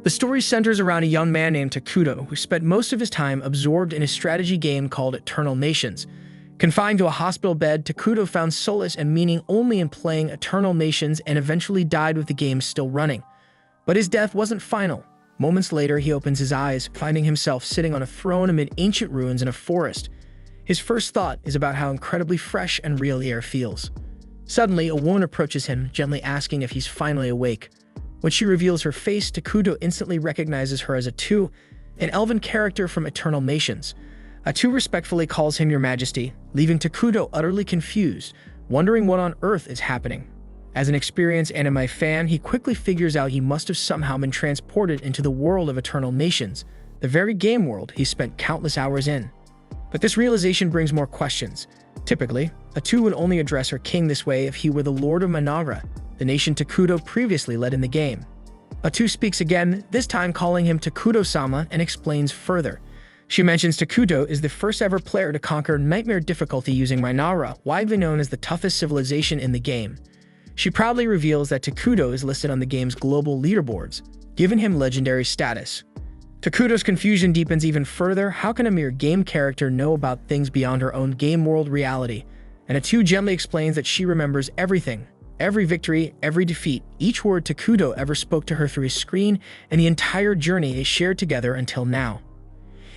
The story centers around a young man named Takuto who spent most of his time absorbed in a strategy game called Eternal Nations. Confined to a hospital bed, Takuto found solace and meaning only in playing Eternal Nations and eventually died with the game still running. But his death wasn't final. Moments later, he opens his eyes, finding himself sitting on a throne amid ancient ruins in a forest. His first thought is about how incredibly fresh and real the air feels. Suddenly, a woman approaches him, gently asking if he's finally awake. When she reveals her face, Takuto instantly recognizes her as Atou, an elven character from Eternal Nations. Atou respectfully calls him Your Majesty, leaving Takuto utterly confused, wondering what on earth is happening. As an experienced anime fan, he quickly figures out he must have somehow been transported into the world of Eternal Nations, the very game world he spent countless hours in. But this realization brings more questions. Typically, Atou would only address her king this way if he were the Lord of Mynoghra, the nation Takuto previously led in the game. Atou speaks again, this time calling him Takuto-sama, and explains further. She mentions Takuto is the first ever player to conquer nightmare difficulty using Mynoghra, widely known as the toughest civilization in the game. She proudly reveals that Takuto is listed on the game's global leaderboards, giving him legendary status. Takuto's confusion deepens even further. How can a mere game character know about things beyond her own game world reality? And Atou gently explains that she remembers everything. Every victory, every defeat, each word Takuto ever spoke to her through his screen, and the entire journey they shared together until now.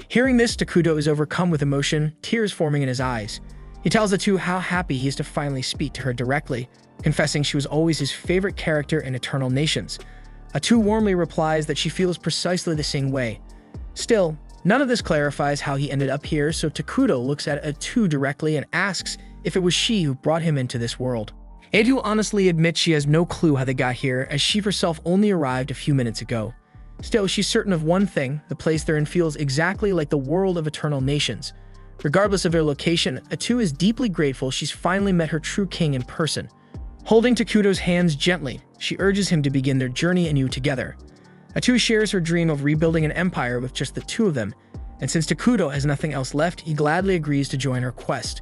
Hearing this, Takuto is overcome with emotion, tears forming in his eyes. He tells Atou how happy he is to finally speak to her directly, confessing she was always his favorite character in Eternal Nations. Atou warmly replies that she feels precisely the same way. Still, none of this clarifies how he ended up here, so Takuto looks at Atou directly and asks if it was she who brought him into this world. Atou honestly admits she has no clue how they got here, as she herself only arrived a few minutes ago. Still, she's certain of one thing: the place they're in feels exactly like the world of Eternal Nations. Regardless of their location, Atou is deeply grateful she's finally met her true king in person. Holding Takuto's hands gently, she urges him to begin their journey anew together. Atou shares her dream of rebuilding an empire with just the two of them, and since Takuto has nothing else left, he gladly agrees to join her quest.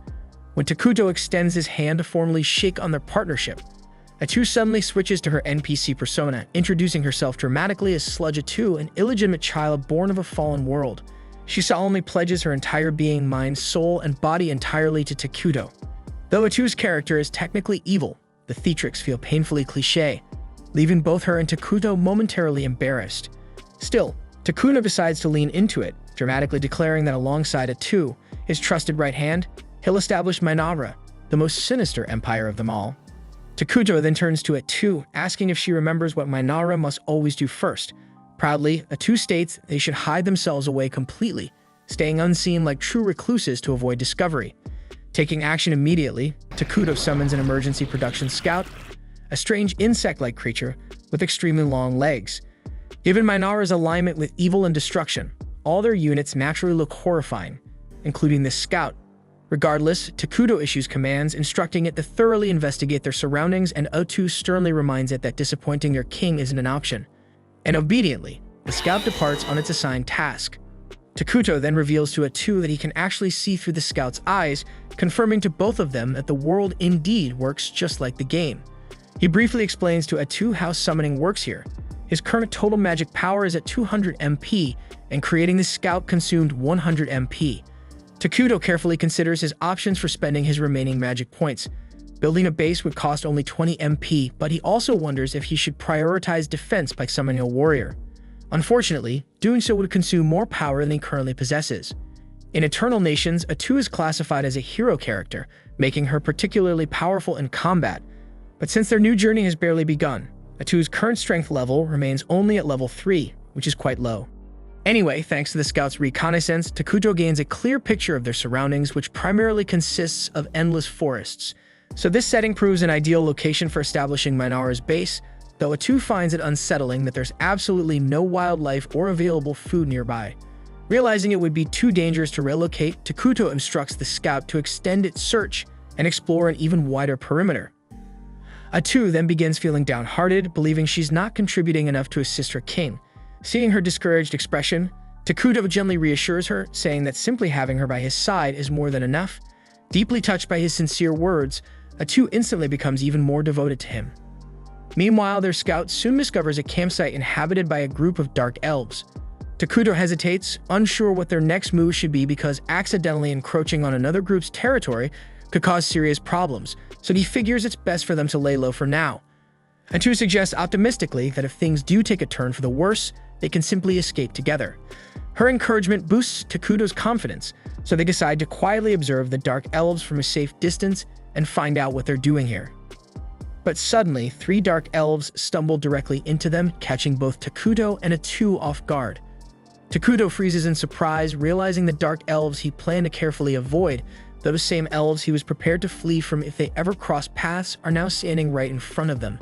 When Takuto extends his hand to formally shake on their partnership, Atou suddenly switches to her NPC persona, introducing herself dramatically as Sludge Atou, an illegitimate child born of a fallen world. She solemnly pledges her entire being, mind, soul, and body entirely to Takuto. Though Atou's character is technically evil, the theatrics feel painfully cliché, leaving both her and Takuto momentarily embarrassed. Still, Takuto decides to lean into it, dramatically declaring that alongside Atou, his trusted right hand, he'll establish Mynoghra, the most sinister empire of them all. Takuto then turns to Atou, asking if she remembers what Mynoghra must always do first. Proudly, Atou states they should hide themselves away completely, staying unseen like true recluses to avoid discovery. Taking action immediately, Takuto summons an emergency production scout, a strange insect-like creature with extremely long legs. Given Mynoghra's alignment with evil and destruction, all their units naturally look horrifying, including this scout. Regardless, Takuto issues commands, instructing it to thoroughly investigate their surroundings, and Atou sternly reminds it that disappointing their king isn't an option. And obediently, the scout departs on its assigned task. Takuto then reveals to Atou that he can actually see through the scout's eyes, confirming to both of them that the world indeed works just like the game. He briefly explains to Atou how summoning works here. His current total magic power is at 200 MP, and creating the scout consumed 100 MP. Takuto carefully considers his options for spending his remaining magic points. Building a base would cost only 20 MP, but he also wonders if he should prioritize defense by summoning a warrior. Unfortunately, doing so would consume more power than he currently possesses. In Eternal Nations, Atou is classified as a hero character, making her particularly powerful in combat. But since their new journey has barely begun, Atou's current strength level remains only at level 3, which is quite low. Anyway, thanks to the scout's reconnaissance, Takuto gains a clear picture of their surroundings, which primarily consists of endless forests. So this setting proves an ideal location for establishing Mynoghra's base, though Atou finds it unsettling that there's absolutely no wildlife or available food nearby. Realizing it would be too dangerous to relocate, Takuto instructs the scout to extend its search and explore an even wider perimeter. Atou then begins feeling downhearted, believing she's not contributing enough to assist her king. Seeing her discouraged expression, Takuto gently reassures her, saying that simply having her by his side is more than enough. Deeply touched by his sincere words, Atou instantly becomes even more devoted to him. Meanwhile, their scout soon discovers a campsite inhabited by a group of dark elves. Takuto hesitates, unsure what their next move should be because accidentally encroaching on another group's territory could cause serious problems, so he figures it's best for them to lay low for now. Atou suggests optimistically that if things do take a turn for the worse, they can simply escape together. Her encouragement boosts Takuto's confidence, so they decide to quietly observe the dark elves from a safe distance and find out what they're doing here. But suddenly, 3 dark elves stumble directly into them, catching both Takuto and Atou off guard. Takuto freezes in surprise, realizing the dark elves he planned to carefully avoid, those same elves he was prepared to flee from if they ever crossed paths, are now standing right in front of them.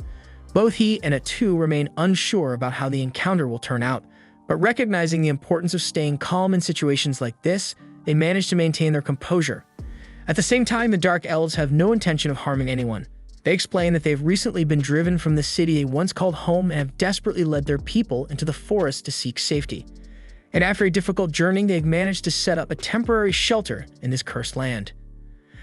Both he and Atou remain unsure about how the encounter will turn out, but recognizing the importance of staying calm in situations like this, they manage to maintain their composure. At the same time, the dark elves have no intention of harming anyone. They explain that they've recently been driven from the city they once called home and have desperately led their people into the forest to seek safety. And after a difficult journey, they've managed to set up a temporary shelter in this cursed land.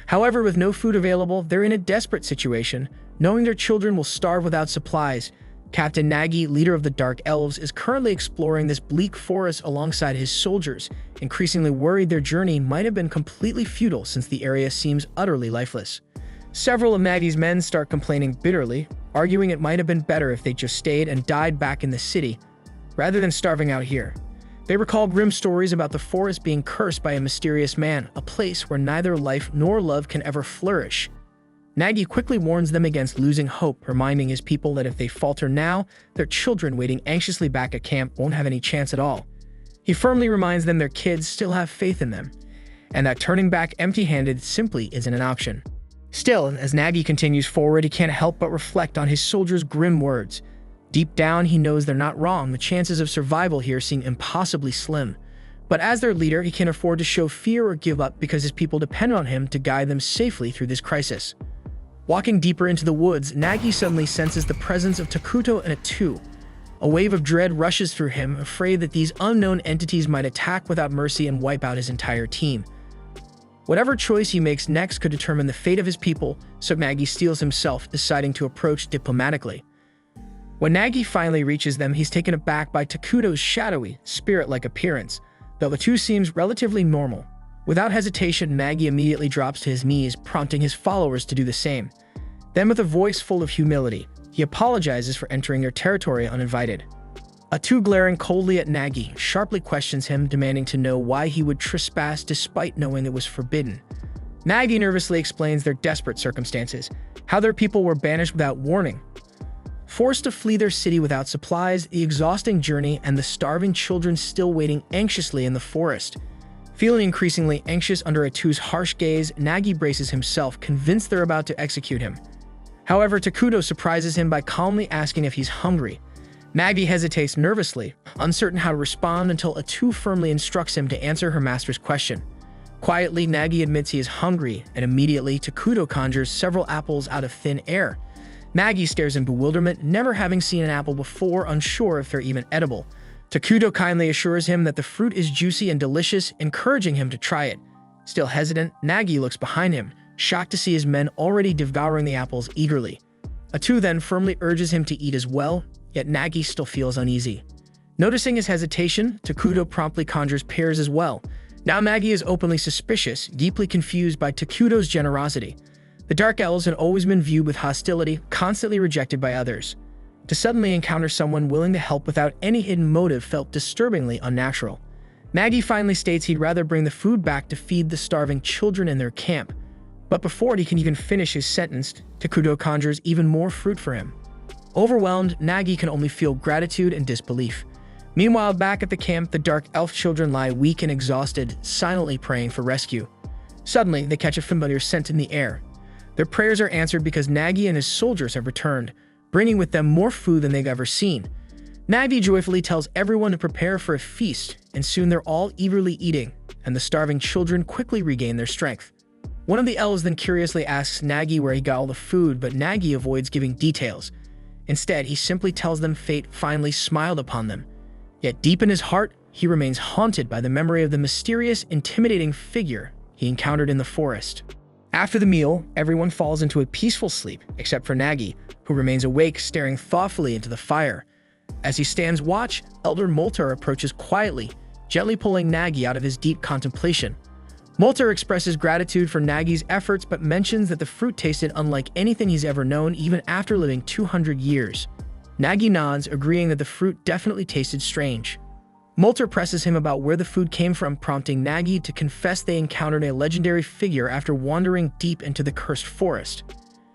However, with no food available, they're in a desperate situation, knowing their children will starve without supplies. Captain Nagi, leader of the Dark Elves, is currently exploring this bleak forest alongside his soldiers, increasingly worried their journey might have been completely futile since the area seems utterly lifeless. Several of Nagi's men start complaining bitterly, arguing it might have been better if they just stayed and died back in the city, rather than starving out here. They recall grim stories about the forest being cursed by a mysterious man, a place where neither life nor love can ever flourish. Nagi quickly warns them against losing hope, reminding his people that if they falter now, their children waiting anxiously back at camp won't have any chance at all. He firmly reminds them their kids still have faith in them, and that turning back empty-handed simply isn't an option. Still, as Nagi continues forward, he can't help but reflect on his soldiers' grim words. Deep down, he knows they're not wrong. The chances of survival here seem impossibly slim. But as their leader, he can't afford to show fear or give up because his people depend on him to guide them safely through this crisis. Walking deeper into the woods, Nagi suddenly senses the presence of Takuto and Atou. A wave of dread rushes through him, afraid that these unknown entities might attack without mercy and wipe out his entire team. Whatever choice he makes next could determine the fate of his people, so Nagi steels himself, deciding to approach diplomatically. When Nagi finally reaches them, he's taken aback by Takuto's shadowy, spirit-like appearance, though Atou seems relatively normal. Without hesitation, Nagi immediately drops to his knees, prompting his followers to do the same. Then, with a voice full of humility, he apologizes for entering their territory uninvited. Atou, glaring coldly at Nagi, sharply questions him, demanding to know why he would trespass despite knowing it was forbidden. Nagi nervously explains their desperate circumstances, how their people were banished without warning, forced to flee their city without supplies, the exhausting journey, and the starving children still waiting anxiously in the forest. Feeling increasingly anxious under Atou's harsh gaze, Nagi braces himself, convinced they're about to execute him. However, Takuto surprises him by calmly asking if he's hungry. Nagi hesitates nervously, uncertain how to respond until Atou firmly instructs him to answer her master's question. Quietly, Nagi admits he is hungry, and immediately Takuto conjures several apples out of thin air. Nagi stares in bewilderment, never having seen an apple before, unsure if they're even edible. Takuto kindly assures him that the fruit is juicy and delicious, encouraging him to try it. Still hesitant, Nagi looks behind him, shocked to see his men already devouring the apples eagerly. Atou then firmly urges him to eat as well, yet Nagi still feels uneasy. Noticing his hesitation, Takuto promptly conjures pears as well. Now Nagi is openly suspicious, deeply confused by Takuto's generosity. The Dark Elves had always been viewed with hostility, constantly rejected by others. To suddenly encounter someone willing to help without any hidden motive felt disturbingly unnatural. Nagi finally states he'd rather bring the food back to feed the starving children in their camp. But before he can even finish his sentence, Takuto conjures even more fruit for him. Overwhelmed, Nagi can only feel gratitude and disbelief. Meanwhile, back at the camp, the Dark Elf children lie weak and exhausted, silently praying for rescue. Suddenly, they catch a familiar scent in the air. Their prayers are answered because Nagi and his soldiers have returned, bringing with them more food than they've ever seen. Nagi joyfully tells everyone to prepare for a feast, and soon they're all eagerly eating, and the starving children quickly regain their strength. One of the elves then curiously asks Nagi where he got all the food, but Nagi avoids giving details. Instead, he simply tells them fate finally smiled upon them. Yet deep in his heart, he remains haunted by the memory of the mysterious, intimidating figure he encountered in the forest. After the meal, everyone falls into a peaceful sleep, except for Nagi, who remains awake, staring thoughtfully into the fire. As he stands watch, Elder Moltar approaches quietly, gently pulling Nagi out of his deep contemplation. Moltar expresses gratitude for Nagi's efforts but mentions that the fruit tasted unlike anything he's ever known even after living 200 years. Nagi nods, agreeing that the fruit definitely tasted strange. Moltar presses him about where the food came from, prompting Nagi to confess they encountered a legendary figure after wandering deep into the cursed forest.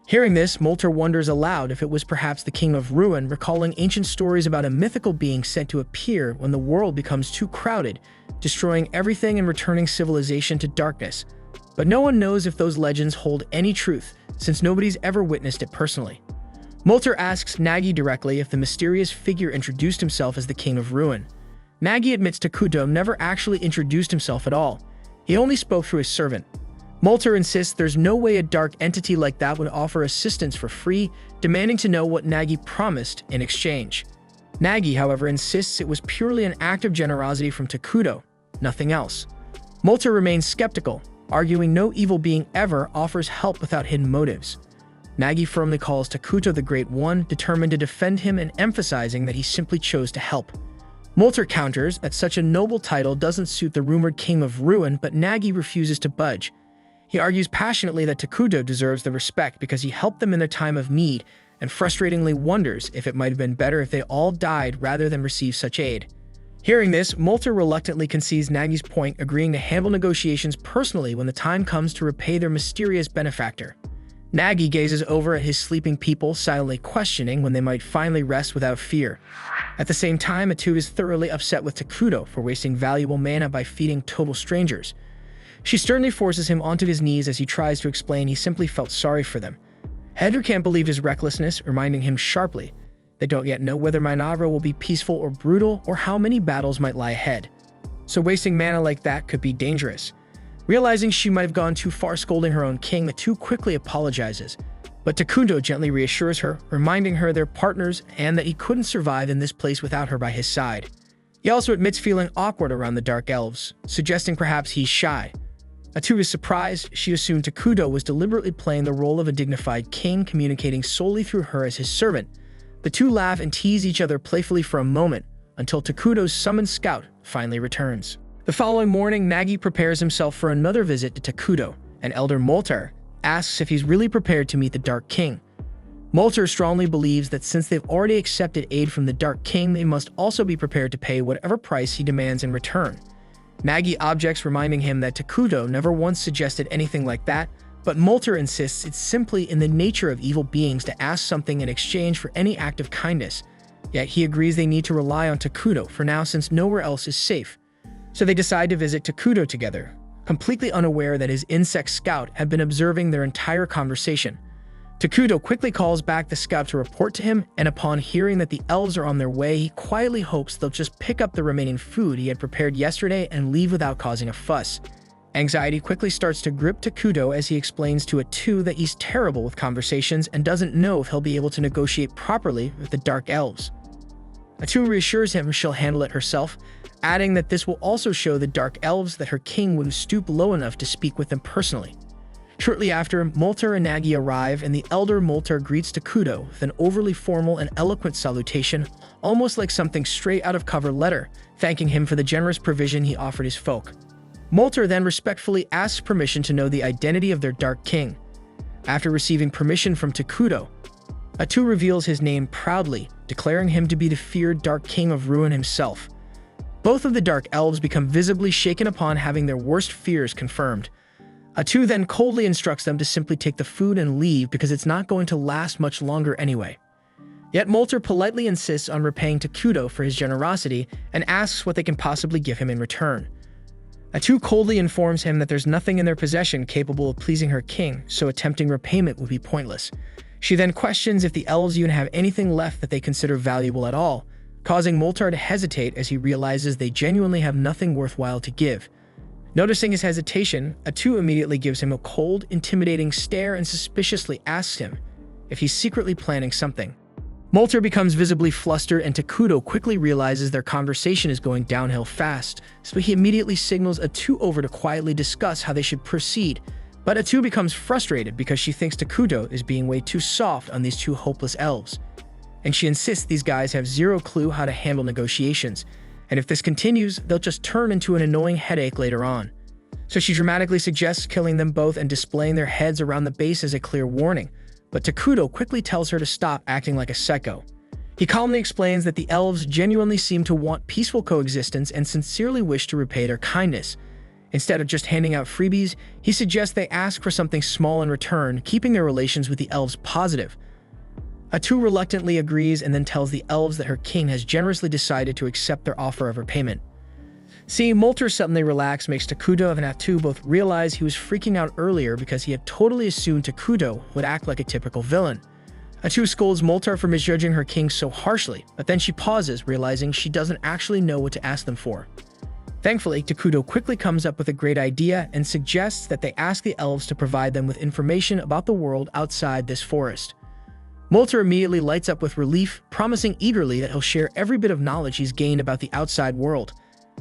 Hearing this, Moltar wonders aloud if it was perhaps the King of Ruin, recalling ancient stories about a mythical being said to appear when the world becomes too crowded, destroying everything and returning civilization to darkness. But no one knows if those legends hold any truth, since nobody's ever witnessed it personally. Moltar asks Nagi directly if the mysterious figure introduced himself as the King of Ruin. Nagi admits Takuto never actually introduced himself at all. He only spoke through his servant. Moltar insists there's no way a dark entity like that would offer assistance for free, demanding to know what Nagi promised in exchange. Nagi, however, insists it was purely an act of generosity from Takuto, nothing else. Moltar remains skeptical, arguing no evil being ever offers help without hidden motives. Nagi firmly calls Takuto the Great One, determined to defend him and emphasizing that he simply chose to help. Moltar counters that such a noble title doesn't suit the rumored King of Ruin, but Nagi refuses to budge. He argues passionately that Takuto deserves the respect because he helped them in their time of need, and frustratingly wonders if it might have been better if they all died rather than receive such aid. Hearing this, Moltar reluctantly concedes Nagi's point, agreeing to handle negotiations personally when the time comes to repay their mysterious benefactor. Nagi gazes over at his sleeping people, silently questioning when they might finally rest without fear. At the same time, Atou is thoroughly upset with Takuto for wasting valuable mana by feeding total strangers. She sternly forces him onto his knees as he tries to explain he simply felt sorry for them. Hedra can't believe his recklessness, reminding him sharply they don't yet know whether Mynoghra will be peaceful or brutal, or how many battles might lie ahead. So wasting mana like that could be dangerous. Realizing she might have gone too far scolding her own king, Atou quickly apologizes. But Takuto gently reassures her, reminding her they're partners and that he couldn't survive in this place without her by his side. He also admits feeling awkward around the Dark Elves, suggesting perhaps he's shy. Atou is surprised. She assumed Takuto was deliberately playing the role of a dignified king, communicating solely through her as his servant. The two laugh and tease each other playfully for a moment, until Takuto's summoned scout finally returns. The following morning, Nagi prepares himself for another visit to Takuto, and Elder Moltar asks if he's really prepared to meet the Dark King. Moltar strongly believes that since they've already accepted aid from the Dark King, they must also be prepared to pay whatever price he demands in return. Nagi objects, reminding him that Takuto never once suggested anything like that, but Moltar insists it's simply in the nature of evil beings to ask something in exchange for any act of kindness. Yet he agrees they need to rely on Takuto for now since nowhere else is safe. So they decide to visit Takuto together, completely unaware that his insect scout had been observing their entire conversation. Takuto quickly calls back the scout to report to him, and upon hearing that the elves are on their way, he quietly hopes they'll just pick up the remaining food he had prepared yesterday and leave without causing a fuss. Anxiety quickly starts to grip Takuto as he explains to Atou that he's terrible with conversations and doesn't know if he'll be able to negotiate properly with the Dark Elves. Atou reassures him she'll handle it herself, adding that this will also show the Dark Elves that her king would stoop low enough to speak with them personally. Shortly after, Moltar and Nagi arrive, and the Elder Moltar greets Takuto with an overly formal and eloquent salutation, almost like something straight out of cover letter, thanking him for the generous provision he offered his folk. Moltar then respectfully asks permission to know the identity of their Dark King. After receiving permission from Takuto, Atou reveals his name proudly, declaring him to be the feared Dark King of Ruin himself. Both of the Dark Elves become visibly shaken upon having their worst fears confirmed. Atou then coldly instructs them to simply take the food and leave because it's not going to last much longer anyway. Yet Moltar politely insists on repaying Takuto for his generosity and asks what they can possibly give him in return. Atou coldly informs him that there's nothing in their possession capable of pleasing her king, so attempting repayment would be pointless. She then questions if the elves even have anything left that they consider valuable at all, causing Moltar to hesitate as he realizes they genuinely have nothing worthwhile to give. Noticing his hesitation, Atou immediately gives him a cold, intimidating stare and suspiciously asks him if he's secretly planning something. Moltar becomes visibly flustered, and Takuto quickly realizes their conversation is going downhill fast, so he immediately signals Atou over to quietly discuss how they should proceed, But Atou becomes frustrated because she thinks Takuto is being way too soft on these two hopeless elves. And she insists these guys have zero clue how to handle negotiations, and if this continues, they'll just turn into an annoying headache later on. So she dramatically suggests killing them both and displaying their heads around the base as a clear warning, but Takuto quickly tells her to stop acting like a psycho. He calmly explains that the elves genuinely seem to want peaceful coexistence and sincerely wish to repay their kindness. Instead of just handing out freebies, he suggests they ask for something small in return, keeping their relations with the elves positive. Atou reluctantly agrees and then tells the elves that her king has generously decided to accept their offer of repayment. Seeing Molter suddenly relax makes Takuto and Atou both realize he was freaking out earlier because he had totally assumed Takuto would act like a typical villain. Atou scolds Molter for misjudging her king so harshly, but then she pauses, realizing she doesn't actually know what to ask them for. Thankfully, Takuto quickly comes up with a great idea and suggests that they ask the elves to provide them with information about the world outside this forest. Molter immediately lights up with relief, promising eagerly that he'll share every bit of knowledge he's gained about the outside world.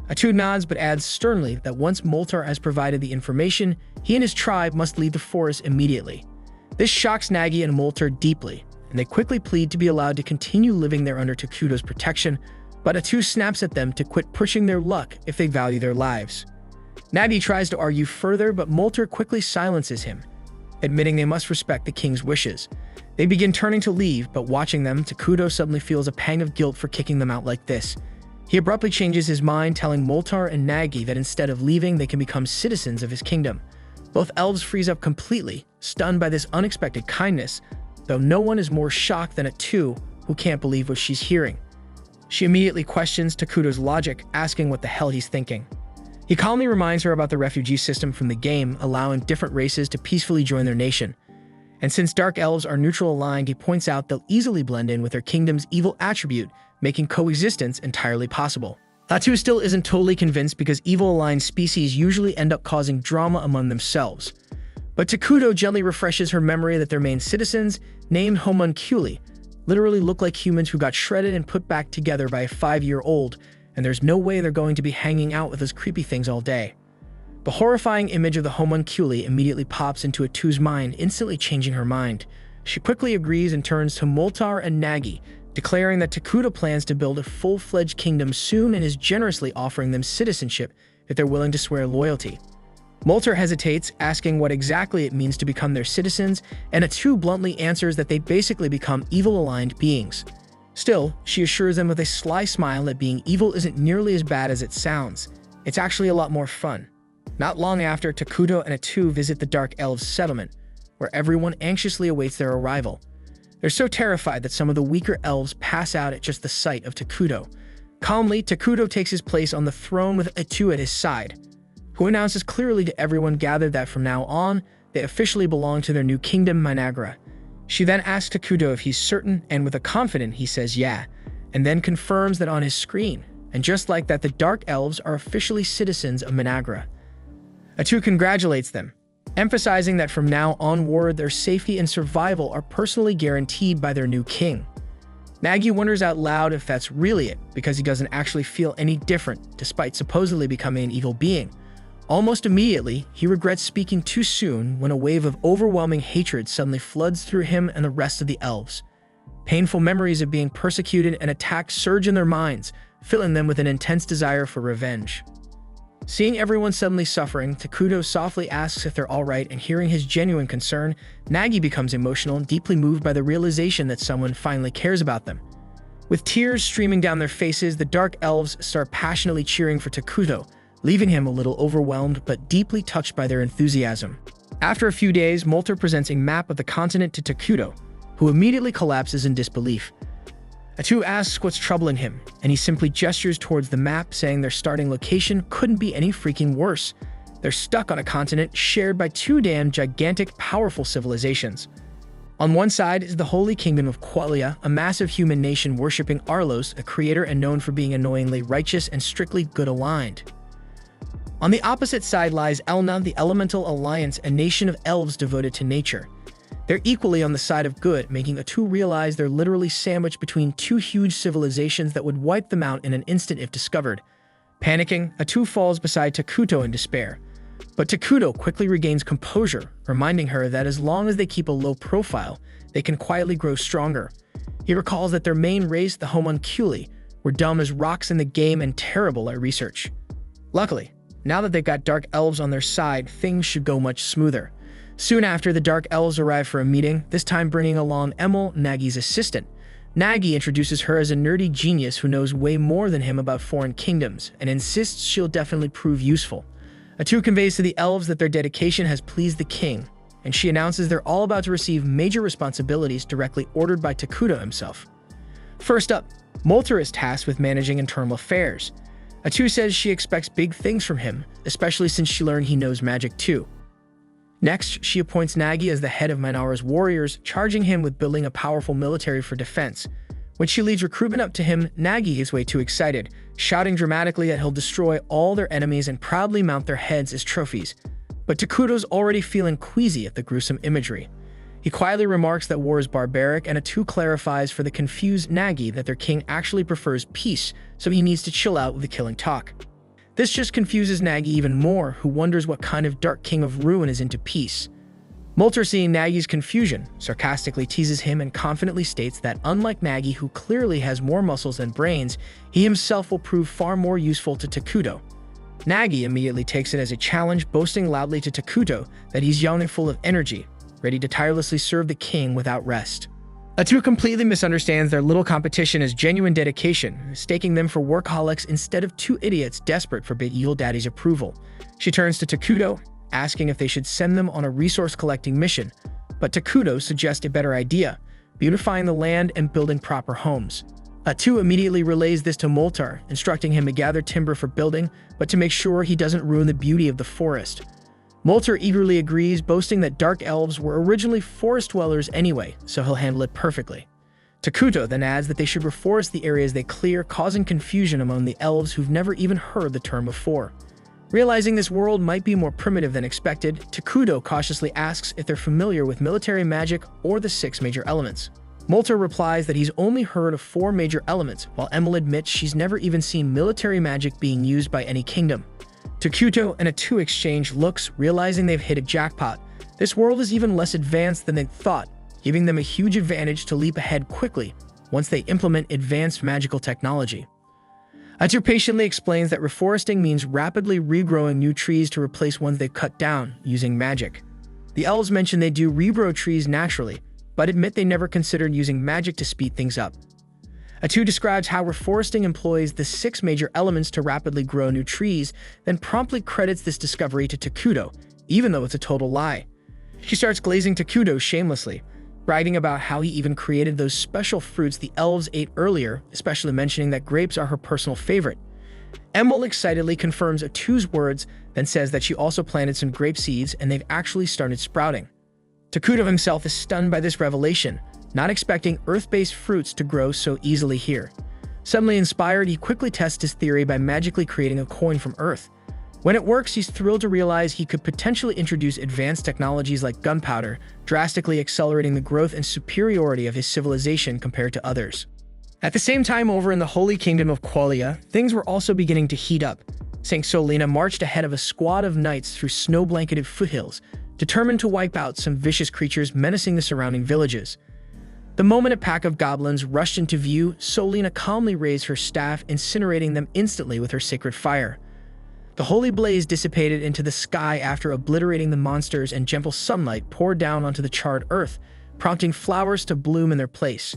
Atou nods but adds sternly that once Molter has provided the information, he and his tribe must leave the forest immediately. This shocks Nagi and Molter deeply, and they quickly plead to be allowed to continue living there under Takuto's protection, but Atou snaps at them to quit pushing their luck if they value their lives. Nagi tries to argue further, but Molter quickly silences him, admitting they must respect the king's wishes. They begin turning to leave, but watching them, Takuto suddenly feels a pang of guilt for kicking them out like this. He abruptly changes his mind, telling Molter and Nagi that instead of leaving, they can become citizens of his kingdom. Both elves freeze up completely, stunned by this unexpected kindness, though no one is more shocked than Atou, who can't believe what she's hearing. She immediately questions Takuto's logic, asking what the hell he's thinking. He calmly reminds her about the refugee system from the game, allowing different races to peacefully join their nation. And since dark elves are neutral aligned, he points out they'll easily blend in with their kingdom's evil attribute, making coexistence entirely possible. Atou still isn't totally convinced because evil-aligned species usually end up causing drama among themselves. But Takuto gently refreshes her memory that their main citizens, named homunculi, literally look like humans who got shredded and put back together by a 5-year-old, and there's no way they're going to be hanging out with those creepy things all day. The horrifying image of the homunculi immediately pops into Atou's mind, instantly changing her mind. She quickly agrees and turns to Molter and Nagi, declaring that Takuto plans to build a full-fledged kingdom soon and is generously offering them citizenship if they're willing to swear loyalty. Molter hesitates, asking what exactly it means to become their citizens, and Atou bluntly answers that they basically become evil-aligned beings. Still, she assures them with a sly smile that being evil isn't nearly as bad as it sounds. It's actually a lot more fun. Not long after, Takuto and Atou visit the Dark Elves' settlement, where everyone anxiously awaits their arrival. They're so terrified that some of the weaker elves pass out at just the sight of Takuto. Calmly, Takuto takes his place on the throne with Atou at his side, who announces clearly to everyone gathered that from now on, they officially belong to their new kingdom, Mynoghra. She then asks Takuto if he's certain, and with a confident he says yeah, and then confirms that on his screen. And just like that, the Dark Elves are officially citizens of Mynoghra. Atou congratulates them, emphasizing that from now onward their safety and survival are personally guaranteed by their new king. Nagi wonders out loud if that's really it, because he doesn't actually feel any different, despite supposedly becoming an evil being. Almost immediately, he regrets speaking too soon when a wave of overwhelming hatred suddenly floods through him and the rest of the elves. Painful memories of being persecuted and attacked surge in their minds, filling them with an intense desire for revenge. Seeing everyone suddenly suffering, Takuto softly asks if they're alright, and hearing his genuine concern, Nagi becomes emotional and deeply moved by the realization that someone finally cares about them. With tears streaming down their faces, the Dark Elves start passionately cheering for Takuto, leaving him a little overwhelmed but deeply touched by their enthusiasm. After a few days, Molter presents a map of the continent to Takuto, who immediately collapses in disbelief. Atou asks what's troubling him, and he simply gestures towards the map, saying their starting location couldn't be any freaking worse. They're stuck on a continent shared by two damn gigantic, powerful civilizations. On one side is the Holy Kingdom of Qualia, a massive human nation worshipping Arlos, a creator and known for being annoyingly righteous and strictly good-aligned. On the opposite side lies Elna, the Elemental Alliance, a nation of elves devoted to nature. They're equally on the side of good, making Atou realize they're literally sandwiched between two huge civilizations that would wipe them out in an instant if discovered. Panicking, Atou falls beside Takuto in despair. But Takuto quickly regains composure, reminding her that as long as they keep a low profile, they can quietly grow stronger. He recalls that their main race, the homunculi, were dumb as rocks in the game and terrible at research. Luckily, now that they've got dark elves on their side, things should go much smoother. Soon after, the dark elves arrive for a meeting, this time bringing along Emil, Nagi's assistant. Nagi introduces her as a nerdy genius who knows way more than him about foreign kingdoms, and insists she'll definitely prove useful. Atou conveys to the elves that their dedication has pleased the king, and she announces they're all about to receive major responsibilities directly ordered by Takuto himself. First up, Molter is tasked with managing internal affairs. Atou says she expects big things from him, especially since she learned he knows magic too. Next, she appoints Nagi as the head of Mynoghra's warriors, charging him with building a powerful military for defense. When she leads recruitment up to him, Nagi is way too excited, shouting dramatically that he'll destroy all their enemies and proudly mount their heads as trophies. But Takuto's already feeling queasy at the gruesome imagery. He quietly remarks that war is barbaric, and Atou clarifies for the confused Nagi that their king actually prefers peace, so he needs to chill out with the killing talk. This just confuses Nagi even more, who wonders what kind of dark king of ruin is into peace. Molter, seeing Nagi's confusion, sarcastically teases him and confidently states that unlike Nagi, who clearly has more muscles than brains, he himself will prove far more useful to Takuto. Nagi immediately takes it as a challenge, boasting loudly to Takuto that he's young and full of energy, ready to tirelessly serve the king without rest. Atou completely misunderstands their little competition as genuine dedication, staking them for workaholics instead of two idiots desperate for Big Eel Daddy's approval. She turns to Takuto, asking if they should send them on a resource-collecting mission, but Takuto suggests a better idea, beautifying the land and building proper homes. Atou immediately relays this to Molter, instructing him to gather timber for building, but to make sure he doesn't ruin the beauty of the forest. Molter eagerly agrees, boasting that dark elves were originally forest dwellers anyway, so he'll handle it perfectly. Takuto then adds that they should reforest the areas they clear, causing confusion among the elves who've never even heard the term before. Realizing this world might be more primitive than expected, Takuto cautiously asks if they're familiar with military magic or the 6 major elements. Molter replies that he's only heard of 4 major elements, while Emil admits she's never even seen military magic being used by any kingdom. Takuto and Atou exchange looks, realizing they've hit a jackpot. This world is even less advanced than they thought, giving them a huge advantage to leap ahead quickly once they implement advanced magical technology. Atou patiently explains that reforesting means rapidly regrowing new trees to replace ones they've cut down using magic. The elves mention they do regrow trees naturally, but admit they never considered using magic to speed things up. Atou describes how reforesting employs the 6 major elements to rapidly grow new trees, then promptly credits this discovery to Takuto, even though it's a total lie. She starts glazing Takuto shamelessly, bragging about how he even created those special fruits the elves ate earlier, especially mentioning that grapes are her personal favorite. Emil excitedly confirms Atou's words, then says that she also planted some grape seeds and they've actually started sprouting. Takuto himself is stunned by this revelation, not expecting earth-based fruits to grow so easily here. Suddenly inspired, he quickly tests his theory by magically creating a coin from earth. When it works, he's thrilled to realize he could potentially introduce advanced technologies like gunpowder, drastically accelerating the growth and superiority of his civilization compared to others. At the same time, over in the Holy Kingdom of Qualia, things were also beginning to heat up. St. Solina marched ahead of a squad of knights through snow-blanketed foothills, determined to wipe out some vicious creatures menacing the surrounding villages. The moment a pack of goblins rushed into view, Solina calmly raised her staff, incinerating them instantly with her sacred fire. The holy blaze dissipated into the sky after obliterating the monsters, and gentle sunlight poured down onto the charred earth, prompting flowers to bloom in their place.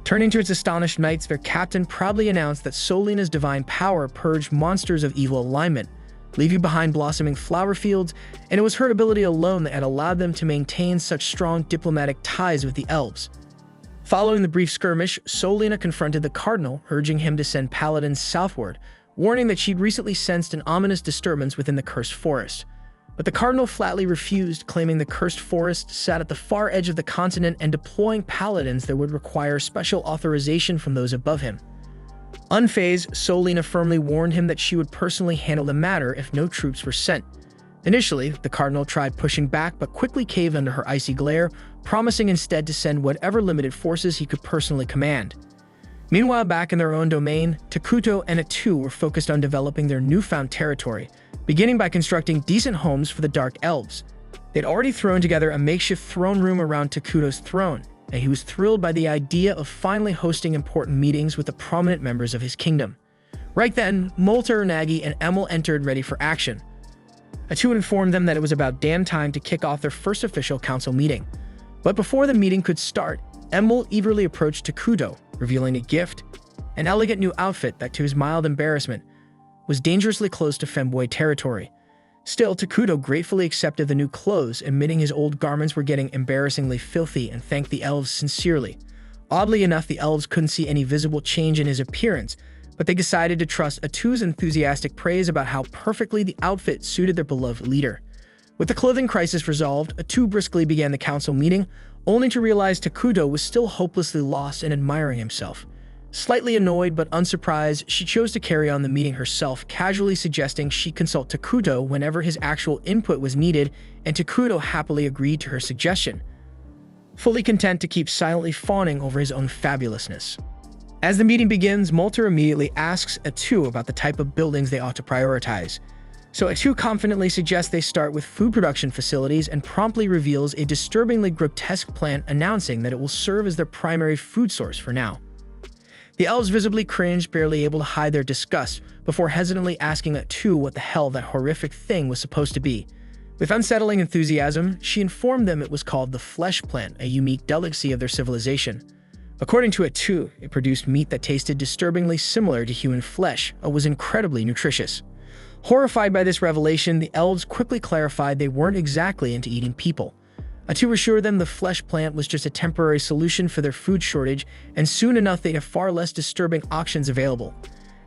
Turning to its astonished knights, their captain proudly announced that Solina's divine power purged monsters of evil alignment, leaving behind blossoming flower fields, and it was her ability alone that had allowed them to maintain such strong diplomatic ties with the elves. Following the brief skirmish, Solina confronted the cardinal, urging him to send paladins southward, warning that she'd recently sensed an ominous disturbance within the cursed forest. But the cardinal flatly refused, claiming the cursed forest sat at the far edge of the continent and deploying paladins that would require special authorization from those above him. Unfazed, Solina firmly warned him that she would personally handle the matter if no troops were sent. Initially, the cardinal tried pushing back but quickly caved under her icy glare, promising instead to send whatever limited forces he could personally command. Meanwhile, back in their own domain, Takuto and Atou were focused on developing their newfound territory, beginning by constructing decent homes for the Dark Elves. They'd already thrown together a makeshift throne room around Takuto's throne, and he was thrilled by the idea of finally hosting important meetings with the prominent members of his kingdom. Right then, Molter, Nagi, and Emil entered ready for action. Atou informed them that it was about damn time to kick off their first official council meeting. But before the meeting could start, Emil eagerly approached Takuto, revealing a gift, an elegant new outfit that, to his mild embarrassment, was dangerously close to femboy territory. Still, Takuto gratefully accepted the new clothes, admitting his old garments were getting embarrassingly filthy, and thanked the elves sincerely. Oddly enough, the elves couldn't see any visible change in his appearance, but they decided to trust Atou's enthusiastic praise about how perfectly the outfit suited their beloved leader. With the clothing crisis resolved, Atou briskly began the council meeting, only to realize Takuto was still hopelessly lost and admiring himself. Slightly annoyed but unsurprised, she chose to carry on the meeting herself, casually suggesting she consult Takuto whenever his actual input was needed, and Takuto happily agreed to her suggestion, fully content to keep silently fawning over his own fabulousness. As the meeting begins, Molter immediately asks Atou about the type of buildings they ought to prioritize. So Atou confidently suggests they start with food production facilities and promptly reveals a disturbingly grotesque plan, announcing that it will serve as their primary food source for now. The elves visibly cringed, barely able to hide their disgust, before hesitantly asking Atou what the hell that horrific thing was supposed to be. With unsettling enthusiasm, she informed them it was called the flesh plant, a unique delicacy of their civilization. According to Atou, it produced meat that tasted disturbingly similar to human flesh, and was incredibly nutritious. Horrified by this revelation, the elves quickly clarified they weren't exactly into eating people. Atou assured them the flesh plant was just a temporary solution for their food shortage, and soon enough they'd have far less disturbing options available.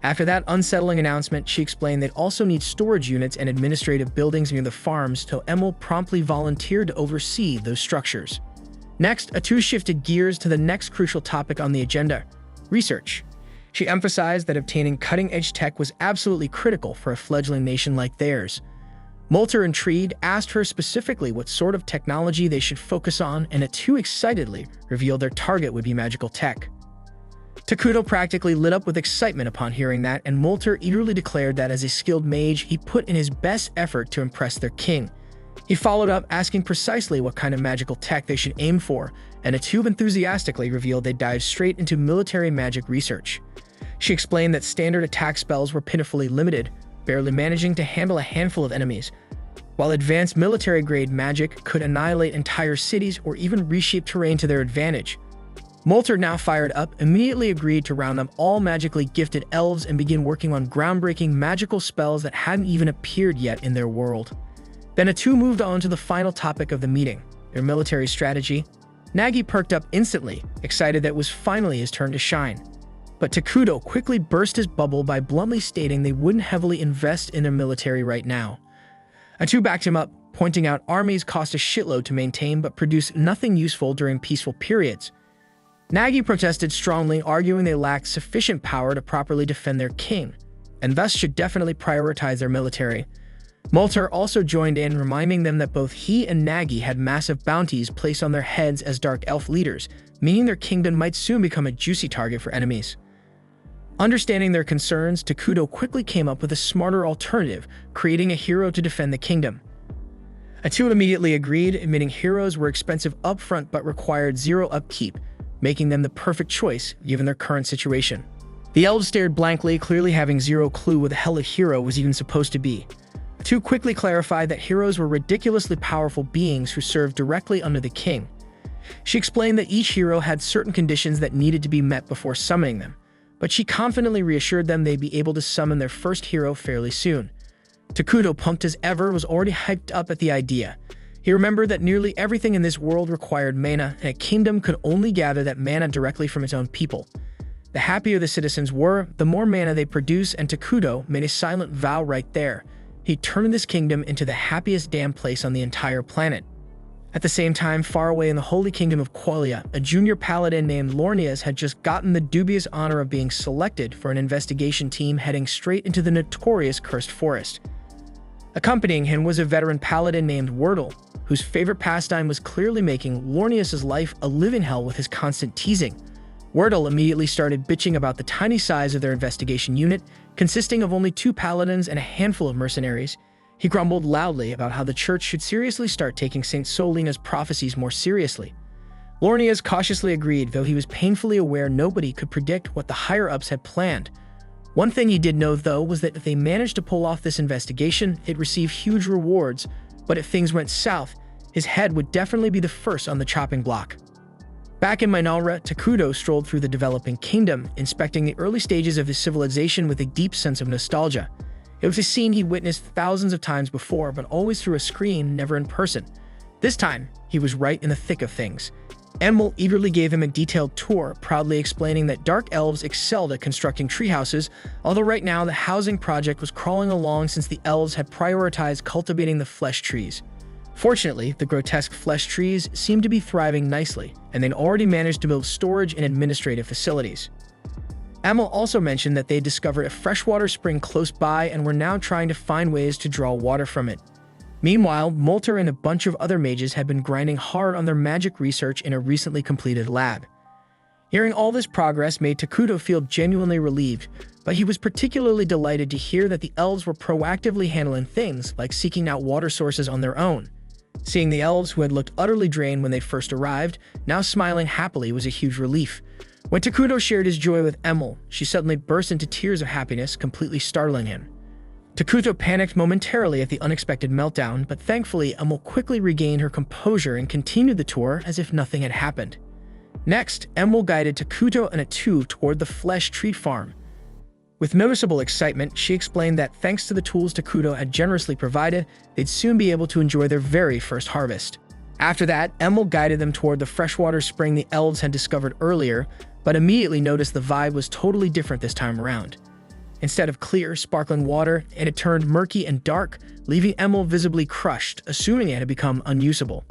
After that unsettling announcement, she explained they'd also need storage units and administrative buildings near the farms, so Emil promptly volunteered to oversee those structures. Next, Atou shifted gears to the next crucial topic on the agenda: research. She emphasized that obtaining cutting-edge tech was absolutely critical for a fledgling nation like theirs. Molter, intrigued, asked her specifically what sort of technology they should focus on, and Atou excitedly revealed their target would be magical tech. Takuto practically lit up with excitement upon hearing that, and Molter eagerly declared that as a skilled mage, he put in his best effort to impress their king. He followed up, asking precisely what kind of magical tech they should aim for, and Atou enthusiastically revealed they'd dive straight into military magic research. She explained that standard attack spells were pitifully limited, barely managing to handle a handful of enemies, while advanced military-grade magic could annihilate entire cities or even reshape terrain to their advantage. Molter, now fired up, immediately agreed to round up all magically gifted elves and begin working on groundbreaking magical spells that hadn't even appeared yet in their world. Then Atou moved on to the final topic of the meeting, their military strategy. Nagi perked up instantly, excited that it was finally his turn to shine. But Takuto quickly burst his bubble by bluntly stating they wouldn't heavily invest in their military right now. Atou backed him up, pointing out armies cost a shitload to maintain but produce nothing useful during peaceful periods. Nagi protested strongly, arguing they lacked sufficient power to properly defend their king, and thus should definitely prioritize their military. Molter also joined in, reminding them that both he and Nagi had massive bounties placed on their heads as Dark Elf leaders, meaning their kingdom might soon become a juicy target for enemies. Understanding their concerns, Takuto quickly came up with a smarter alternative, creating a hero to defend the kingdom. Atou immediately agreed, admitting heroes were expensive upfront but required zero upkeep, making them the perfect choice given their current situation. The elves stared blankly, clearly having zero clue what the hell a hero was even supposed to be. Atou quickly clarified that heroes were ridiculously powerful beings who served directly under the king. She explained that each hero had certain conditions that needed to be met before summoning them, but she confidently reassured them they'd be able to summon their first hero fairly soon. Takuto, pumped as ever, was already hyped up at the idea. He remembered that nearly everything in this world required mana, and a kingdom could only gather that mana directly from its own people. The happier the citizens were, the more mana they produced, and Takuto made a silent vow right there. He'd turn this kingdom into the happiest damn place on the entire planet. At the same time, far away in the holy kingdom of Qualia, a junior paladin named Lornias had just gotten the dubious honor of being selected for an investigation team heading straight into the notorious Cursed Forest. Accompanying him was a veteran paladin named Wordle, whose favorite pastime was clearly making Lornias' life a living hell with his constant teasing. Wordle immediately started bitching about the tiny size of their investigation unit, consisting of only 2 paladins and a handful of mercenaries. He grumbled loudly about how the church should seriously start taking St. Solina's prophecies more seriously. Lornias cautiously agreed, though he was painfully aware nobody could predict what the higher-ups had planned. One thing he did know, though, was that if they managed to pull off this investigation, it'd receive huge rewards, but if things went south, his head would definitely be the first on the chopping block. Back in Mynoghra, Takuto strolled through the developing kingdom, inspecting the early stages of his civilization with a deep sense of nostalgia. It was a scene he'd witnessed thousands of times before, but always through a screen, never in person. This time, he was right in the thick of things. Enmol eagerly gave him a detailed tour, proudly explaining that dark elves excelled at constructing treehouses, although right now the housing project was crawling along since the elves had prioritized cultivating the flesh trees. Fortunately, the grotesque flesh trees seemed to be thriving nicely, and they'd already managed to build storage and administrative facilities. Enmol also mentioned that they discovered a freshwater spring close by and were now trying to find ways to draw water from it. Meanwhile, Molter and a bunch of other mages had been grinding hard on their magic research in a recently completed lab. Hearing all this progress made Takuto feel genuinely relieved, but he was particularly delighted to hear that the elves were proactively handling things like seeking out water sources on their own. Seeing the elves, who had looked utterly drained when they first arrived, now smiling happily was a huge relief. When Takuto shared his joy with Enmol, she suddenly burst into tears of happiness, completely startling him. Takuto panicked momentarily at the unexpected meltdown, but thankfully Enmol quickly regained her composure and continued the tour as if nothing had happened. Next, Enmol guided Takuto and Atou toward the flesh tree farm. With noticeable excitement, she explained that thanks to the tools Takuto had generously provided, they'd soon be able to enjoy their very first harvest. After that, Enmol guided them toward the freshwater spring the elves had discovered earlier, but immediately noticed the vibe was totally different this time around. Instead of clear, sparkling water, it had turned murky and dark, leaving Enmol visibly crushed, assuming it had become unusable.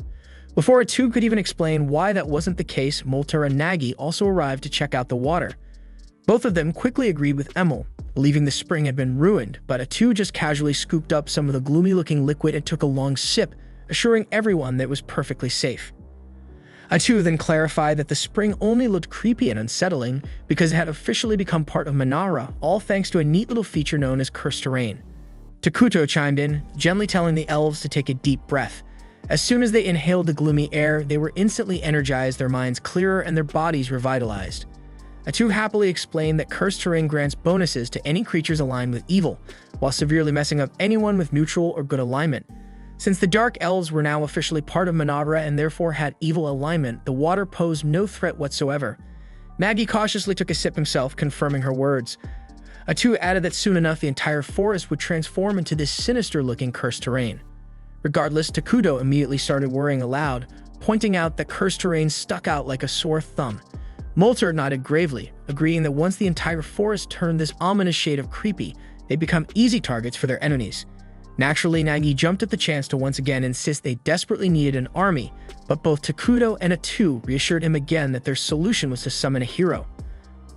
Before Atou could even explain why that wasn't the case, Molter and Nagi also arrived to check out the water. Both of them quickly agreed with Enmol, believing the spring had been ruined, but Atou just casually scooped up some of the gloomy-looking liquid and took a long sip, assuring everyone that it was perfectly safe. Atou then clarified that the spring only looked creepy and unsettling because it had officially become part of Mynoghra, all thanks to a neat little feature known as cursed terrain. Takuto chimed in, gently telling the elves to take a deep breath. As soon as they inhaled the gloomy air, they were instantly energized, their minds clearer, and their bodies revitalized. Atou happily explained that cursed terrain grants bonuses to any creatures aligned with evil, while severely messing up anyone with neutral or good alignment. Since the Dark Elves were now officially part of Mynoghra and therefore had evil alignment, the water posed no threat whatsoever. Nagi cautiously took a sip himself, confirming her words. Atou added that soon enough the entire forest would transform into this sinister-looking cursed terrain. Regardless, Takuto immediately started worrying aloud, pointing out that cursed terrain stuck out like a sore thumb. Molter nodded gravely, agreeing that once the entire forest turned this ominous shade of creepy, they'd become easy targets for their enemies. Naturally, Nagi jumped at the chance to once again insist they desperately needed an army, but both Takuto and Atou reassured him again that their solution was to summon a hero.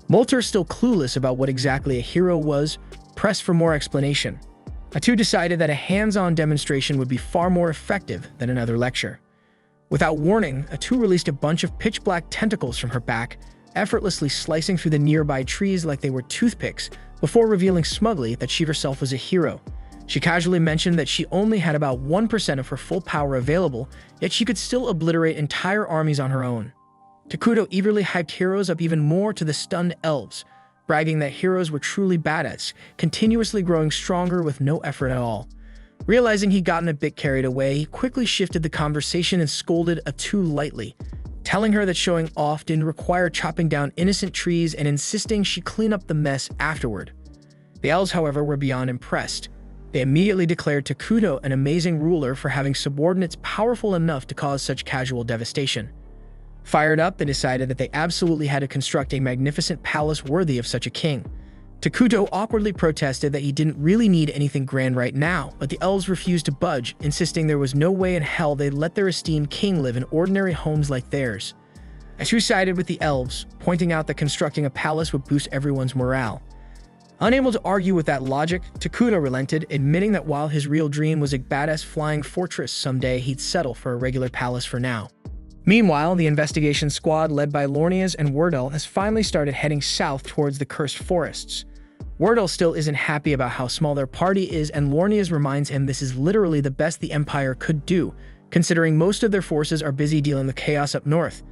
Molter, still clueless about what exactly a hero was, pressed for more explanation. Atou decided that a hands-on demonstration would be far more effective than another lecture. Without warning, Atou released a bunch of pitch-black tentacles from her back, effortlessly slicing through the nearby trees like they were toothpicks, before revealing smugly that she herself was a hero. She casually mentioned that she only had about 1% of her full power available, yet she could still obliterate entire armies on her own. Takuto eagerly hyped heroes up even more to the stunned elves, bragging that heroes were truly badass, continuously growing stronger with no effort at all. Realizing he'd gotten a bit carried away, he quickly shifted the conversation and scolded Atou lightly, telling her that showing off didn't require chopping down innocent trees and insisting she clean up the mess afterward. The elves, however, were beyond impressed. They immediately declared Takuto an amazing ruler for having subordinates powerful enough to cause such casual devastation. Fired up, they decided that they absolutely had to construct a magnificent palace worthy of such a king. Takuto awkwardly protested that he didn't really need anything grand right now, but the elves refused to budge, insisting there was no way in hell they'd let their esteemed king live in ordinary homes like theirs. Atou sided with the elves, pointing out that constructing a palace would boost everyone's morale. Unable to argue with that logic, Takuto relented, admitting that while his real dream was a badass flying fortress someday, he'd settle for a regular palace for now. Meanwhile, the investigation squad led by Lornias and Wardell has finally started heading south towards the cursed forests. Wardell still isn't happy about how small their party is, and Lornias reminds him this is literally the best the Empire could do, considering most of their forces are busy dealing with chaos up north.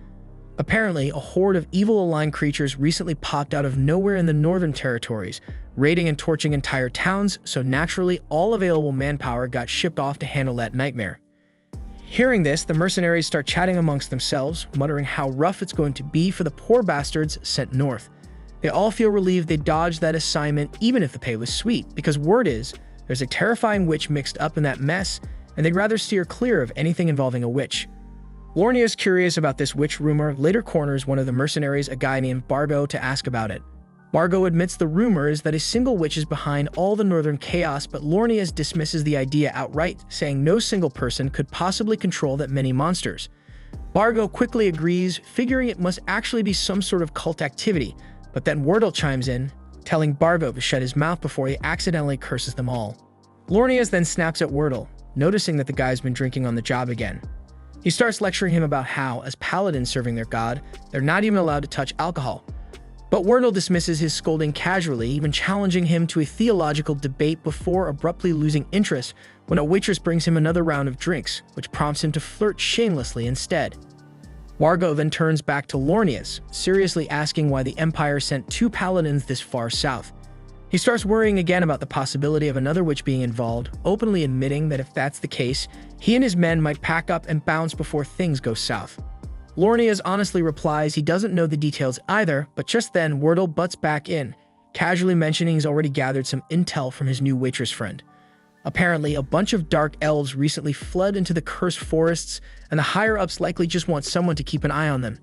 Apparently, a horde of evil-aligned creatures recently popped out of nowhere in the northern territories, raiding and torching entire towns, so naturally all available manpower got shipped off to handle that nightmare. Hearing this, the mercenaries start chatting amongst themselves, muttering how rough it's going to be for the poor bastards sent north. They all feel relieved they dodged that assignment even if the pay was sweet, because word is, there's a terrifying witch mixed up in that mess, and they'd rather steer clear of anything involving a witch. Lornias, curious about this witch rumor, later corners one of the mercenaries, a guy named Bargo, to ask about it. Bargo admits the rumor is that a single witch is behind all the northern chaos, but Lornias dismisses the idea outright, saying no single person could possibly control that many monsters. Bargo quickly agrees, figuring it must actually be some sort of cult activity, but then Wardell chimes in, telling Bargo to shut his mouth before he accidentally curses them all. Lornias then snaps at Wardell, noticing that the guy's been drinking on the job again. He starts lecturing him about how, as paladins serving their god, they're not even allowed to touch alcohol. But Wardell dismisses his scolding casually, even challenging him to a theological debate before abruptly losing interest when a waitress brings him another round of drinks, which prompts him to flirt shamelessly instead. Bargo then turns back to Lornias, seriously asking why the Empire sent 2 paladins this far south. He starts worrying again about the possibility of another witch being involved, openly admitting that if that's the case, he and his men might pack up and bounce before things go south. Lornias honestly replies he doesn't know the details either, but just then Wardell butts back in, casually mentioning he's already gathered some intel from his new waitress friend. Apparently, a bunch of dark elves recently fled into the cursed forests, and the higher-ups likely just want someone to keep an eye on them.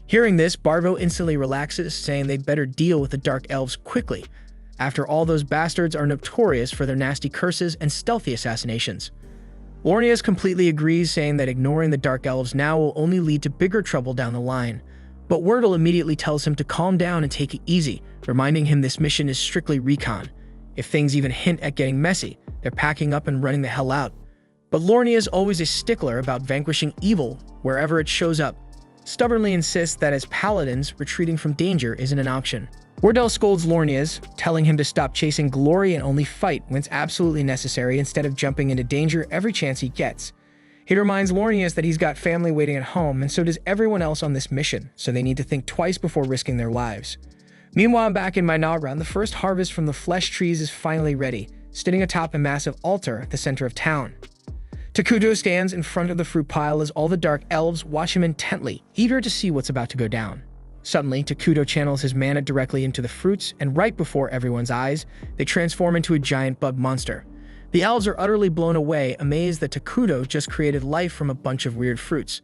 Hearing this, Bargo instantly relaxes, saying they'd better deal with the dark elves quickly. After all, those bastards are notorious for their nasty curses and stealthy assassinations. Lornias completely agrees, saying that ignoring the Dark Elves now will only lead to bigger trouble down the line. But Wardell immediately tells him to calm down and take it easy, reminding him this mission is strictly recon. If things even hint at getting messy, they're packing up and running the hell out. But Lornias is always a stickler about vanquishing evil wherever it shows up, stubbornly insists that as paladins, retreating from danger isn't an option. Wardell scolds Lornias, telling him to stop chasing glory and only fight when it's absolutely necessary instead of jumping into danger every chance he gets. He reminds Lornias that he's got family waiting at home, and so does everyone else on this mission, so they need to think twice before risking their lives. Meanwhile, back in Mynoghra, the first harvest from the flesh trees is finally ready, sitting atop a massive altar at the center of town. Takuto stands in front of the fruit pile as all the dark elves watch him intently, eager to see what's about to go down. Suddenly, Takuto channels his mana directly into the fruits, and right before everyone's eyes, they transform into a giant bug monster. The elves are utterly blown away, amazed that Takuto just created life from a bunch of weird fruits.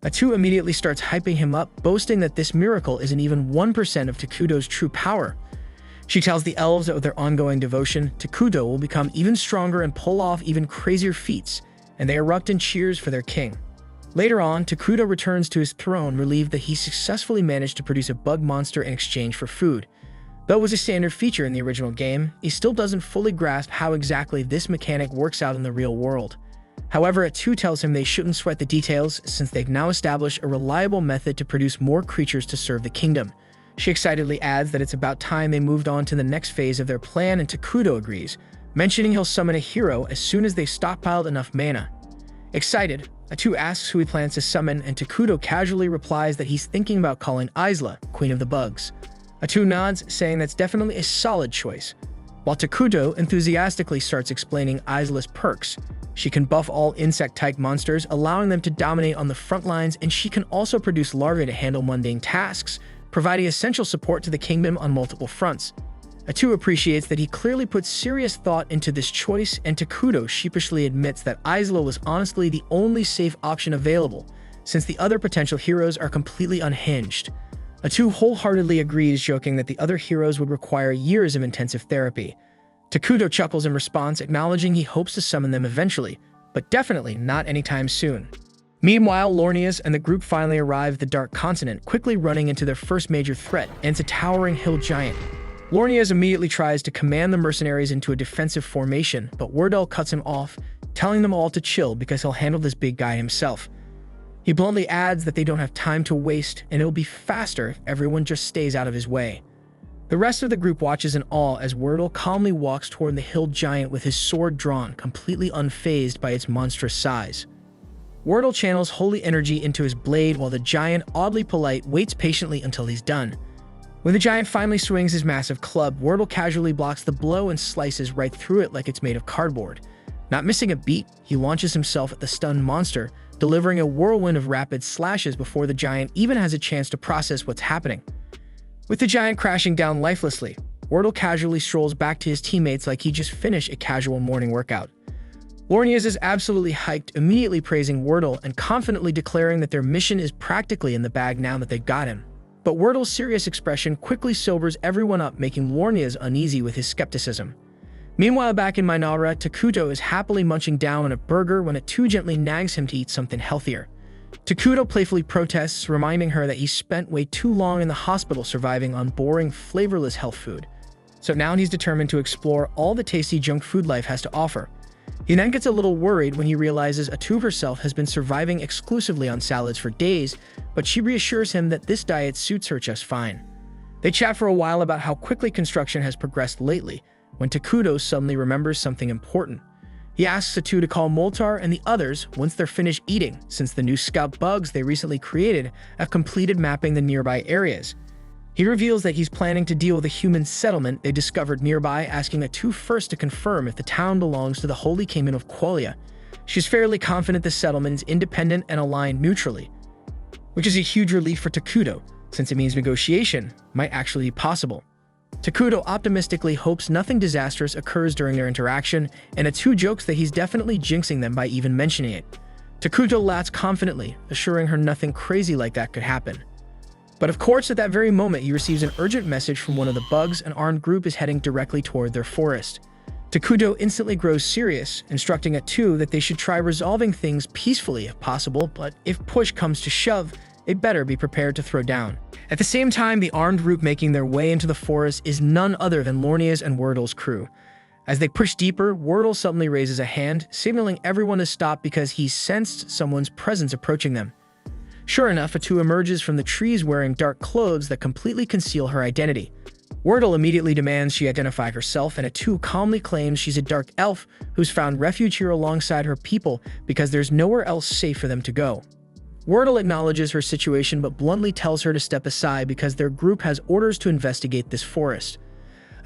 Atou immediately starts hyping him up, boasting that this miracle isn't even 1% of Takuto's true power. She tells the elves that with their ongoing devotion, Takuto will become even stronger and pull off even crazier feats, and they erupt in cheers for their king. Later on, Takuto returns to his throne, relieved that he successfully managed to produce a bug monster in exchange for food. Though it was a standard feature in the original game, he still doesn't fully grasp how exactly this mechanic works out in the real world. However, Atou tells him they shouldn't sweat the details since they've now established a reliable method to produce more creatures to serve the kingdom. She excitedly adds that it's about time they moved on to the next phase of their plan, and Takuto agrees, mentioning he'll summon a hero as soon as they've stockpiled enough mana. Excited, Atou asks who he plans to summon, and Takuto casually replies that he's thinking about calling Isla, Queen of the Bugs. Atou nods, saying that's definitely a solid choice, while Takuto enthusiastically starts explaining Isla's perks. She can buff all insect-type monsters, allowing them to dominate on the front lines, and she can also produce larvae to handle mundane tasks, providing essential support to the kingdom on multiple fronts. Atou appreciates that he clearly put serious thought into this choice, and Takuto sheepishly admits that Isla was honestly the only safe option available, since the other potential heroes are completely unhinged. Atou wholeheartedly agrees, joking that the other heroes would require years of intensive therapy. Takuto chuckles in response, acknowledging he hopes to summon them eventually, but definitely not anytime soon. Meanwhile, Lornias and the group finally arrive at the Dark Continent, quickly running into their first major threat, and it's a towering hill giant. Lornias immediately tries to command the mercenaries into a defensive formation, but Wardell cuts him off, telling them all to chill because he'll handle this big guy himself. He bluntly adds that they don't have time to waste and it'll be faster if everyone just stays out of his way. The rest of the group watches in awe as Wordle calmly walks toward the hill giant with his sword drawn, completely unfazed by its monstrous size. Wordle channels holy energy into his blade while the giant, oddly polite, waits patiently until he's done. When the giant finally swings his massive club, Wordle casually blocks the blow and slices right through it like it's made of cardboard. Not missing a beat, he launches himself at the stunned monster, delivering a whirlwind of rapid slashes before the giant even has a chance to process what's happening. With the giant crashing down lifelessly, Wordle casually strolls back to his teammates like he just finished a casual morning workout. Lornias is absolutely hyped, immediately praising Wordle and confidently declaring that their mission is practically in the bag now that they've got him. But Wordle's serious expression quickly sobers everyone up, making Lornias uneasy with his skepticism. Meanwhile, back in Mynoghra, Takuto is happily munching down on a burger when Atou gently nags him to eat something healthier. Takuto playfully protests, reminding her that he spent way too long in the hospital surviving on boring, flavorless health food. So now he's determined to explore all the tasty junk food life has to offer. He then gets a little worried when he realizes Atou herself has been surviving exclusively on salads for days, but she reassures him that this diet suits her just fine. They chat for a while about how quickly construction has progressed lately, when Takuto suddenly remembers something important. He asks Atou to call Moltar and the others once they're finished eating, since the new scout bugs they recently created have completed mapping the nearby areas. He reveals that he's planning to deal with a human settlement they discovered nearby, asking Atou first to confirm if the town belongs to the Holy Kingdom of Qualia. She's fairly confident the settlement is independent and aligned neutrally, which is a huge relief for Takuto, since it means negotiation might actually be possible. Takuto optimistically hopes nothing disastrous occurs during their interaction, and Atou jokes that he's definitely jinxing them by even mentioning it. Takuto laughs confidently, assuring her nothing crazy like that could happen. But of course, at that very moment, he receives an urgent message from one of the bugs. An armed group is heading directly toward their forest. Takuto instantly grows serious, instructing Atou that they should try resolving things peacefully if possible, but if push comes to shove, they better be prepared to throw down. At the same time, the armed group making their way into the forest is none other than Lornia's and Wordle's crew. As they push deeper, Wordle suddenly raises a hand, signaling everyone to stop because he sensed someone's presence approaching them. Sure enough, Atou emerges from the trees wearing dark clothes that completely conceal her identity. Wordle immediately demands she identify herself, and Atou calmly claims she's a dark elf who's found refuge here alongside her people because there's nowhere else safe for them to go. Wordle acknowledges her situation but bluntly tells her to step aside because their group has orders to investigate this forest.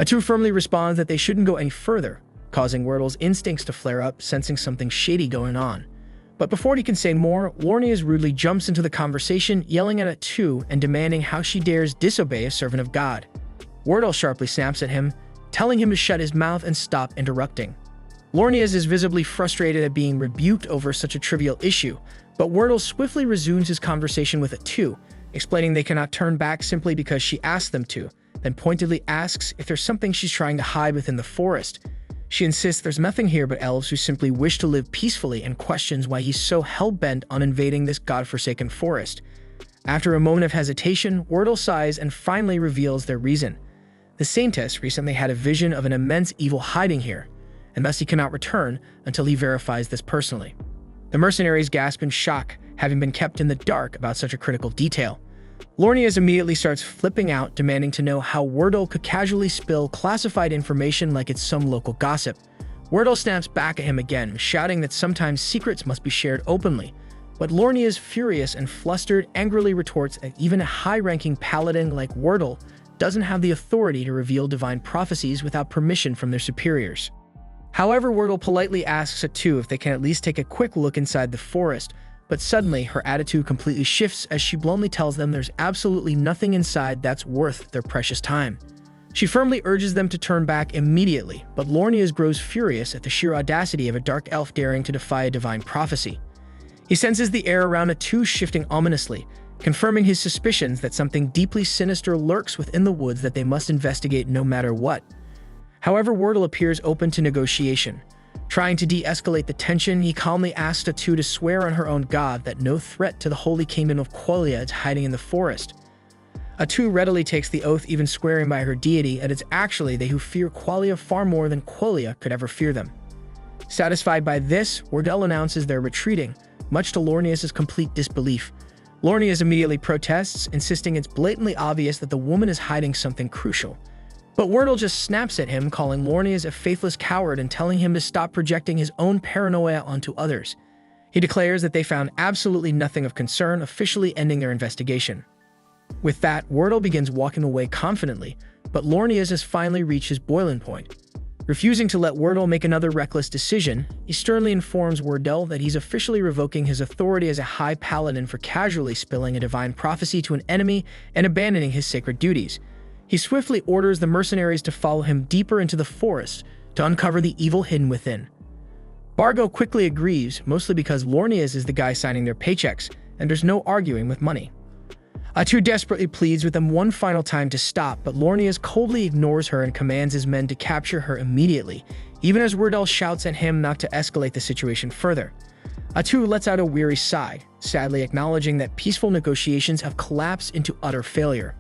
Atou firmly responds that they shouldn't go any further, causing Wordle's instincts to flare up, sensing something shady going on. But before he can say more, Lornias rudely jumps into the conversation, yelling at Atou and demanding how she dares disobey a servant of God. Wordle sharply snaps at him, telling him to shut his mouth and stop interrupting. Lornias is visibly frustrated at being rebuked over such a trivial issue, but Wordle swiftly resumes his conversation with Atou, explaining they cannot turn back simply because she asked them to, then pointedly asks if there's something she's trying to hide within the forest. She insists there's nothing here but elves who simply wish to live peacefully and questions why he's so hell-bent on invading this godforsaken forest. After a moment of hesitation, Wordle sighs and finally reveals their reason. The Saintess recently had a vision of an immense evil hiding here, and thus he cannot return until he verifies this personally. The mercenaries gasp in shock, having been kept in the dark about such a critical detail. Lornias immediately starts flipping out, demanding to know how Wordle could casually spill classified information like it's some local gossip. Wordle snaps back at him again, shouting that sometimes secrets must be shared openly. But Lornias, furious and flustered, angrily retorts that even a high-ranking paladin like Wordle doesn't have the authority to reveal divine prophecies without permission from their superiors. However, Wordle politely asks Atou if they can at least take a quick look inside the forest, but suddenly her attitude completely shifts as she bluntly tells them there's absolutely nothing inside that's worth their precious time. She firmly urges them to turn back immediately, but Lornias grows furious at the sheer audacity of a dark elf daring to defy a divine prophecy. He senses the air around Atou shifting ominously, confirming his suspicions that something deeply sinister lurks within the woods that they must investigate no matter what. However, Wordle appears open to negotiation. Trying to de-escalate the tension, he calmly asks Atou to swear on her own god that no threat to the Holy Kingdom of Qualia is hiding in the forest. Atou readily takes the oath, even swearing by her deity, and it's actually they who fear Qualia far more than Qualia could ever fear them. Satisfied by this, Wordle announces they're retreating, much to Lornius' complete disbelief. Lornius immediately protests, insisting it's blatantly obvious that the woman is hiding something crucial. But Wordle just snaps at him, calling Lornius a faithless coward and telling him to stop projecting his own paranoia onto others. He declares that they found absolutely nothing of concern, officially ending their investigation. With that, Wordle begins walking away confidently, but Lornius has finally reached his boiling point. Refusing to let Wordle make another reckless decision, he sternly informs Wordle that he's officially revoking his authority as a high paladin for casually spilling a divine prophecy to an enemy and abandoning his sacred duties. He swiftly orders the mercenaries to follow him deeper into the forest to uncover the evil hidden within. Bargo quickly agrees, mostly because Lornius is the guy signing their paychecks, and there's no arguing with money. Atou desperately pleads with them one final time to stop, but Lornius coldly ignores her and commands his men to capture her immediately, even as Wordle shouts at him not to escalate the situation further. Atou lets out a weary sigh, sadly acknowledging that peaceful negotiations have collapsed into utter failure.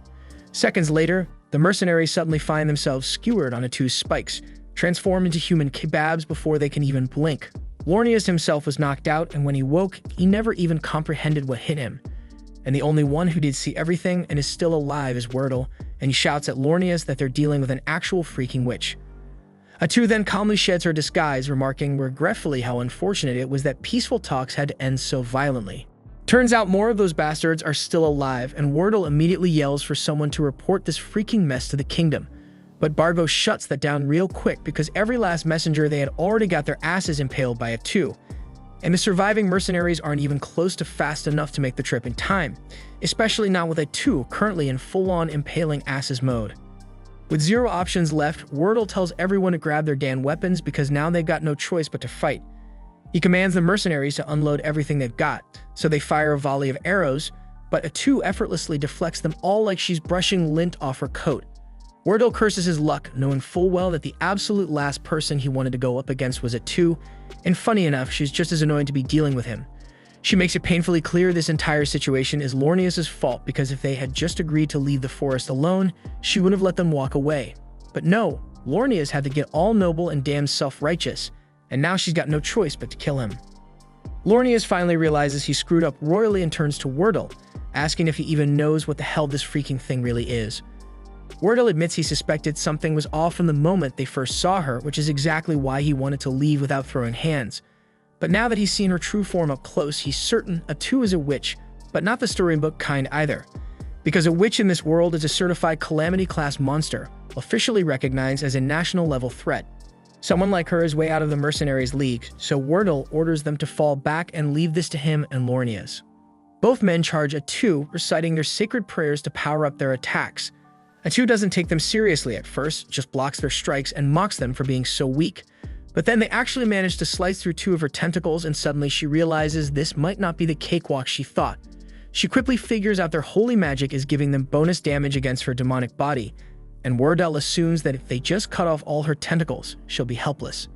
Seconds later, the mercenaries suddenly find themselves skewered on Atou's spikes, transformed into human kebabs before they can even blink. Lornius himself was knocked out, and when he woke, he never even comprehended what hit him. And the only one who did see everything and is still alive is Wordle, and he shouts at Lornius that they're dealing with an actual freaking witch. Atou then calmly sheds her disguise, remarking regretfully how unfortunate it was that peaceful talks had to end so violently. Turns out more of those bastards are still alive, and Wordle immediately yells for someone to report this freaking mess to the kingdom. But Bargo shuts that down real quick because every last messenger they had already got their asses impaled by Atou. And the surviving mercenaries aren't even close to fast enough to make the trip in time, especially not with Atou currently in full-on impaling asses mode. With zero options left, Wordle tells everyone to grab their damn weapons because now they've got no choice but to fight. He commands the mercenaries to unload everything they've got, so they fire a volley of arrows, but Atou effortlessly deflects them all like she's brushing lint off her coat. Wordle curses his luck, knowing full well that the absolute last person he wanted to go up against was Atou, and funny enough, she's just as annoying to be dealing with him. She makes it painfully clear this entire situation is Lornius' fault because if they had just agreed to leave the forest alone, she would have let them walk away. But no, Lornius had to get all noble and damn self-righteous, and now she's got no choice but to kill him. Lornius finally realizes he screwed up royally and turns to Wordle, asking if he even knows what the hell this freaking thing really is. Wordle admits he suspected something was off from the moment they first saw her, which is exactly why he wanted to leave without throwing hands. But now that he's seen her true form up close, he's certain Atou is a witch, but not the storybook kind either. Because a witch in this world is a certified Calamity-class monster, officially recognized as a national-level threat. Someone like her is way out of the mercenaries' league, so Wordle orders them to fall back and leave this to him and Lornius. Both men charge Atou, reciting their sacred prayers to power up their attacks. Atou doesn't take them seriously at first, just blocks their strikes and mocks them for being so weak. But then they actually manage to slice through two of her tentacles, and suddenly she realizes this might not be the cakewalk she thought. She quickly figures out their holy magic is giving them bonus damage against her demonic body, and Wordle assumes that if they just cut off all her tentacles, she'll be helpless.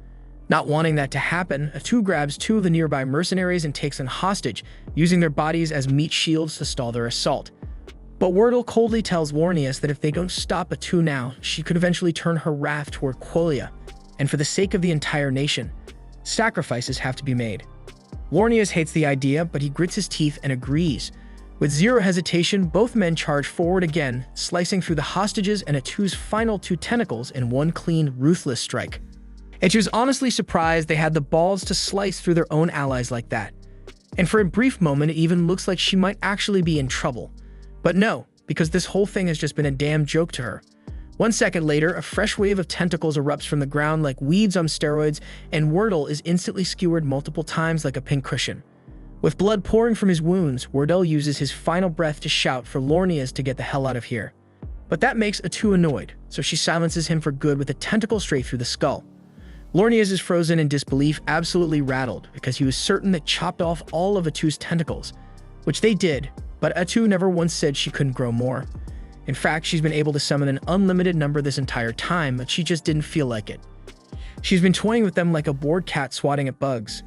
Not wanting that to happen, Atou grabs two of the nearby mercenaries and takes them hostage, using their bodies as meat shields to stall their assault. But Wordle coldly tells Lornius that if they don't stop Atou now, she could eventually turn her wrath toward Quolia, and for the sake of the entire nation, sacrifices have to be made. Lornius hates the idea, but he grits his teeth and agrees. With zero hesitation, both men charge forward again, slicing through the hostages and Atou's final two tentacles in one clean, ruthless strike. Atou's honestly surprised they had the balls to slice through their own allies like that. And for a brief moment, it even looks like she might actually be in trouble. But no, because this whole thing has just been a damn joke to her. 1 second later, a fresh wave of tentacles erupts from the ground like weeds on steroids, and Wordle is instantly skewered multiple times like a pincushion. With blood pouring from his wounds, Wordle uses his final breath to shout for Lornius to get the hell out of here. But that makes Atou annoyed, so she silences him for good with a tentacle straight through the skull. Lornius is frozen in disbelief, absolutely rattled, because he was certain that chopped off all of Atou's tentacles, which they did, but Atou never once said she couldn't grow more. In fact, she's been able to summon an unlimited number this entire time, but she just didn't feel like it. She's been toying with them like a bored cat swatting at bugs.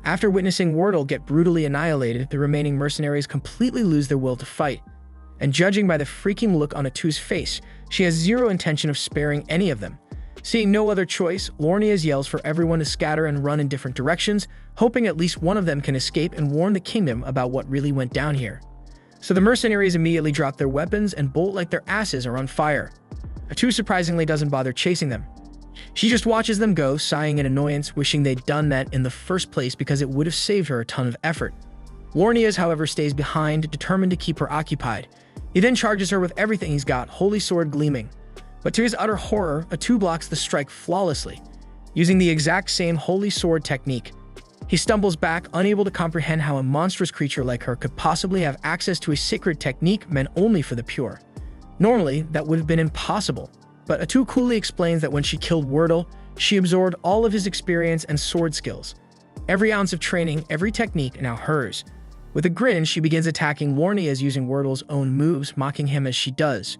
After witnessing Wordle get brutally annihilated, the remaining mercenaries completely lose their will to fight. And judging by the freaking look on Atou's face, she has zero intention of sparing any of them. Seeing no other choice, Lornias yells for everyone to scatter and run in different directions, hoping at least one of them can escape and warn the kingdom about what really went down here. So the mercenaries immediately drop their weapons and bolt like their asses are on fire. Atou surprisingly doesn't bother chasing them. She just watches them go, sighing in annoyance, wishing they'd done that in the first place because it would have saved her a ton of effort. Lornias, however, stays behind, determined to keep her occupied. He then charges her with everything he's got, holy sword gleaming. But to his utter horror, Atou blocks the strike flawlessly, using the exact same holy sword technique. He stumbles back, unable to comprehend how a monstrous creature like her could possibly have access to a sacred technique meant only for the pure. Normally, that would have been impossible, but Atou coolly explains that when she killed Wordle, she absorbed all of his experience and sword skills. Every ounce of training, every technique, now hers. With a grin, she begins attacking Lornias using Wordle's own moves, mocking him as she does.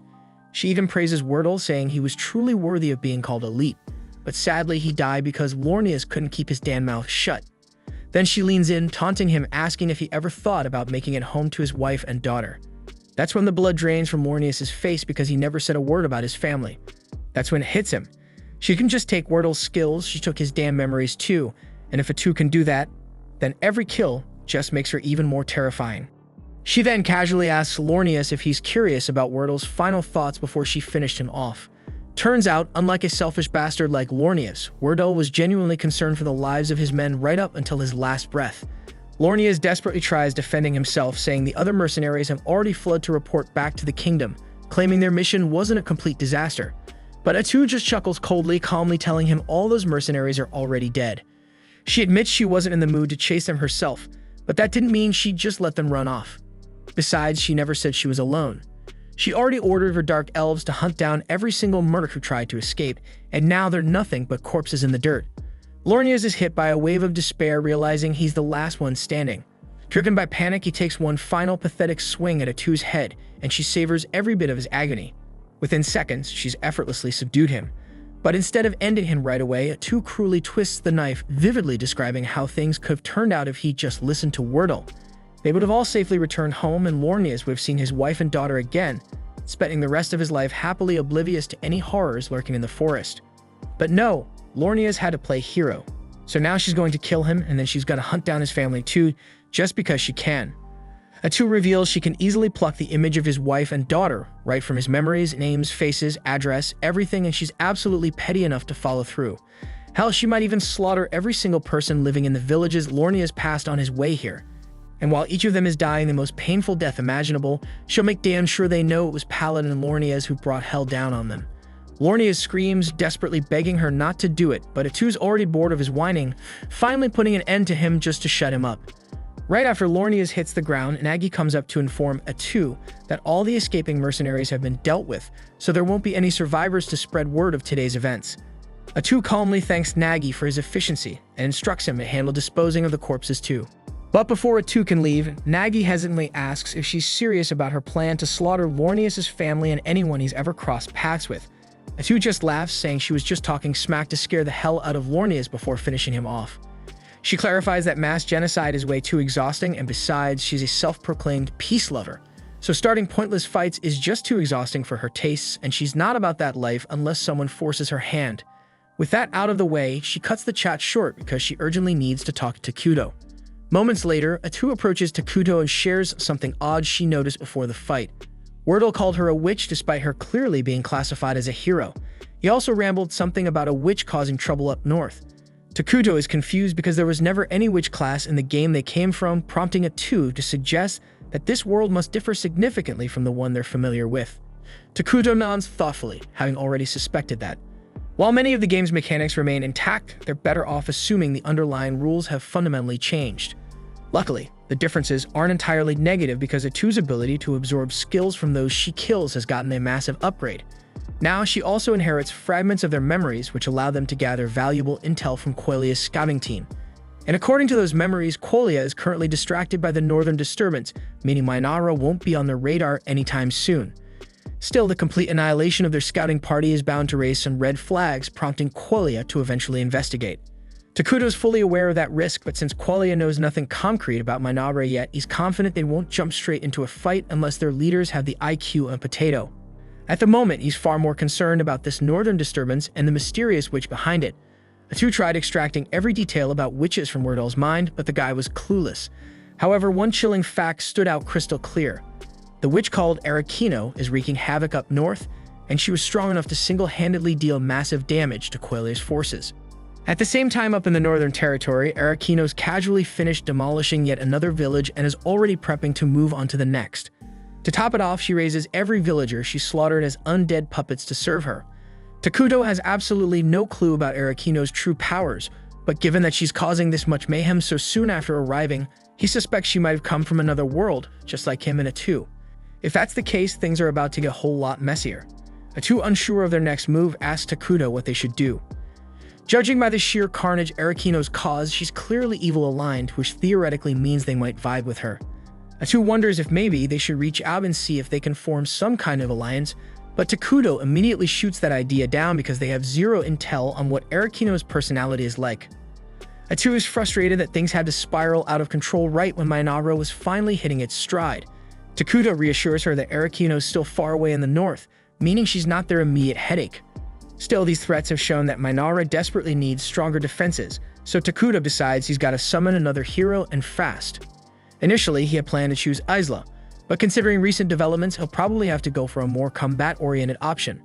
She even praises Wordle, saying he was truly worthy of being called elite, but sadly he died because Lornias couldn't keep his damn mouth shut. Then she leans in, taunting him, asking if he ever thought about making it home to his wife and daughter. That's when the blood drains from Lornias' face because he never said a word about his family. That's when it hits him. She can just take Wordle's skills, she took his damn memories too, and if Atou can do that, then every kill just makes her even more terrifying. She then casually asks Lornias if he's curious about Wordle's final thoughts before she finished him off. Turns out, unlike a selfish bastard like Lornias, Wordle was genuinely concerned for the lives of his men right up until his last breath. Lornias desperately tries defending himself, saying the other mercenaries have already fled to report back to the kingdom, claiming their mission wasn't a complete disaster. But Atou just chuckles coldly, calmly telling him all those mercenaries are already dead. She admits she wasn't in the mood to chase them herself, but that didn't mean she'd just let them run off. Besides, she never said she was alone. She already ordered her dark elves to hunt down every single merc who tried to escape, and now they're nothing but corpses in the dirt. Lornias is hit by a wave of despair, realizing he's the last one standing. Driven by panic, he takes one final pathetic swing at Atou's head, and she savors every bit of his agony. Within seconds, she's effortlessly subdued him. But instead of ending him right away, Atou cruelly twists the knife, vividly describing how things could have turned out if he'd just listened to Wordle. They would have all safely returned home, and Lornias would have seen his wife and daughter again, spending the rest of his life happily oblivious to any horrors lurking in the forest. But no, Lornias had to play hero. So now she's going to kill him, and then she's got to hunt down his family too, just because she can. Atou reveals she can easily pluck the image of his wife and daughter right from his memories, names, faces, address, everything, and she's absolutely petty enough to follow through. Hell, she might even slaughter every single person living in the villages Lornias passed on his way here. And while each of them is dying the most painful death imaginable, she'll make damn sure they know it was Paladin and Lornias who brought hell down on them. Lornias screams, desperately begging her not to do it, but Atou's already bored of his whining, finally putting an end to him just to shut him up. Right after Lornias hits the ground, Nagi comes up to inform Atou that all the escaping mercenaries have been dealt with, so there won't be any survivors to spread word of today's events. Atou calmly thanks Nagi for his efficiency and instructs him to handle disposing of the corpses too. But before Atou can leave, Nagi hesitantly asks if she's serious about her plan to slaughter Lornias' family and anyone he's ever crossed paths with. Atou just laughs, saying she was just talking smack to scare the hell out of Lornias before finishing him off. She clarifies that mass genocide is way too exhausting, and besides, she's a self-proclaimed peace lover. So starting pointless fights is just too exhausting for her tastes, and she's not about that life unless someone forces her hand. With that out of the way, she cuts the chat short because she urgently needs to talk to Takuto. Moments later, Atou approaches Takuto and shares something odd she noticed before the fight. Wordle called her a witch despite her clearly being classified as a hero. He also rambled something about a witch causing trouble up north. Takuto is confused because there was never any witch class in the game they came from, prompting Atou to suggest that this world must differ significantly from the one they're familiar with. Takuto nods thoughtfully, having already suspected that. While many of the game's mechanics remain intact, they're better off assuming the underlying rules have fundamentally changed. Luckily, the differences aren't entirely negative because Atou's ability to absorb skills from those she kills has gotten a massive upgrade. Now she also inherits fragments of their memories which allow them to gather valuable intel from Quelia's scouting team. And according to those memories, Quelia is currently distracted by the northern disturbance, meaning Mynoghra won't be on their radar anytime soon. Still, the complete annihilation of their scouting party is bound to raise some red flags, prompting Quelia to eventually investigate. Takuto is fully aware of that risk, but since Quelia knows nothing concrete about Mynoghra yet, he's confident they won't jump straight into a fight unless their leaders have the IQ and potato. At the moment, he's far more concerned about this northern disturbance and the mysterious witch behind it. Atou tried extracting every detail about witches from Wordell's mind, but the guy was clueless. However, one chilling fact stood out crystal clear. The witch called Arakino is wreaking havoc up north, and she was strong enough to single-handedly deal massive damage to Quelle's forces. At the same time up in the Northern Territory, Arakino's casually finished demolishing yet another village and is already prepping to move on to the next. To top it off, she raises every villager she slaughtered as undead puppets to serve her. Takuto has absolutely no clue about Arakino's true powers, but given that she's causing this much mayhem so soon after arriving, he suspects she might have come from another world, just like him and Atou. If that's the case, things are about to get a whole lot messier. Atou, unsure of their next move, asks Takuto what they should do. Judging by the sheer carnage Arakino's caused, she's clearly evil-aligned, which theoretically means they might vibe with her. Atou wonders if maybe they should reach out and see if they can form some kind of alliance, but Takuto immediately shoots that idea down because they have zero intel on what Arakino's personality is like. Atou is frustrated that things had to spiral out of control right when Mynoghra was finally hitting its stride. Takuto reassures her that Arakino is still far away in the north, meaning she's not their immediate headache. Still, these threats have shown that Mynoghra desperately needs stronger defenses, so Takuto decides he's got to summon another hero and fast. Initially, he had planned to choose Isla, but considering recent developments, he'll probably have to go for a more combat-oriented option.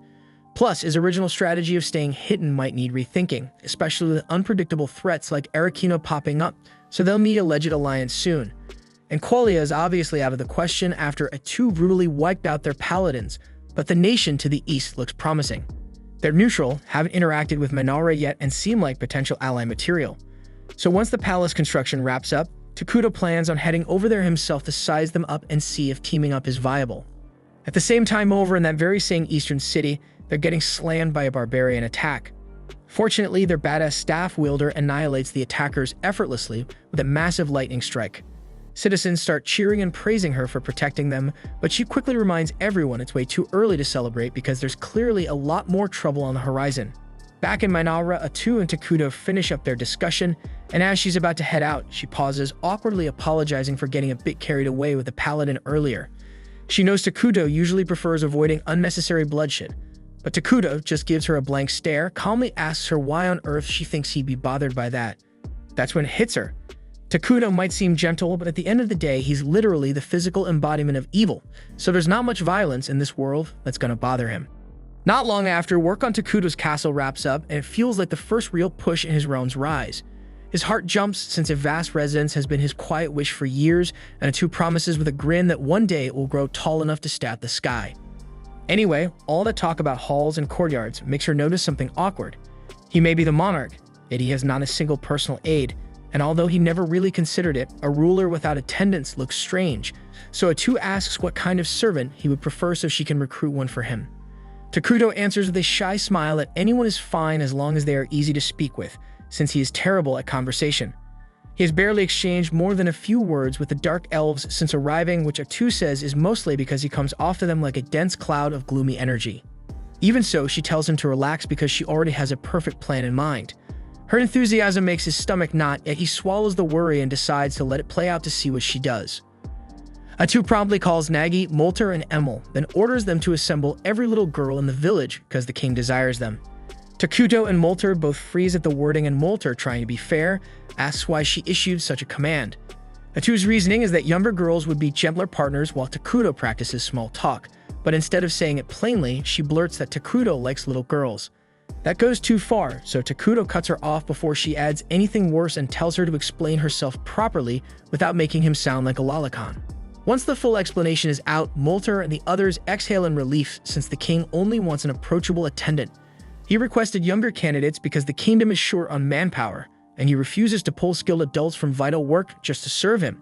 Plus, his original strategy of staying hidden might need rethinking, especially with unpredictable threats like Arakino popping up, so they'll meet a alleged alliance soon. And Quelle is obviously out of the question after Atou brutally wiped out their paladins, but the nation to the east looks promising. They're neutral, haven't interacted with Mynoghra yet, and seem like potential ally material. So once the palace construction wraps up, Takuto plans on heading over there himself to size them up and see if teaming up is viable. At the same time over in that very same eastern city, they're getting slammed by a barbarian attack. Fortunately, their badass staff wielder annihilates the attackers effortlessly with a massive lightning strike. Citizens start cheering and praising her for protecting them, but she quickly reminds everyone it's way too early to celebrate because there's clearly a lot more trouble on the horizon. Back in Mynoghra, Atou and Takuto finish up their discussion, and as she's about to head out, she pauses, awkwardly apologizing for getting a bit carried away with the paladin earlier. She knows Takuto usually prefers avoiding unnecessary bloodshed, but Takuto just gives her a blank stare, calmly asks her why on earth she thinks he'd be bothered by that. That's when it hits her. Takuto might seem gentle, but at the end of the day, he's literally the physical embodiment of evil, so there's not much violence in this world that's gonna bother him. Not long after, work on Takuto's castle wraps up, and it feels like the first real push in his realm's rise. His heart jumps since a vast residence has been his quiet wish for years, and Atou promises with a grin that one day it will grow tall enough to stab the sky. Anyway, all that talk about halls and courtyards makes her notice something awkward. He may be the monarch, yet he has not a single personal aide, and although he never really considered it, a ruler without attendants looks strange, so Atou asks what kind of servant he would prefer so she can recruit one for him. Takuto answers with a shy smile that anyone is fine as long as they are easy to speak with, since he is terrible at conversation. He has barely exchanged more than a few words with the Dark Elves since arriving, which Atou says is mostly because he comes off to them like a dense cloud of gloomy energy. Even so, she tells him to relax because she already has a perfect plan in mind. Her enthusiasm makes his stomach knot, yet he swallows the worry and decides to let it play out to see what she does. Atou promptly calls Nagi, Molter, and Emil, then orders them to assemble every little girl in the village because the king desires them. Takuto and Molter both freeze at the wording, and Molter, trying to be fair, asks why she issued such a command. Atou's reasoning is that younger girls would be gentler partners while Takuto practices small talk, but instead of saying it plainly, she blurts that Takuto likes little girls. That goes too far, so Takuto cuts her off before she adds anything worse and tells her to explain herself properly without making him sound like a lolicon. Once the full explanation is out, Molter and the others exhale in relief since the king only wants an approachable attendant. He requested younger candidates because the kingdom is short on manpower, and he refuses to pull skilled adults from vital work just to serve him.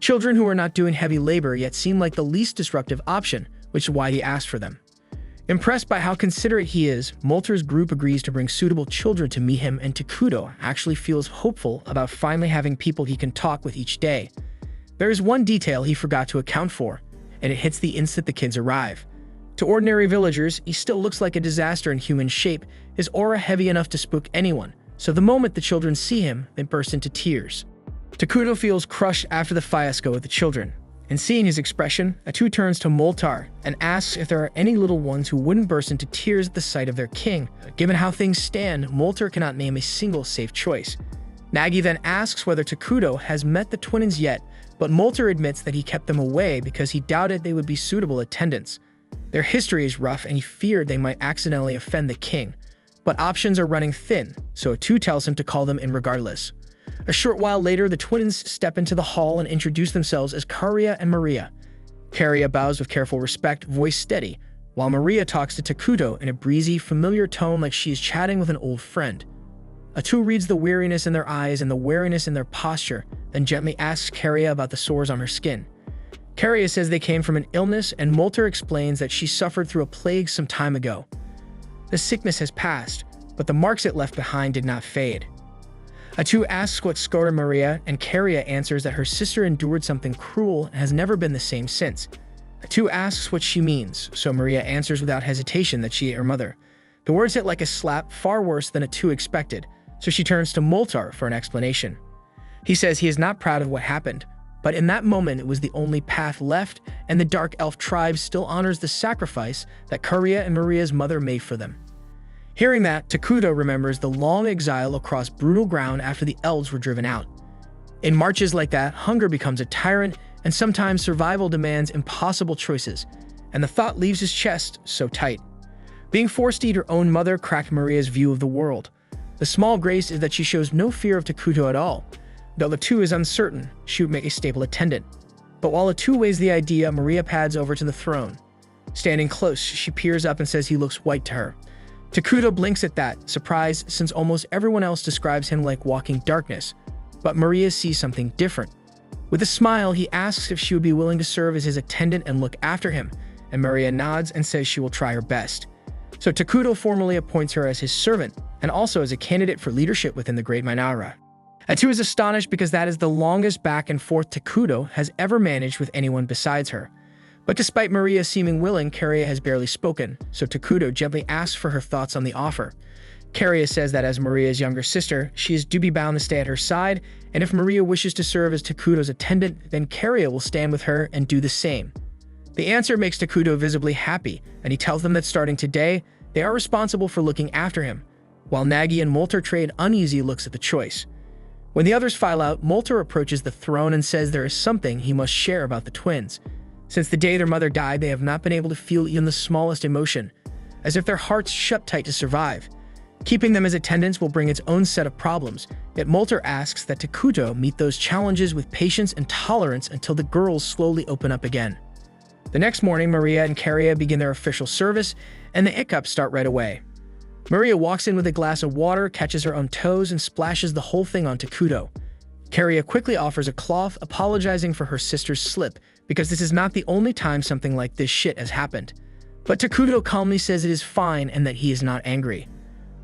Children who are not doing heavy labor yet seem like the least disruptive option, which is why he asked for them. Impressed by how considerate he is, Molter's group agrees to bring suitable children to meet him, and Takuto actually feels hopeful about finally having people he can talk with each day. There is one detail he forgot to account for, and it hits the instant the kids arrive. To ordinary villagers, he still looks like a disaster in human shape, his aura heavy enough to spook anyone, so the moment the children see him, they burst into tears. Takuto feels crushed after the fiasco with the children, And seeing his expression, Atou turns to Moltar and asks if there are any little ones who wouldn't burst into tears at the sight of their king. Given how things stand, Moltar cannot name a single safe choice. Nagi then asks whether Takuto has met the twins yet, but Moltar admits that he kept them away because he doubted they would be suitable attendants. Their history is rough and he feared they might accidentally offend the king. But options are running thin, so Atou tells him to call them in regardless. A short while later, the twins step into the hall and introduce themselves as Karia and Maria. Karia bows with careful respect, voice steady, while Maria talks to Takuto in a breezy, familiar tone like she is chatting with an old friend. Atou reads the weariness in their eyes and the wariness in their posture, then gently asks Karia about the sores on her skin. Karia says they came from an illness, and Moltar explains that she suffered through a plague some time ago. The sickness has passed, but the marks it left behind did not fade. Atou asks what scored Maria, and Karia answers that her sister endured something cruel and has never been the same since. Atou asks what she means, so Maria answers without hesitation that she ate her mother. The words hit like a slap, far worse than Atou expected, so she turns to Moltar for an explanation. He says he is not proud of what happened, but in that moment it was the only path left, and the Dark Elf tribe still honors the sacrifice that Karia and Maria's mother made for them. Hearing that, Takuto remembers the long exile across brutal ground after the elves were driven out. In marches like that, hunger becomes a tyrant, and sometimes survival demands impossible choices, and the thought leaves his chest so tight. Being forced to eat her own mother cracked Maria's view of the world. The small grace is that she shows no fear of Takuto at all. Though Atou is uncertain, she would make a stable attendant. But while Atou weighs the idea, Maria pads over to the throne. Standing close, she peers up and says he looks white to her. Takuto blinks at that, surprised since almost everyone else describes him like walking darkness. But Maria sees something different. With a smile, he asks if she would be willing to serve as his attendant and look after him, and Maria nods and says she will try her best. So Takuto formally appoints her as his servant, and also as a candidate for leadership within the Great Mynoghra. Atou is astonished because that is the longest back and forth Takuto has ever managed with anyone besides her. But despite Maria seeming willing, Karia has barely spoken, so Takuto gently asks for her thoughts on the offer. Karia says that as Maria's younger sister, she is duty-bound to stay at her side, and if Maria wishes to serve as Takuto's attendant, then Karia will stand with her and do the same. The answer makes Takuto visibly happy, and he tells them that starting today, they are responsible for looking after him, while Nagi and Moltar trade uneasy looks at the choice. When the others file out, Moltar approaches the throne and says there is something he must share about the twins. Since the day their mother died, they have not been able to feel even the smallest emotion, as if their hearts shut tight to survive. Keeping them as attendants will bring its own set of problems, yet Moltar asks that Takuto meet those challenges with patience and tolerance until the girls slowly open up again. The next morning, Maria and Karia begin their official service, and the anicaps start right away. Maria walks in with a glass of water, catches her own toes, and splashes the whole thing on Takuto. Karia quickly offers a cloth, apologizing for her sister's slip, because this is not the only time something like this shit has happened. But Takuto calmly says it is fine and that he is not angry.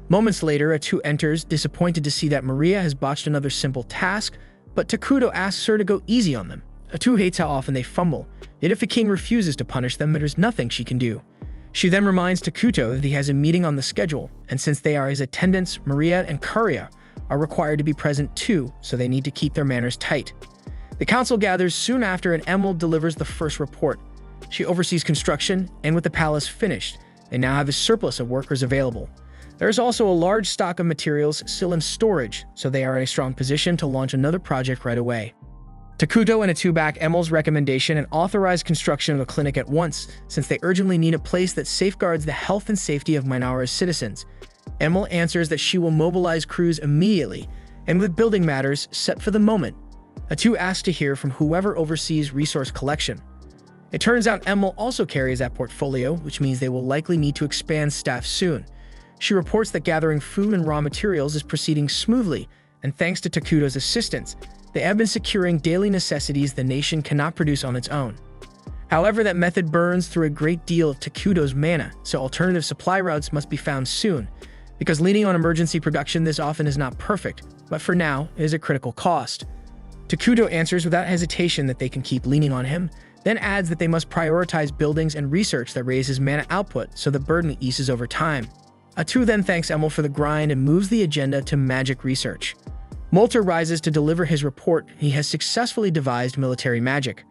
Moments later, Atou enters, disappointed to see that Maria has botched another simple task, but Takuto asks her to go easy on them. Atou hates how often they fumble, yet if the king refuses to punish them, there is nothing she can do. She then reminds Takuto that he has a meeting on the schedule, and since they are his attendants, Maria and Karia are required to be present too, so they need to keep their manners tight. The council gathers soon after, and Emerald delivers the first report. She oversees construction, and with the palace finished, they now have a surplus of workers available. There is also a large stock of materials still in storage, so they are in a strong position to launch another project right away. Takuto and Atou back Emel's recommendation and authorize construction of a clinic at once, since they urgently need a place that safeguards the health and safety of Mynoghra's citizens. Emel answers that she will mobilize crews immediately, and with building matters set for the moment, Atou asks to hear from whoever oversees resource collection. It turns out Emel also carries that portfolio, which means they will likely need to expand staff soon. She reports that gathering food and raw materials is proceeding smoothly, and thanks to Takuto's assistance, they have been securing daily necessities the nation cannot produce on its own. However, that method burns through a great deal of Takuto's mana, so alternative supply routes must be found soon. Because leaning on emergency production this often is not perfect, but for now, it is a critical cost. Takuto answers without hesitation that they can keep leaning on him, then adds that they must prioritize buildings and research that raises mana output so the burden eases over time. Atou then thanks Emel for the grind and moves the agenda to magic research. Moltar rises to deliver his report. He has successfully devised military magic.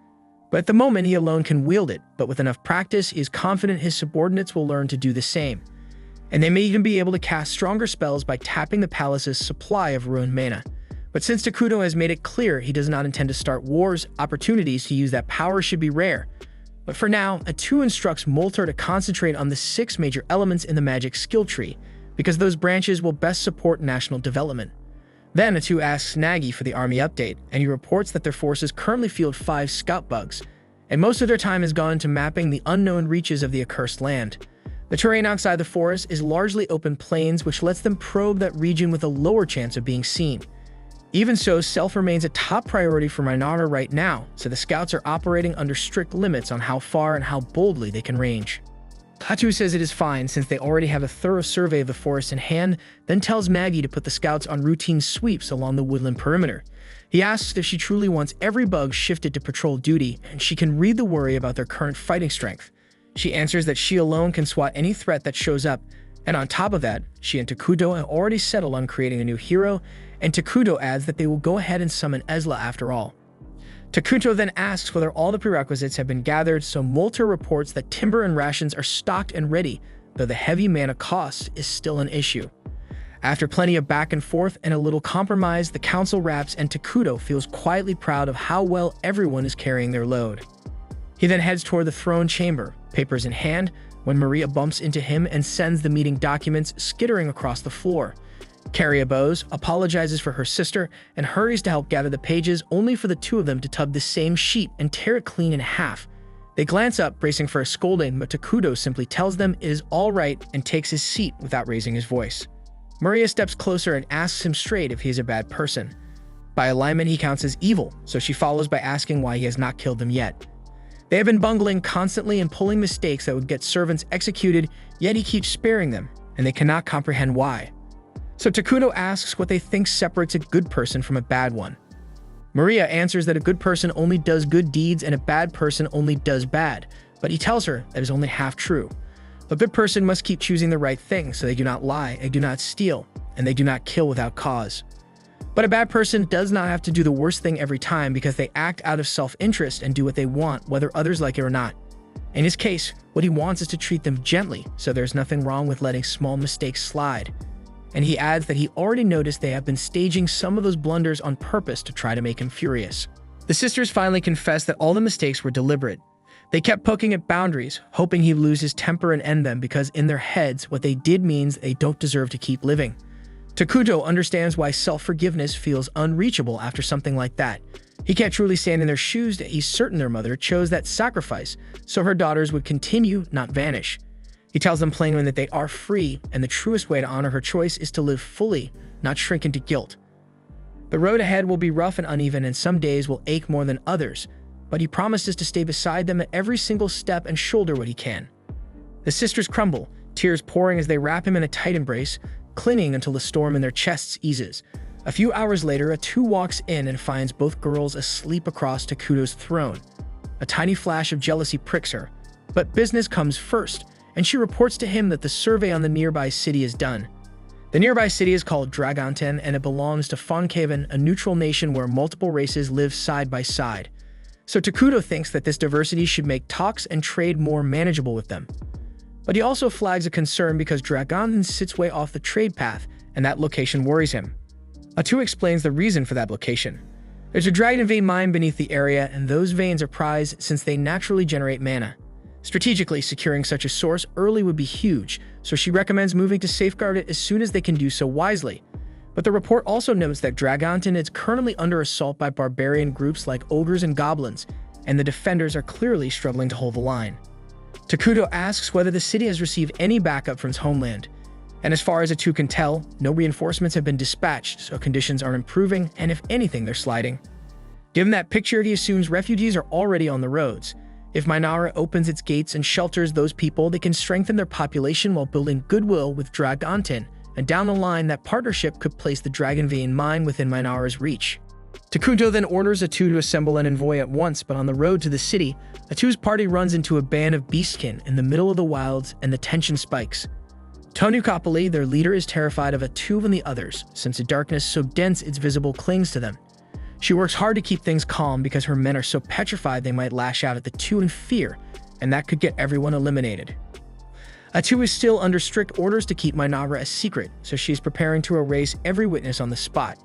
But at the moment, he alone can wield it, but with enough practice, he is confident his subordinates will learn to do the same. And they may even be able to cast stronger spells by tapping the palace's supply of ruined mana. But since Takuto has made it clear he does not intend to start wars, opportunities to use that power should be rare. But for now, Atou instructs Molter to concentrate on the 6 major elements in the magic skill tree, because those branches will best support national development. Then Atou asks Nagi for the army update, and he reports that their forces currently field 5 scout bugs, and most of their time has gone to mapping the unknown reaches of the accursed land. The terrain outside the forest is largely open plains, which lets them probe that region with a lower chance of being seen. Even so, stealth remains a top priority for Mynoghra right now, so the scouts are operating under strict limits on how far and how boldly they can range. Atou says it is fine since they already have a thorough survey of the forest in hand, then tells Maggie to put the scouts on routine sweeps along the woodland perimeter. He asks if she truly wants every bug shifted to patrol duty, and she can read the worry about their current fighting strength. She answers that she alone can swat any threat that shows up, and on top of that, she and Takuto have already settled on creating a new hero, and Takuto adds that they will go ahead and summon Ezla after all. Takuto then asks whether all the prerequisites have been gathered, so Molter reports that timber and rations are stocked and ready, though the heavy mana cost is still an issue. After plenty of back and forth and a little compromise, the council wraps and Takuto feels quietly proud of how well everyone is carrying their load. He then heads toward the throne chamber, papers in hand, when Maria bumps into him and sends the meeting documents skittering across the floor. Carriabos apologizes for her sister and hurries to help gather the pages, only for the two of them to tub the same sheet and tear it clean in half. They glance up, bracing for a scolding, but Takuto simply tells them it is all right and takes his seat without raising his voice. Maria steps closer and asks him straight if he is a bad person. By alignment, he counts as evil, so she follows by asking why he has not killed them yet. They have been bungling constantly and pulling mistakes that would get servants executed, yet he keeps sparing them, and they cannot comprehend why. So Takuto asks what they think separates a good person from a bad one. Maria answers that a good person only does good deeds and a bad person only does bad, but he tells her that is only half true. A good person must keep choosing the right thing, so they do not lie, they do not steal, and they do not kill without cause. But a bad person does not have to do the worst thing every time because they act out of self-interest and do what they want, whether others like it or not. In his case, what he wants is to treat them gently, so there's nothing wrong with letting small mistakes slide. And he adds that he already noticed they have been staging some of those blunders on purpose to try to make him furious. The sisters finally confess that all the mistakes were deliberate. They kept poking at boundaries, hoping he'd lose his temper and end them because in their heads, what they did means they don't deserve to keep living. Takuto understands why self-forgiveness feels unreachable after something like that. He can't truly stand in their shoes that he's certain their mother chose that sacrifice so her daughters would continue, not vanish. He tells them plainly that they are free, and the truest way to honor her choice is to live fully, not shrink into guilt. The road ahead will be rough and uneven, and some days will ache more than others, but he promises to stay beside them at every single step and shoulder what he can. The sisters crumble, tears pouring as they wrap him in a tight embrace, clinging until the storm in their chests eases. A few hours later, Atou walks in and finds both girls asleep across Takuto's throne. A tiny flash of jealousy pricks her, but business comes first, and she reports to him that the survey on the nearby city is done. The nearby city is called Dragonten, and it belongs to Fonkaven, a neutral nation where multiple races live side by side. So Takuto thinks that this diversity should make talks and trade more manageable with them. But he also flags a concern because Dragonten sits way off the trade path, and that location worries him. Atou explains the reason for that location. There's a dragon vein mine beneath the area, and those veins are prized since they naturally generate mana. Strategically, securing such a source early would be huge, so she recommends moving to safeguard it as soon as they can do so wisely. But the report also notes that Dragonten is currently under assault by barbarian groups like ogres and goblins, and the defenders are clearly struggling to hold the line. Takuto asks whether the city has received any backup from its homeland, and as far as Atou can tell, no reinforcements have been dispatched, so conditions are improving, and if anything, they're sliding. Given that picture, he assumes refugees are already on the roads. If Mynoghra opens its gates and shelters those people, they can strengthen their population while building goodwill with Dragonten, and down the line, that partnership could place the Dragon Vein mine within Mynoghra's reach. Takuto then orders Atou to assemble an envoy at once, but on the road to the city, Atou's party runs into a band of beastkin in the middle of the wilds, and the tension spikes. Tonukapali, their leader, is terrified of Atou and the others, since a darkness so dense it's visible clings to them. She works hard to keep things calm because her men are so petrified they might lash out at the two in fear, and that could get everyone eliminated. Atou is still under strict orders to keep Mynoghra a secret, so she is preparing to erase every witness on the spot.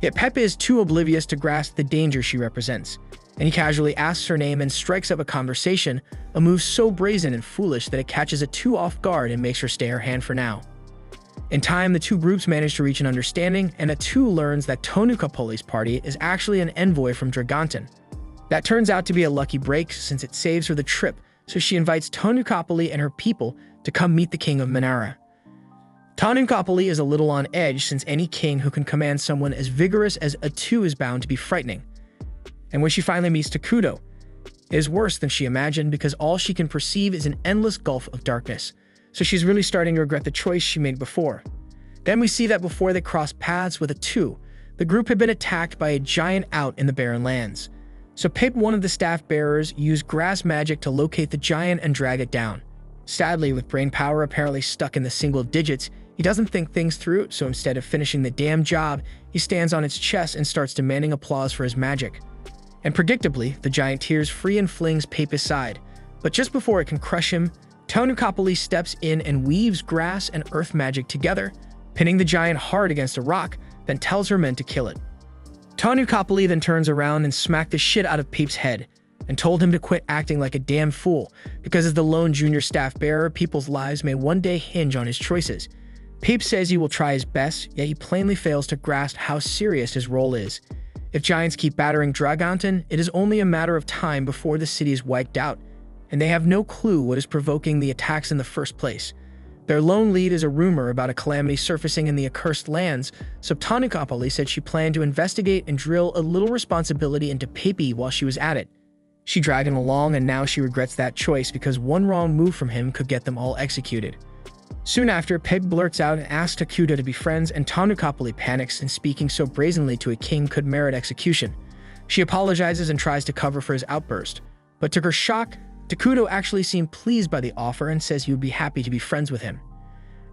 Yet Pepe is too oblivious to grasp the danger she represents, and he casually asks her name and strikes up a conversation, a move so brazen and foolish that it catches Atou off guard and makes her stay her hand for now. In time, the two groups manage to reach an understanding, and Atou learns that Tonukapoli's party is actually an envoy from Dragonton. That turns out to be a lucky break since it saves her the trip, so she invites Tonukapoli and her people to come meet the king of Mynoghra. Tonukapoli is a little on edge since any king who can command someone as vigorous as Atou is bound to be frightening. And when she finally meets Takuto, it is worse than she imagined because all she can perceive is an endless gulf of darkness, so she's really starting to regret the choice she made before. Then we see that before they cross paths with Atou, the group had been attacked by a giant out in the barren lands. So Pip, one of the staff bearers, used grass magic to locate the giant and drag it down. Sadly, with brain power apparently stuck in the single digits, he doesn't think things through, so instead of finishing the damn job, he stands on its chest and starts demanding applause for his magic. And predictably, the giant tears free and flings Pape aside. But just before it can crush him, Tonukapoli steps in and weaves grass and earth magic together, pinning the giant hard against a rock, then tells her men to kill it. Tonukapoli then turns around and smacked the shit out of Peep's head, and told him to quit acting like a damn fool, because as the lone junior staff bearer, people's lives may one day hinge on his choices. Peep says he will try his best, yet he plainly fails to grasp how serious his role is. If giants keep battering Dragonton, it is only a matter of time before the city is wiped out, and they have no clue what is provoking the attacks in the first place. Their lone lead is a rumor about a calamity surfacing in the accursed lands, so Tonukapoli said she planned to investigate and drill a little responsibility into Pepe while she was at it. She dragged him along, and now she regrets that choice because one wrong move from him could get them all executed. Soon after, Peg blurts out and asks Takuto to be friends, and Tonukapoli panics, and speaking so brazenly to a king could merit execution. She apologizes and tries to cover for his outburst, but to her shock, Takuto actually seemed pleased by the offer and says he would be happy to be friends with him.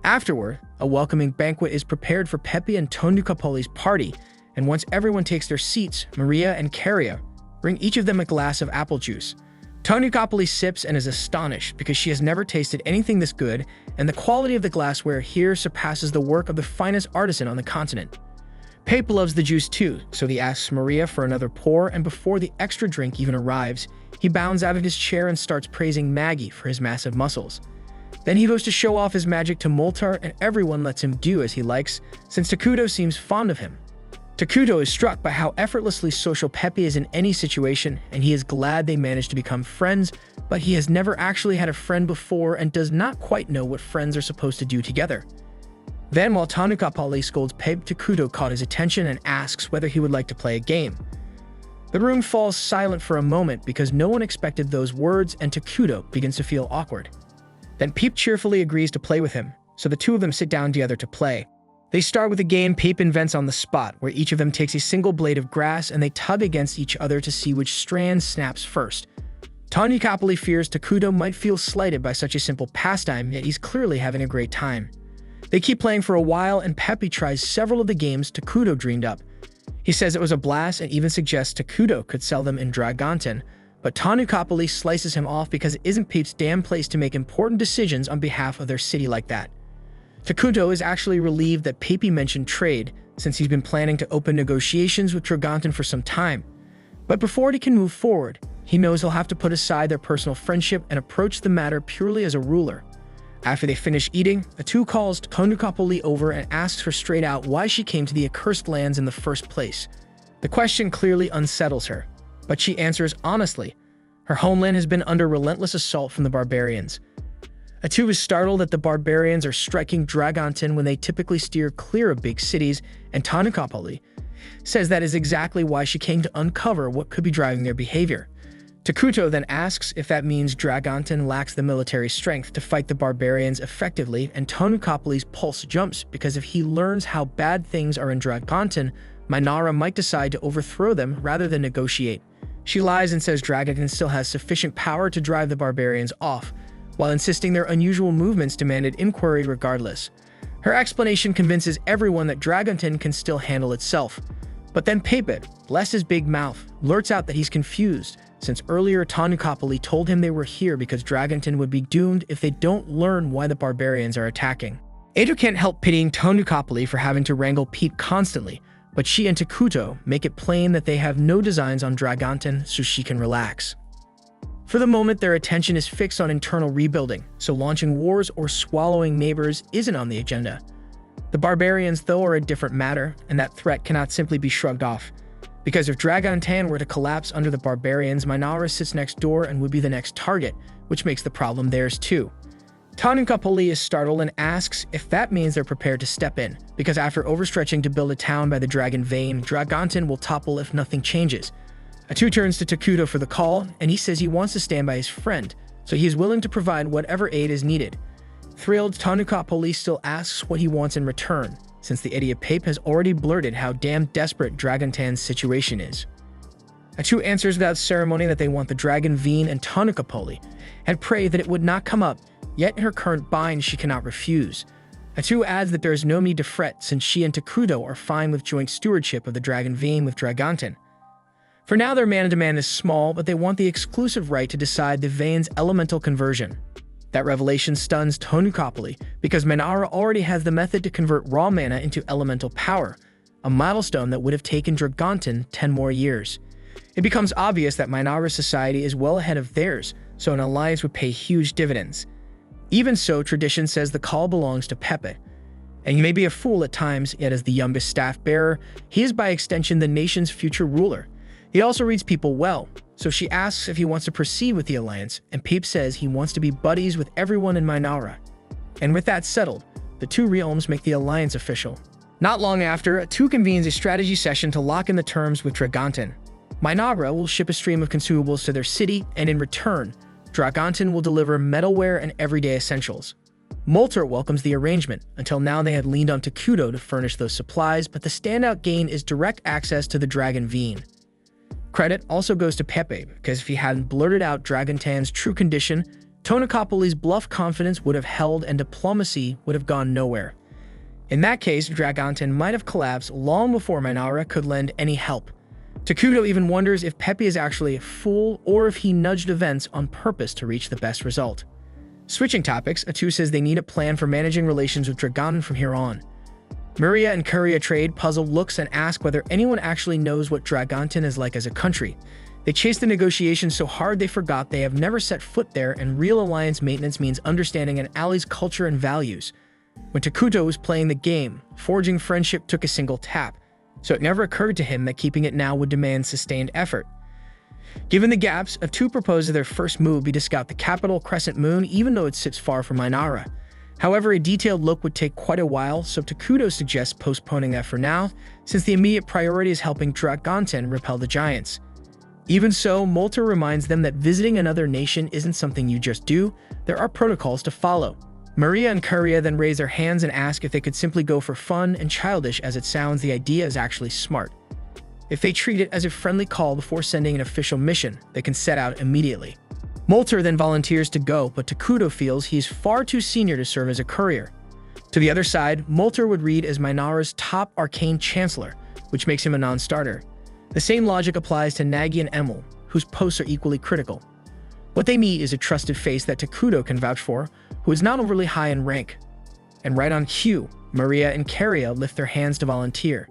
Afterward, a welcoming banquet is prepared for Pepe and Tonukapoli's party, and once everyone takes their seats, Maria and Carria bring each of them a glass of apple juice. Tonukapoli sips and is astonished because she has never tasted anything this good, and the quality of the glassware here surpasses the work of the finest artisan on the continent. Pape loves the juice too, so he asks Maria for another pour, and before the extra drink even arrives, he bounds out of his chair and starts praising Maggie for his massive muscles. Then he goes to show off his magic to Moltar, and everyone lets him do as he likes, since Takuto seems fond of him. Takuto is struck by how effortlessly social Pepe is in any situation, and he is glad they managed to become friends, but he has never actually had a friend before and does not quite know what friends are supposed to do together. Then, while Tonukapoli scolds Pepe, Takuto caught his attention and asks whether he would like to play a game. The room falls silent for a moment because no one expected those words, and Takuto begins to feel awkward. Then Peep cheerfully agrees to play with him, so the two of them sit down together to play. They start with a game Peep invents on the spot, where each of them takes a single blade of grass and they tug against each other to see which strand snaps first. Tonukapoli fears Takuto might feel slighted by such a simple pastime, yet he's clearly having a great time. They keep playing for a while, and Pepe tries several of the games Takuto dreamed up. He says it was a blast and even suggests Takuto could sell them in Dragonton, but Tonukapoli slices him off because it isn't Peep's damn place to make important decisions on behalf of their city like that. Takuto is actually relieved that Pepe mentioned trade, since he's been planning to open negotiations with Dragonton for some time. But before he can move forward, he knows he'll have to put aside their personal friendship and approach the matter purely as a ruler. After they finish eating, Atou calls Tonukapoli over and asks her straight out why she came to the accursed lands in the first place. The question clearly unsettles her, but she answers honestly. Her homeland has been under relentless assault from the barbarians. Atou is startled that the barbarians are striking Dragonton when they typically steer clear of big cities, and Tonukapoli says that is exactly why she came to uncover what could be driving their behavior. Takuto then asks if that means Dragonton lacks the military strength to fight the barbarians effectively, and Tonukapoli's pulse jumps because if he learns how bad things are in Dragonton, Mynoghra might decide to overthrow them rather than negotiate. She lies and says Dragonton still has sufficient power to drive the barbarians off, while insisting their unusual movements demanded inquiry regardless. Her explanation convinces everyone that Dragonton can still handle itself. But then Pepe, bless his big mouth, blurts out that he's confused, since earlier Tanucapoli told him they were here because Dragonton would be doomed if they don't learn why the barbarians are attacking. Atou can't help pitying Tanucapoli for having to wrangle Pete constantly, but she and Takuto make it plain that they have no designs on Dragonton so she can relax. For the moment, their attention is fixed on internal rebuilding, so launching wars or swallowing neighbors isn't on the agenda. The barbarians, though, are a different matter, and that threat cannot simply be shrugged off. Because if Dragontan were to collapse under the barbarians, Mynoghra sits next door and would be the next target, which makes the problem theirs too. Tanucapoli is startled and asks if that means they're prepared to step in, because after overstretching to build a town by the Dragon Vein, Dragonton will topple if nothing changes. Atou turns to Takuto for the call, and he says he wants to stand by his friend, so he is willing to provide whatever aid is needed. Thrilled, Tanucapoli still asks what he wants in return, since the idiot Pape has already blurted how damn desperate Dragontan's situation is. Atou answers without ceremony that they want the Dragon Vein, and Tanucapoli had prayed that it would not come up, yet in her current bind she cannot refuse. Atou adds that there is no need to fret since she and Takuto are fine with joint stewardship of the Dragon Vein with Dragontan. For now their man-to-man is small, but they want the exclusive right to decide the Vein's elemental conversion. That revelation stuns Tanucapoli because Mynoghra already has the method to convert raw mana into elemental power, a milestone that would have taken Dragontan 10 more years. It becomes obvious that Mynoghra's society is well ahead of theirs, so an alliance would pay huge dividends. Even so, tradition says the call belongs to Pepe. And he may be a fool at times, yet as the youngest staff bearer, he is by extension the nation's future ruler. He also reads people well, so she asks if he wants to proceed with the alliance, and Peep says he wants to be buddies with everyone in Mynoghra. And with that settled, the two realms make the alliance official. Not long after, Atou convenes a strategy session to lock in the terms with Dragontan. Mynoghra will ship a stream of consumables to their city, and in return, Dragontan will deliver metalware and everyday essentials. Molter welcomes the arrangement. Until now they had leaned on Takuto to furnish those supplies, but the standout gain is direct access to the Dragon Vein. Credit also goes to Pepe, because if he hadn't blurted out Dragontan's true condition, Tanucapoli's bluff confidence would have held and diplomacy would have gone nowhere. In that case, Dragontan might have collapsed long before Mynoghra could lend any help. Takuto even wonders if Pepe is actually a fool or if he nudged events on purpose to reach the best result. Switching topics, Atou says they need a plan for managing relations with Dragontan from here on. Maria and Curia trade puzzled looks and ask whether anyone actually knows what Dragontan is like as a country. They chase the negotiations so hard they forgot they have never set foot there, and real alliance maintenance means understanding an ally's culture and values. When Takuto was playing the game, forging friendship took a single tap, so it never occurred to him that keeping it now would demand sustained effort. Given the gaps, Atou proposes their first move be to scout the capital Crescent Moon, even though it sits far from Mynoghra. However, a detailed look would take quite a while, so Takuto suggests postponing that for now, since the immediate priority is helping Dragontan repel the giants. Even so, Molter reminds them that visiting another nation isn't something you just do, there are protocols to follow. Maria and Curia then raise their hands and ask if they could simply go for fun, and childish as it sounds, the idea is actually smart. If they treat it as a friendly call before sending an official mission, they can set out immediately. Molter then volunteers to go, but Takuto feels he is far too senior to serve as a courier. To the other side, Molter would read as Mynoghra's top arcane chancellor, which makes him a non-starter. The same logic applies to Nagi and Emil, whose posts are equally critical. What they meet is a trusted face that Takuto can vouch for, who is not overly high in rank. And right on cue, Maria and Curia lift their hands to volunteer.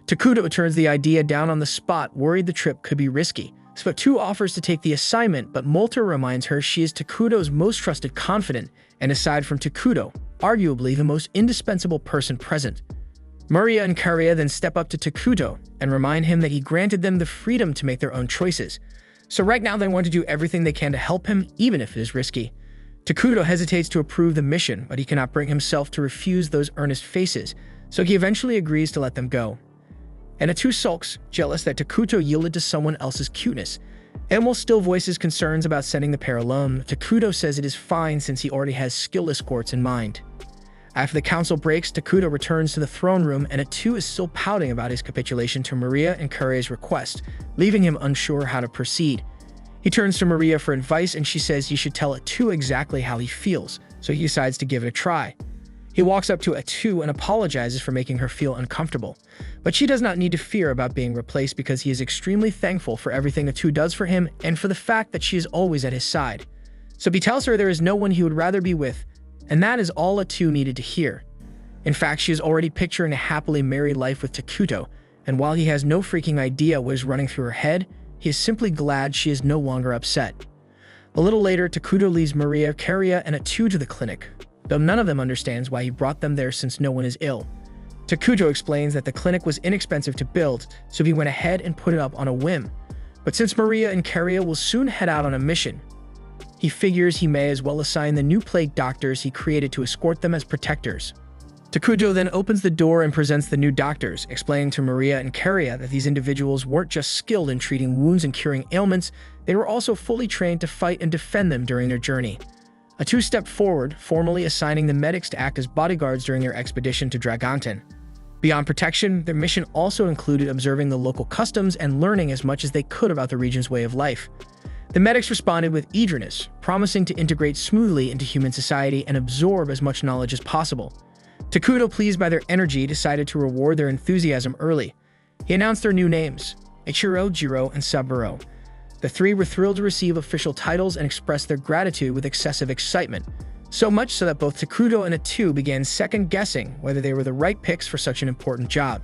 Takuto turns the idea down on the spot, worried the trip could be risky. So Atou offers to take the assignment, but Molter reminds her she is Takuto's most trusted confidant, and aside from Takuto, arguably the most indispensable person present. Maria and Curia then step up to Takuto and remind him that he granted them the freedom to make their own choices. So right now they want to do everything they can to help him, even if it is risky. Takuto hesitates to approve the mission, but he cannot bring himself to refuse those earnest faces, so he eventually agrees to let them go. And Atou sulks, jealous that Takuto yielded to someone else's cuteness. Emil still voices concerns about sending the pair alone. Takuto says it is fine since he already has skill escorts in mind. After the council breaks, Takuto returns to the throne room, and Atou is still pouting about his capitulation to Maria and Curia's request, leaving him unsure how to proceed. He turns to Maria for advice, and she says he should tell Atou exactly how he feels, so he decides to give it a try. He walks up to Atou and apologizes for making her feel uncomfortable. But she does not need to fear about being replaced because he is extremely thankful for everything Atou does for him and for the fact that she is always at his side. So he tells her there is no one he would rather be with, and that is all Atou needed to hear. In fact, she is already picturing a happily married life with Takuto, and while he has no freaking idea what is running through her head, he is simply glad she is no longer upset. A little later, Takuto leaves Maria, Karia, and Atou to the clinic, though none of them understands why he brought them there since no one is ill. Takuto explains that the clinic was inexpensive to build, so he went ahead and put it up on a whim. But since Maria and Karia will soon head out on a mission, he figures he may as well assign the new plague doctors he created to escort them as protectors. Takuto then opens the door and presents the new doctors, explaining to Maria and Karia that these individuals weren't just skilled in treating wounds and curing ailments, they were also fully trained to fight and defend them during their journey. Atou stepped forward, formally assigning the medics to act as bodyguards during their expedition to Dragonten. Beyond protection, their mission also included observing the local customs and learning as much as they could about the region's way of life. The medics responded with eagerness, promising to integrate smoothly into human society and absorb as much knowledge as possible. Takuto, pleased by their energy, decided to reward their enthusiasm early. He announced their new names, Ichiro, Jiro, and Saburo. The three were thrilled to receive official titles and expressed their gratitude with excessive excitement, so much so that both Takuto and Atou began second-guessing whether they were the right picks for such an important job.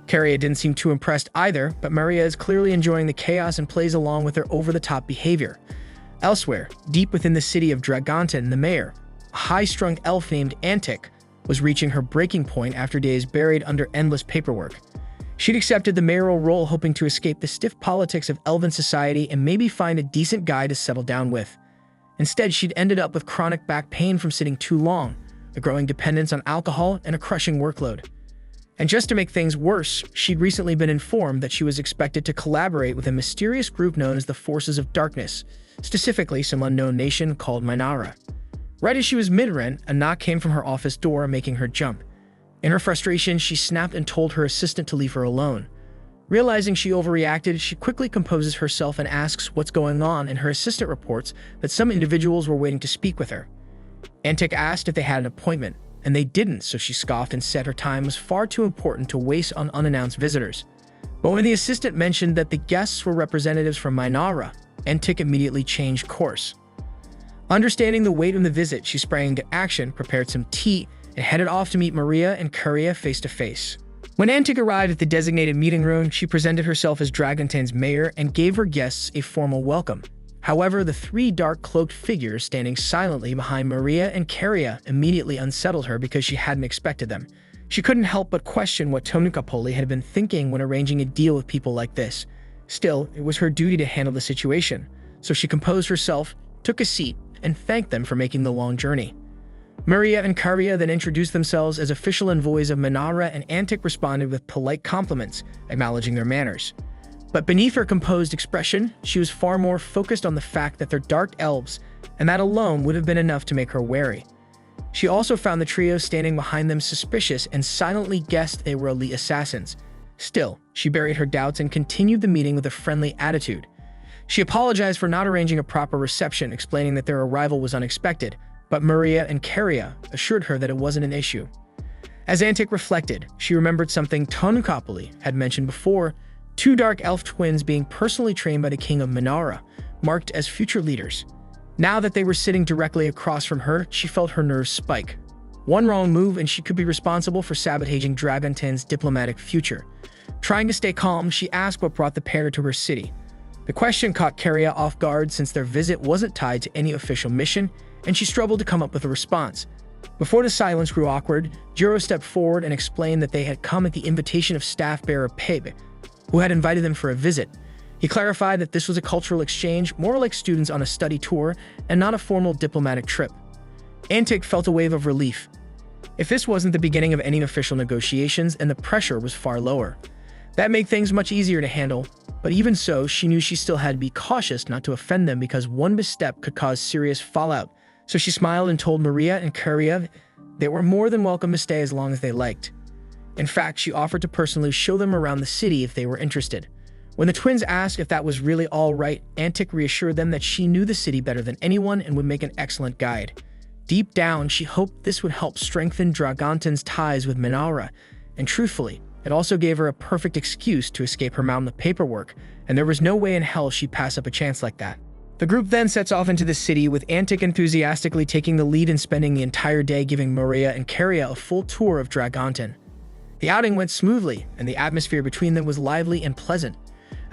Karia didn't seem too impressed either, but Maria is clearly enjoying the chaos and plays along with their over-the-top behavior. Elsewhere, deep within the city of Dragonten, the mayor, a high-strung elf named Antic, was reaching her breaking point after days buried under endless paperwork. She'd accepted the mayoral role hoping to escape the stiff politics of elven society and maybe find a decent guy to settle down with. Instead, she'd ended up with chronic back pain from sitting too long, a growing dependence on alcohol, and a crushing workload. And just to make things worse, she'd recently been informed that she was expected to collaborate with a mysterious group known as the Forces of Darkness, specifically some unknown nation called Mynoghra. Right as she was mid-rent, a knock came from her office door, making her jump. In her frustration, she snapped and told her assistant to leave her alone. Realizing she overreacted, she quickly composes herself and asks what's going on, and her assistant reports that some individuals were waiting to speak with her. Antic asked if they had an appointment, and they didn't, so she scoffed and said her time was far too important to waste on unannounced visitors. But when the assistant mentioned that the guests were representatives from Mynoghra, Antic immediately changed course. Understanding the weight of the visit, she sprang into action, prepared some tea, and headed off to meet Maria and Karia face-to-face. When Antic arrived at the designated meeting room, she presented herself as Dragonten's mayor and gave her guests a formal welcome. However, the three dark-cloaked figures standing silently behind Maria and Karia immediately unsettled her because she hadn't expected them. She couldn't help but question what Tonukapoli had been thinking when arranging a deal with people like this. Still, it was her duty to handle the situation, so she composed herself, took a seat, and thanked them for making the long journey. Maria and Karia then introduced themselves as official envoys of Mynoghra, and Antic responded with polite compliments, acknowledging their manners. But beneath her composed expression, she was far more focused on the fact that they're dark elves, and that alone would have been enough to make her wary. She also found the trio standing behind them suspicious and silently guessed they were elite assassins. Still, she buried her doubts and continued the meeting with a friendly attitude. She apologized for not arranging a proper reception, explaining that their arrival was unexpected, but Maria and Karia assured her that it wasn't an issue. As Antic reflected, she remembered something Tonukapoli had mentioned before: two dark elf twins being personally trained by the king of Mynoghra, marked as future leaders. Now that they were sitting directly across from her, she felt her nerves spike. One wrong move and she could be responsible for sabotaging Dragonten's diplomatic future. Trying to stay calm, she asked what brought the pair to her city. The question caught Karia off guard since their visit wasn't tied to any official mission, and she struggled to come up with a response. Before the silence grew awkward, Jiro stepped forward and explained that they had come at the invitation of staff bearer Pebe, who had invited them for a visit. He clarified that this was a cultural exchange, more like students on a study tour, and not a formal diplomatic trip. Antic felt a wave of relief. If this wasn't the beginning of any official negotiations, and the pressure was far lower. That made things much easier to handle, but even so, she knew she still had to be cautious not to offend them because one misstep could cause serious fallout. So she smiled and told Maria and Karia they were more than welcome to stay as long as they liked. In fact, she offered to personally show them around the city if they were interested. When the twins asked if that was really all right, Antic reassured them that she knew the city better than anyone and would make an excellent guide. Deep down, she hoped this would help strengthen Dragontin's ties with Mynoghra, and truthfully, it also gave her a perfect excuse to escape her mountain of paperwork, and there was no way in hell she'd pass up a chance like that. The group then sets off into the city, with Antic enthusiastically taking the lead and spending the entire day giving Maria and Caria a full tour of Dragontin. The outing went smoothly, and the atmosphere between them was lively and pleasant.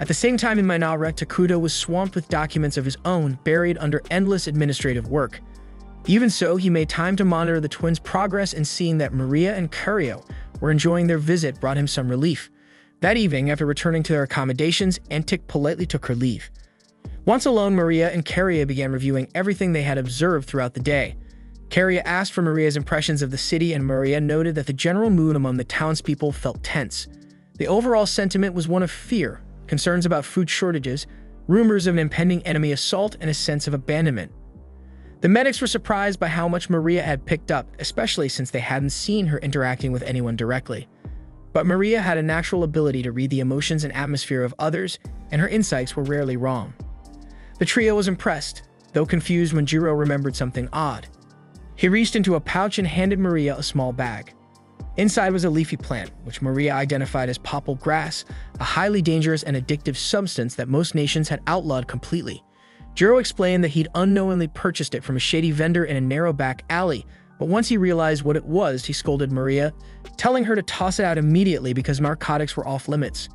At the same time in Mynoghra, Takuto was swamped with documents of his own, buried under endless administrative work. Even so, he made time to monitor the twins' progress, and seeing that Maria and Caria were enjoying their visit brought him some relief. That evening, after returning to their accommodations, Antic politely took her leave. Once alone, Maria and Caria began reviewing everything they had observed throughout the day. Caria asked for Maria's impressions of the city, and Maria noted that the general mood among the townspeople felt tense. The overall sentiment was one of fear, concerns about food shortages, rumors of an impending enemy assault, and a sense of abandonment. The medics were surprised by how much Maria had picked up, especially since they hadn't seen her interacting with anyone directly. But Maria had a natural ability to read the emotions and atmosphere of others, and her insights were rarely wrong. The trio was impressed, though confused when Jiro remembered something odd. He reached into a pouch and handed Maria a small bag. Inside was a leafy plant, which Maria identified as popple grass, a highly dangerous and addictive substance that most nations had outlawed completely. Jiro explained that he'd unknowingly purchased it from a shady vendor in a narrow back alley, but once he realized what it was, he scolded Maria, telling her to toss it out immediately because narcotics were off limits.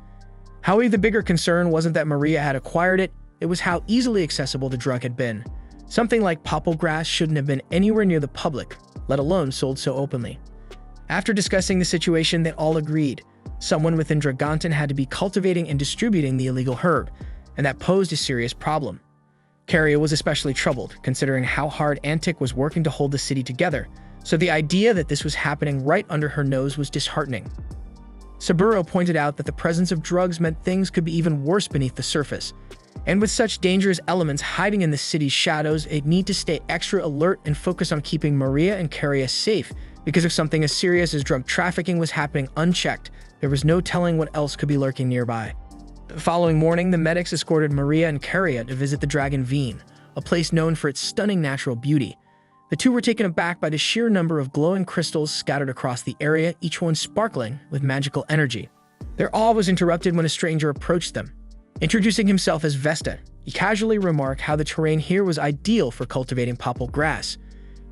However, the bigger concern wasn't that Maria had acquired it, it was how easily accessible the drug had been. Something like popple grass shouldn't have been anywhere near the public, let alone sold so openly. After discussing the situation, they all agreed. Someone within Dragontin had to be cultivating and distributing the illegal herb, and that posed a serious problem. Caria was especially troubled, considering how hard Antic was working to hold the city together, so the idea that this was happening right under her nose was disheartening. Saburo pointed out that the presence of drugs meant things could be even worse beneath the surface, and with such dangerous elements hiding in the city's shadows, they'd need to stay extra alert and focus on keeping Maria and Caria safe, because if something as serious as drug trafficking was happening unchecked, there was no telling what else could be lurking nearby. The following morning, the medics escorted Maria and Caria to visit the Dragon Veen, a place known for its stunning natural beauty. The two were taken aback by the sheer number of glowing crystals scattered across the area, each one sparkling with magical energy. Their awe was interrupted when a stranger approached them. Introducing himself as Vesta, he casually remarked how the terrain here was ideal for cultivating popple grass.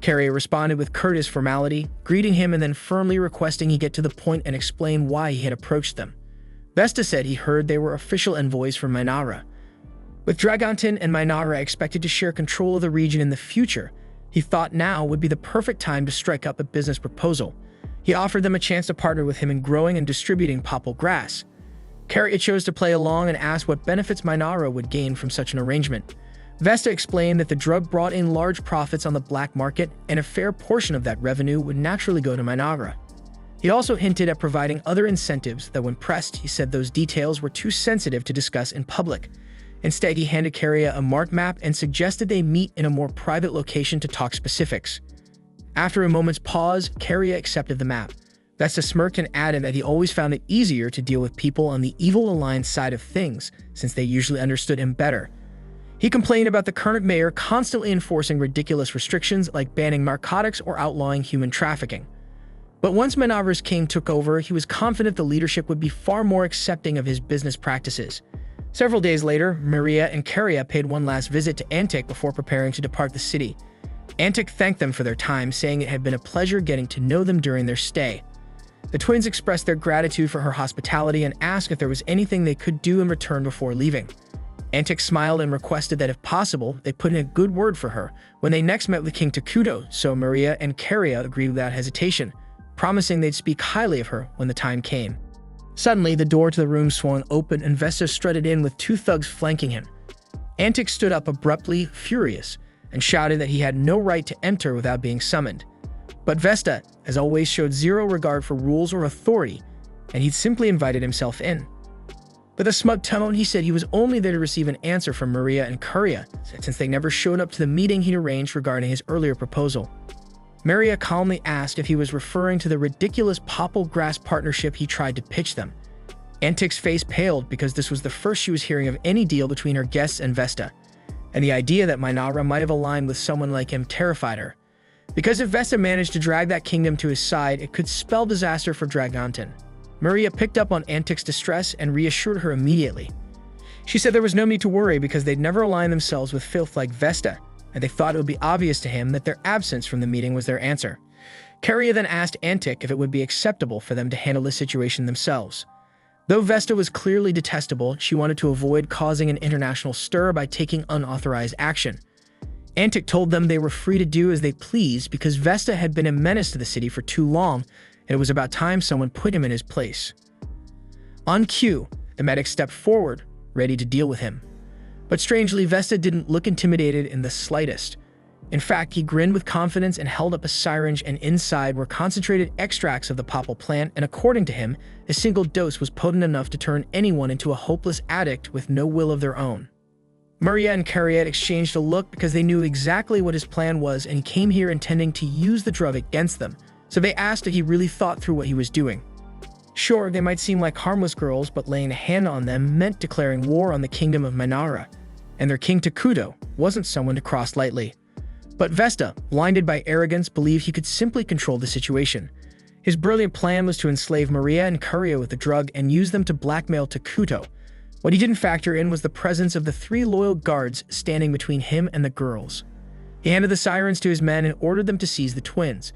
Caria responded with courteous formality, greeting him and then firmly requesting he get to the point and explain why he had approached them. Vesta said he heard they were official envoys from Mynoghra. With Dragontin and Mynoghra expected to share control of the region in the future, he thought now would be the perfect time to strike up a business proposal. He offered them a chance to partner with him in growing and distributing popple grass. Caria chose to play along and asked what benefits Mynoghra would gain from such an arrangement. Vesta explained that the drug brought in large profits on the black market, and a fair portion of that revenue would naturally go to Mynoghra. He also hinted at providing other incentives that when pressed, he said those details were too sensitive to discuss in public. Instead, he handed Caria a marked map and suggested they meet in a more private location to talk specifics. After a moment's pause, Caria accepted the map. Vesta smirked and added that he always found it easier to deal with people on the Evil Alliance side of things, since they usually understood him better. He complained about the current mayor constantly enforcing ridiculous restrictions like banning narcotics or outlawing human trafficking. But once Mynoghra's king took over, he was confident the leadership would be far more accepting of his business practices. Several days later, Maria and Caria paid one last visit to Antic before preparing to depart the city. Antic thanked them for their time, saying it had been a pleasure getting to know them during their stay. The twins expressed their gratitude for her hospitality and asked if there was anything they could do in return before leaving. Antic smiled and requested that if possible, they put in a good word for her when they next met with King Takuto, so Maria and Caria agreed without hesitation, promising they'd speak highly of her when the time came. Suddenly, the door to the room swung open and Vesta strutted in with two thugs flanking him. Antic stood up abruptly, furious, and shouted that he had no right to enter without being summoned. But Vesta, as always, showed zero regard for rules or authority, and he'd simply invited himself in. With a smug tone, he said he was only there to receive an answer from Maria and Caria, since they never showed up to the meeting he'd arranged regarding his earlier proposal. Maria calmly asked if he was referring to the ridiculous popple grass partnership he tried to pitch them. Antic's face paled because this was the first she was hearing of any deal between her guests and Vesta, and the idea that Mynoghra might have aligned with someone like him terrified her. because if Vesta managed to drag that kingdom to his side, it could spell disaster for Dragontin. Maria picked up on Antic's distress and reassured her immediately. She said there was no need to worry because they'd never aligned themselves with filth like Vesta, and they thought it would be obvious to him that their absence from the meeting was their answer. Caria then asked Antic if it would be acceptable for them to handle the situation themselves. Though Vesta was clearly detestable, she wanted to avoid causing an international stir by taking unauthorized action. Antic told them they were free to do as they pleased because Vesta had been a menace to the city for too long, and it was about time someone put him in his place. On cue, the medic stepped forward, ready to deal with him. But strangely, Vesta didn't look intimidated in the slightest. In fact, he grinned with confidence and held up a syringe, and inside were concentrated extracts of the popple plant, and according to him, a single dose was potent enough to turn anyone into a hopeless addict with no will of their own. Maria and Caria exchanged a look because they knew exactly what his plan was, and he came here intending to use the drug against them, so they asked if he really thought through what he was doing. Sure, they might seem like harmless girls, but laying a hand on them meant declaring war on the kingdom of Mynoghra, and their king Takuto wasn't someone to cross lightly. But Vesta, blinded by arrogance, believed he could simply control the situation. His brilliant plan was to enslave Maria and Caria with the drug and use them to blackmail Takuto. What he didn't factor in was the presence of the 3 loyal guards standing between him and the girls. He handed the sirens to his men and ordered them to seize the twins.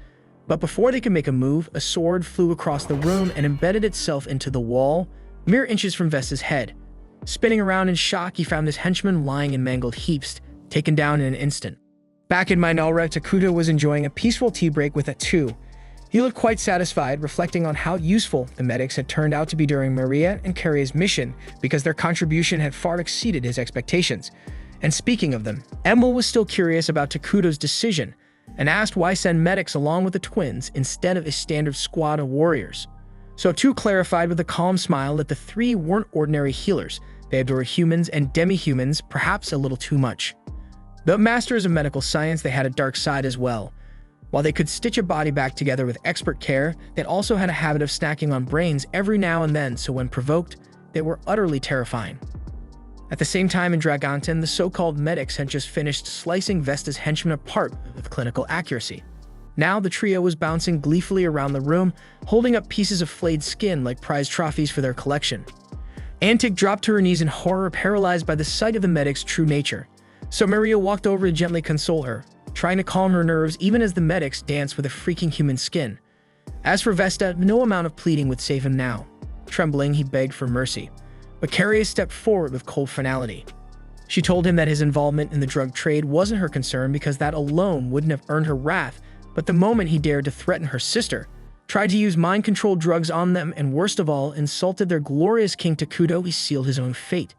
But before they could make a move, a sword flew across the room and embedded itself into the wall, mere inches from Vesta's head. Spinning around in shock, he found his henchmen lying in mangled heaps, taken down in an instant. Back in Mynoghra, Takuto was enjoying a peaceful tea break with Atou. He looked quite satisfied, reflecting on how useful the medics had turned out to be during Maria and Caria's mission, because their contribution had far exceeded his expectations. And speaking of them, Emil was still curious about Takuto's decision, and asked why send medics along with the twins instead of a standard squad of warriors. So Atou clarified with a calm smile that the 3 weren't ordinary healers. They adored humans and demi-humans, perhaps a little too much. Though masters of medical science, they had a dark side as well. While they could stitch a body back together with expert care, they also had a habit of snacking on brains every now and then, so when provoked, they were utterly terrifying. At the same time in Dragontin, the so-called medics had just finished slicing Vesta's henchmen apart with clinical accuracy. Now the trio was bouncing gleefully around the room, holding up pieces of flayed skin like prize trophies for their collection. Antic dropped to her knees in horror, paralyzed by the sight of the medic's true nature. So Maria walked over to gently console her, trying to calm her nerves even as the medics danced with a freaking human skin. As for Vesta, no amount of pleading would save him now. Trembling, he begged for mercy. But Caria stepped forward with cold finality. She told him that his involvement in the drug trade wasn't her concern because that alone wouldn't have earned her wrath, but the moment he dared to threaten her sister, tried to use mind-controlled drugs on them, and worst of all, insulted their glorious king Takuto, he sealed his own fate.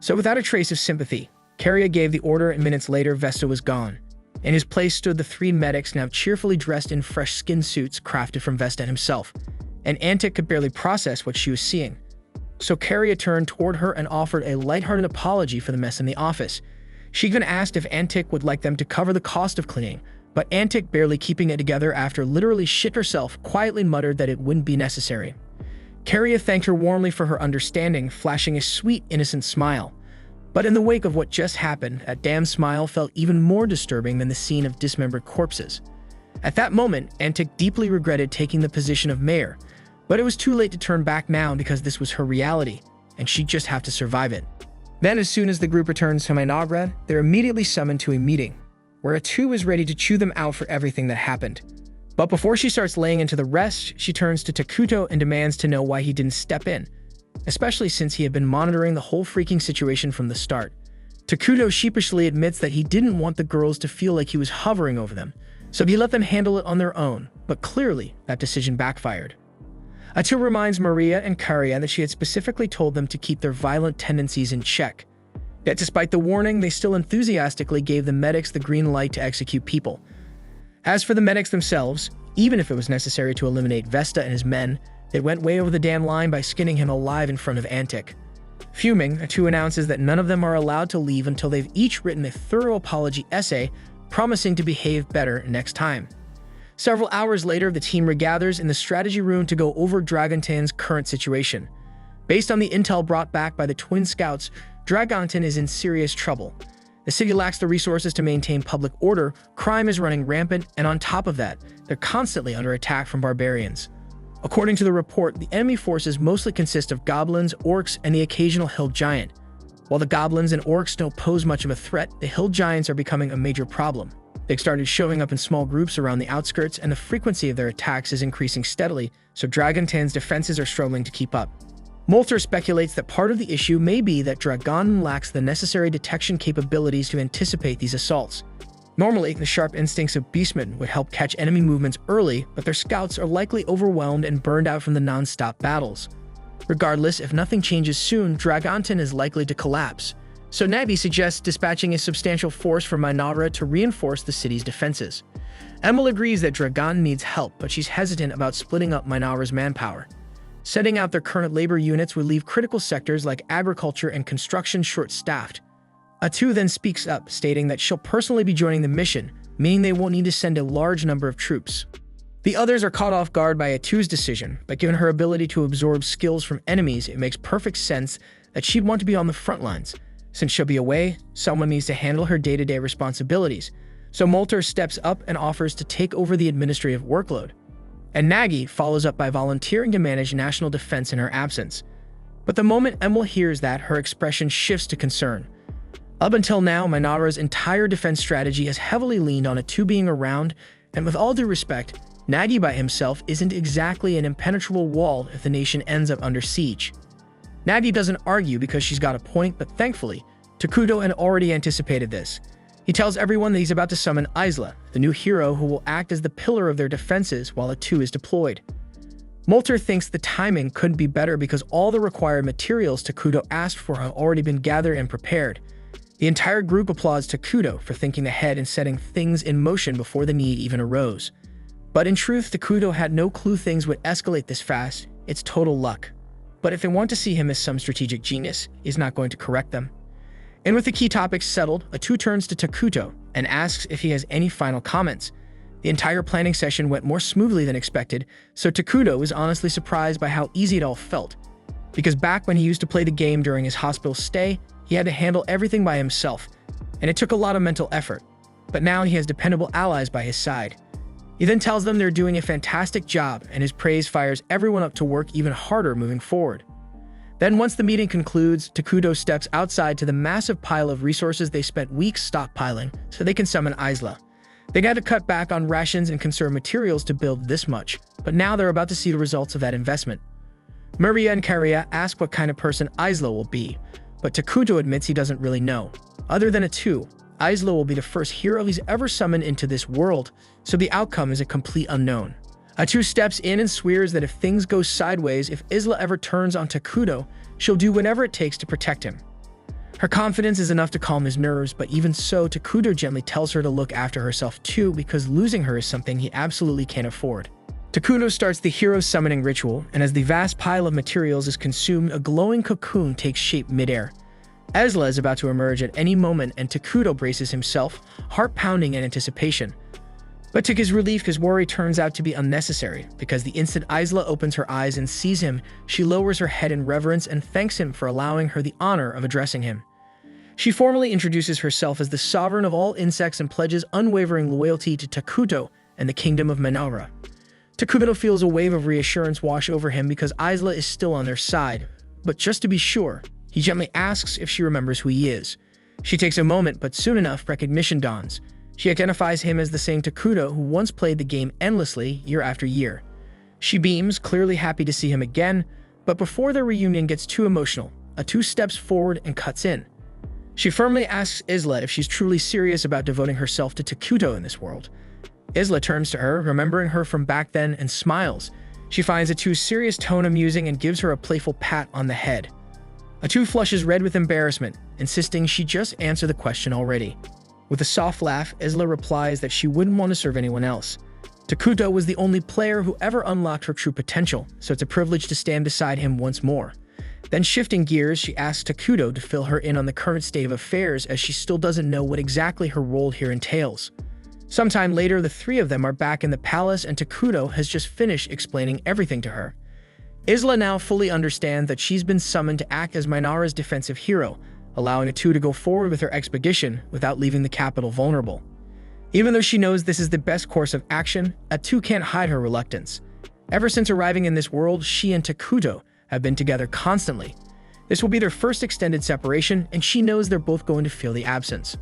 So without a trace of sympathy, Caria gave the order, and minutes later, Vesta was gone. In his place stood the 3 medics, now cheerfully dressed in fresh skin suits crafted from Vesta himself, and Antic could barely process what she was seeing. So Caria turned toward her and offered a lighthearted apology for the mess in the office. She even asked if Antic would like them to cover the cost of cleaning, but Antic, barely keeping it together after literally shit herself, quietly muttered that it wouldn't be necessary. Caria thanked her warmly for her understanding, flashing a sweet, innocent smile. But in the wake of what just happened, that damn smile felt even more disturbing than the scene of dismembered corpses. At that moment, Antic deeply regretted taking the position of mayor, but it was too late to turn back now because this was her reality, and she'd just have to survive it. Then, as soon as the group returns to Mynoghra, they're immediately summoned to a meeting, where Atou is ready to chew them out for everything that happened. But before she starts laying into the rest, she turns to Takuto and demands to know why he didn't step in, especially since he had been monitoring the whole freaking situation from the start. Takuto sheepishly admits that he didn't want the girls to feel like he was hovering over them, so he let them handle it on their own, but clearly that decision backfired. Atou reminds Maria and Caria that she had specifically told them to keep their violent tendencies in check. Yet despite the warning, they still enthusiastically gave the medics the green light to execute people. As for the medics themselves, even if it was necessary to eliminate Vesta and his men, they went way over the damn line by skinning him alive in front of Antic. Fuming, Atou announces that none of them are allowed to leave until they've each written a thorough apology essay, promising to behave better next time. Several hours later, the team regathers in the strategy room to go over Dragontin's current situation. Based on the intel brought back by the twin scouts, Dragontin is in serious trouble. The city lacks the resources to maintain public order, crime is running rampant, and on top of that, they're constantly under attack from barbarians. According to the report, the enemy forces mostly consist of goblins, orcs, and the occasional hill giant. While the goblins and orcs don't pose much of a threat, the hill giants are becoming a major problem. They've started showing up in small groups around the outskirts, and the frequency of their attacks is increasing steadily, so Dragontin's defenses are struggling to keep up. Molter speculates that part of the issue may be that Dragon lacks the necessary detection capabilities to anticipate these assaults. Normally, the sharp instincts of beastmen would help catch enemy movements early, but their scouts are likely overwhelmed and burned out from the non-stop battles. Regardless, if nothing changes soon, Dragontin is likely to collapse. So Nabi suggests dispatching a substantial force from Mynoghra to reinforce the city's defenses. Emil agrees that Dragon needs help, but she's hesitant about splitting up Mynoghra's manpower. Setting out their current labor units would leave critical sectors like agriculture and construction short-staffed. Atou then speaks up, stating that she'll personally be joining the mission, meaning they won't need to send a large number of troops. The others are caught off guard by Atou's decision, but given her ability to absorb skills from enemies, it makes perfect sense that she'd want to be on the front lines. Since she'll be away, someone needs to handle her day-to-day responsibilities, so Molter steps up and offers to take over the administrative workload. And Nagi follows up by volunteering to manage national defense in her absence. But the moment Emil hears that, her expression shifts to concern. Up until now, Mynoghra's entire defense strategy has heavily leaned on Atou being around, and with all due respect, Nagi by himself isn't exactly an impenetrable wall if the nation ends up under siege. Nagi doesn't argue because she's got a point, but thankfully, Takuto had already anticipated this. He tells everyone that he's about to summon Isla, the new hero who will act as the pillar of their defenses while Atou is deployed. Molter thinks the timing couldn't be better because all the required materials Takuto asked for have already been gathered and prepared. The entire group applauds Takuto for thinking ahead and setting things in motion before the need even arose. But in truth, Takuto had no clue things would escalate this fast. It's total luck. But if they want to see him as some strategic genius, he's not going to correct them. And with the key topics settled, Atou turns to Takuto and asks if he has any final comments. The entire planning session went more smoothly than expected, so Takuto was honestly surprised by how easy it all felt. Because back when he used to play the game during his hospital stay, he had to handle everything by himself, and it took a lot of mental effort. But now he has dependable allies by his side. He then tells them they're doing a fantastic job, and his praise fires everyone up to work even harder moving forward. Then once the meeting concludes, Takuto steps outside to the massive pile of resources they spent weeks stockpiling so they can summon Isla. They had to cut back on rations and conserve materials to build this much, but now they're about to see the results of that investment. Maria and Karia ask what kind of person Isla will be, but Takuto admits he doesn't really know. Other than Atou, Isla will be the first hero he's ever summoned into this world, so the outcome is a complete unknown. Atou steps in and swears that if things go sideways, if Isla ever turns on Takuto, she'll do whatever it takes to protect him. Her confidence is enough to calm his nerves, but even so, Takuto gently tells her to look after herself too, because losing her is something he absolutely can't afford. Takuto starts the hero summoning ritual, and as the vast pile of materials is consumed, a glowing cocoon takes shape midair. Isla is about to emerge at any moment, and Takuto braces himself, heart pounding in anticipation. But to his relief, his worry turns out to be unnecessary, because the instant Isla opens her eyes and sees him, she lowers her head in reverence and thanks him for allowing her the honor of addressing him. She formally introduces herself as the sovereign of all insects and pledges unwavering loyalty to Takuto and the kingdom of Mynoghra. Takuto feels a wave of reassurance wash over him because Isla is still on their side, but just to be sure, he gently asks if she remembers who he is. She takes a moment, but soon enough, recognition dawns. She identifies him as the same Takuto who once played the game endlessly, year after year. She beams, clearly happy to see him again, but before their reunion gets too emotional, Atou steps forward and cuts in. She firmly asks Isla if she's truly serious about devoting herself to Takuto in this world. Isla turns to her, remembering her from back then, and smiles. She finds Atou's serious tone amusing and gives her a playful pat on the head. Atou flushes red with embarrassment, insisting she just answer the question already. With a soft laugh, Isla replies that she wouldn't want to serve anyone else. Takuto was the only player who ever unlocked her true potential, so it's a privilege to stand beside him once more. Then shifting gears, she asks Takuto to fill her in on the current state of affairs as she still doesn't know what exactly her role here entails. Sometime later, the three of them are back in the palace and Takuto has just finished explaining everything to her. Isla now fully understands that she's been summoned to act as Mynoghra's defensive hero, allowing Atou to go forward with her expedition without leaving the capital vulnerable. Even though she knows this is the best course of action, Atou can't hide her reluctance. Ever since arriving in this world, she and Takuto have been together constantly. This will be their first extended separation, and she knows they're both going to feel the absence.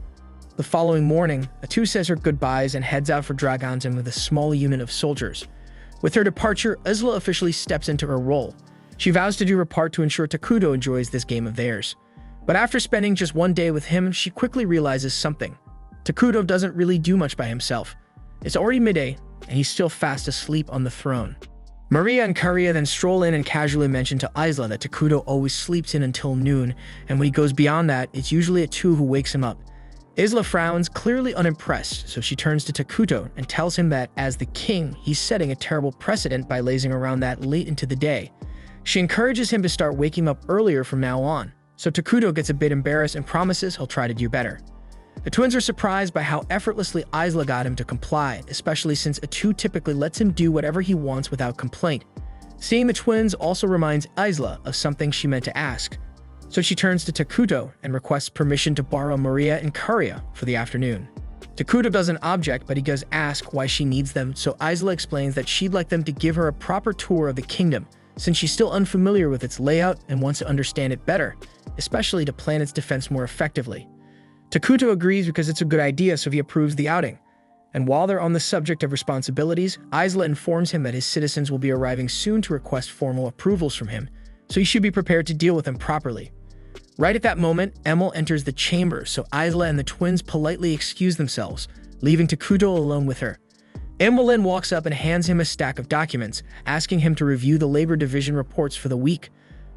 The following morning, Atou says her goodbyes and heads out for Dragonton with a small unit of soldiers. With her departure, Isla officially steps into her role. She vows to do her part to ensure Takuto enjoys this game of theirs. But after spending just one day with him, she quickly realizes something. Takuto doesn't really do much by himself. It's already midday, and he's still fast asleep on the throne. Maria and Karia then stroll in and casually mention to Isla that Takuto always sleeps in until noon, and when he goes beyond that, it's usually Atou who wakes him up. Isla frowns, clearly unimpressed, so she turns to Takuto and tells him that, as the king, he's setting a terrible precedent by lazing around that late into the day. She encourages him to start waking up earlier from now on, so Takuto gets a bit embarrassed and promises he'll try to do better. The twins are surprised by how effortlessly Isla got him to comply, especially since Atou typically lets him do whatever he wants without complaint. Seeing the twins also reminds Isla of something she meant to ask, so she turns to Takuto and requests permission to borrow Maria and Karia for the afternoon. Takuto doesn't object, but he does ask why she needs them, so Isla explains that she'd like them to give her a proper tour of the kingdom, since she's still unfamiliar with its layout and wants to understand it better, especially to plan its defense more effectively. Takuto agrees because it's a good idea, so he approves the outing. And while they're on the subject of responsibilities, Isla informs him that his citizens will be arriving soon to request formal approvals from him, so he should be prepared to deal with them properly. Right at that moment, Emil enters the chamber, so Isla and the twins politely excuse themselves, leaving Takuto alone with her. Emil then walks up and hands him a stack of documents, asking him to review the labor division reports for the week.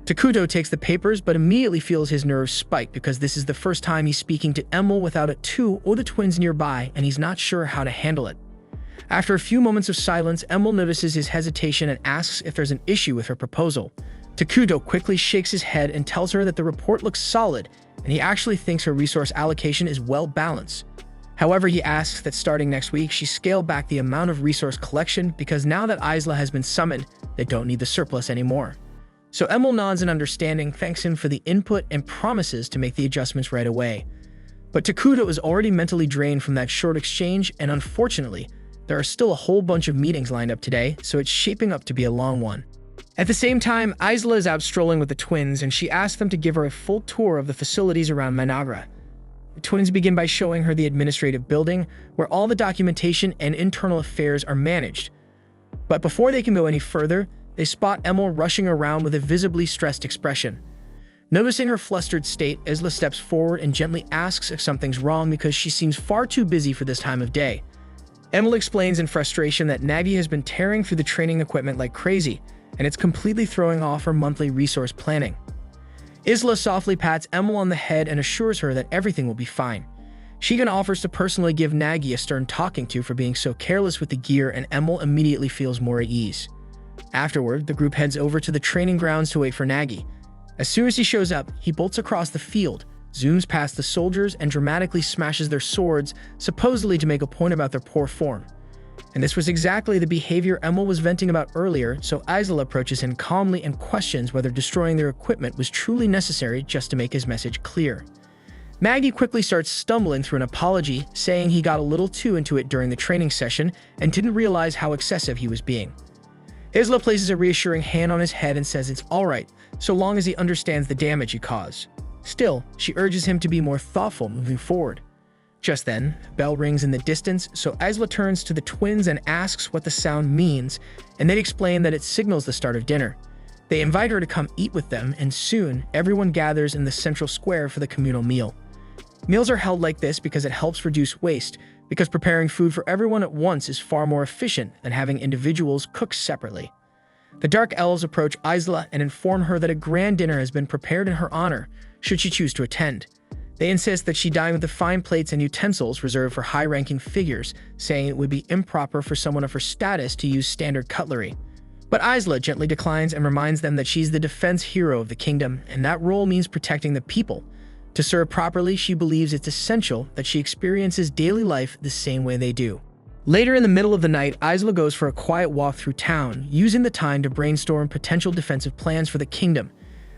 Takuto takes the papers, but immediately feels his nerves spike because this is the first time he's speaking to Emil without Atou or the twins nearby, and he's not sure how to handle it. After a few moments of silence, Emil notices his hesitation and asks if there's an issue with her proposal. Takuto quickly shakes his head and tells her that the report looks solid, and he actually thinks her resource allocation is well balanced. However, he asks that starting next week, she scale back the amount of resource collection because now that Isla has been summoned, they don't need the surplus anymore. So Emil nods in understanding, thanks him for the input, and promises to make the adjustments right away. But Takuto is already mentally drained from that short exchange, and unfortunately, there are still a whole bunch of meetings lined up today, so it's shaping up to be a long one. At the same time, Isla is out strolling with the twins, and she asks them to give her a full tour of the facilities around Mynoghra. The twins begin by showing her the administrative building, where all the documentation and internal affairs are managed. But before they can go any further, they spot Emil rushing around with a visibly stressed expression. Noticing her flustered state, Isla steps forward and gently asks if something's wrong because she seems far too busy for this time of day. Emil explains in frustration that Nagi has been tearing through the training equipment like crazy, and it's completely throwing off her monthly resource planning. Isla softly pats Emil on the head and assures her that everything will be fine. She even offers to personally give Nagi a stern talking to for being so careless with the gear, and Emil immediately feels more at ease. Afterward, the group heads over to the training grounds to wait for Nagi. As soon as he shows up, he bolts across the field, zooms past the soldiers, and dramatically smashes their swords, supposedly to make a point about their poor form. And this was exactly the behavior Emil was venting about earlier, so Isla approaches him calmly and questions whether destroying their equipment was truly necessary just to make his message clear. Maggie quickly starts stumbling through an apology, saying he got a little too into it during the training session and didn't realize how excessive he was being. Isla places a reassuring hand on his head and says it's alright, so long as he understands the damage he caused. Still, she urges him to be more thoughtful moving forward. Just then, a bell rings in the distance, so Isla turns to the twins and asks what the sound means, and they explain that it signals the start of dinner. They invite her to come eat with them, and soon, everyone gathers in the central square for the communal meal. Meals are held like this because it helps reduce waste, because preparing food for everyone at once is far more efficient than having individuals cook separately. The Dark Elves approach Isla and inform her that a grand dinner has been prepared in her honor, should she choose to attend. They insist that she dine with the fine plates and utensils reserved for high-ranking figures, saying it would be improper for someone of her status to use standard cutlery. But Isla gently declines and reminds them that she's the defense hero of the kingdom, and that role means protecting the people. To serve properly, she believes it's essential that she experiences daily life the same way they do. Later in the middle of the night, Isla goes for a quiet walk through town, using the time to brainstorm potential defensive plans for the kingdom.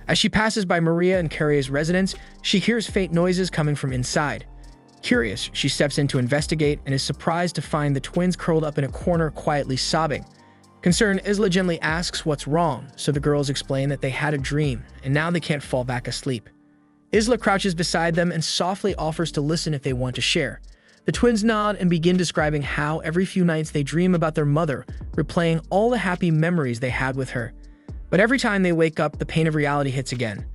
As she passes by Maria and Carrie's residence, she hears faint noises coming from inside. Curious, she steps in to investigate and is surprised to find the twins curled up in a corner quietly sobbing. Concerned, Isla gently asks what's wrong, so the girls explain that they had a dream and now they can't fall back asleep. Isla crouches beside them and softly offers to listen if they want to share. The twins nod and begin describing how every few nights they dream about their mother, replaying all the happy memories they had with her. But every time they wake up, the pain of reality hits again.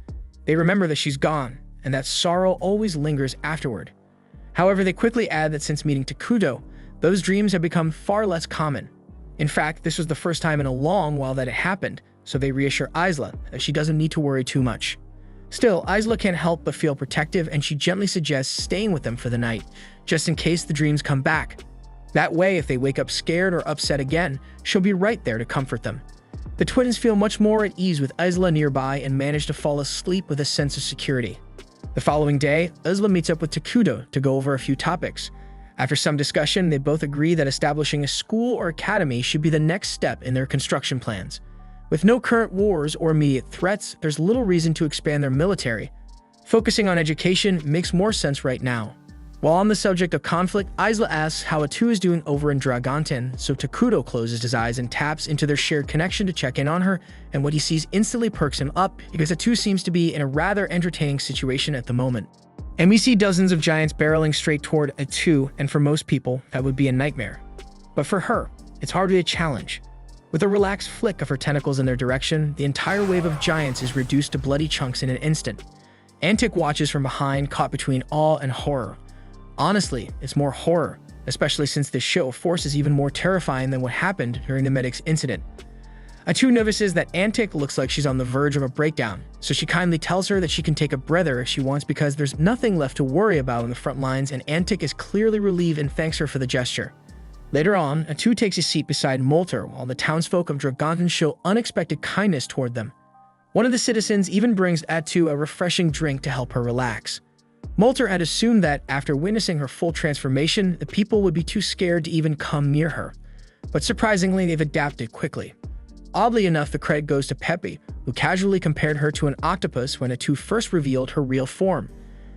They remember that she's gone, and that sorrow always lingers afterward. However, they quickly add that since meeting Takuto, those dreams have become far less common. In fact, this was the first time in a long while that it happened, so they reassure Isla that she doesn't need to worry too much. Still, Isla can't help but feel protective, and she gently suggests staying with them for the night, just in case the dreams come back. That way, if they wake up scared or upset again, she'll be right there to comfort them. The twins feel much more at ease with Isla nearby and manage to fall asleep with a sense of security. The following day, Isla meets up with Takuto to go over a few topics. After some discussion, they both agree that establishing a school or academy should be the next step in their construction plans. With no current wars or immediate threats, there's little reason to expand their military. Focusing on education makes more sense right now. While on the subject of conflict, Isla asks how Atou is doing over in Dragonten, so Takuto closes his eyes and taps into their shared connection to check in on her, and what he sees instantly perks him up because Atou seems to be in a rather entertaining situation at the moment. And we see dozens of giants barreling straight toward Atou, and for most people, that would be a nightmare. But for her, it's hardly a challenge. With a relaxed flick of her tentacles in their direction, the entire wave of giants is reduced to bloody chunks in an instant. Antic watches from behind, caught between awe and horror. Honestly, it's more horror, especially since this show of force is even more terrifying than what happened during the medic's incident. Atou notices that Antic looks like she's on the verge of a breakdown, so she kindly tells her that she can take a breather if she wants because there's nothing left to worry about on the front lines, and Antic is clearly relieved and thanks her for the gesture. Later on, Atou takes a seat beside Molter while the townsfolk of Dragonten show unexpected kindness toward them. One of the citizens even brings Atou a refreshing drink to help her relax. Molter had assumed that, after witnessing her full transformation, the people would be too scared to even come near her. But surprisingly, they've adapted quickly. Oddly enough, the credit goes to Pepe, who casually compared her to an octopus when Atou first revealed her real form.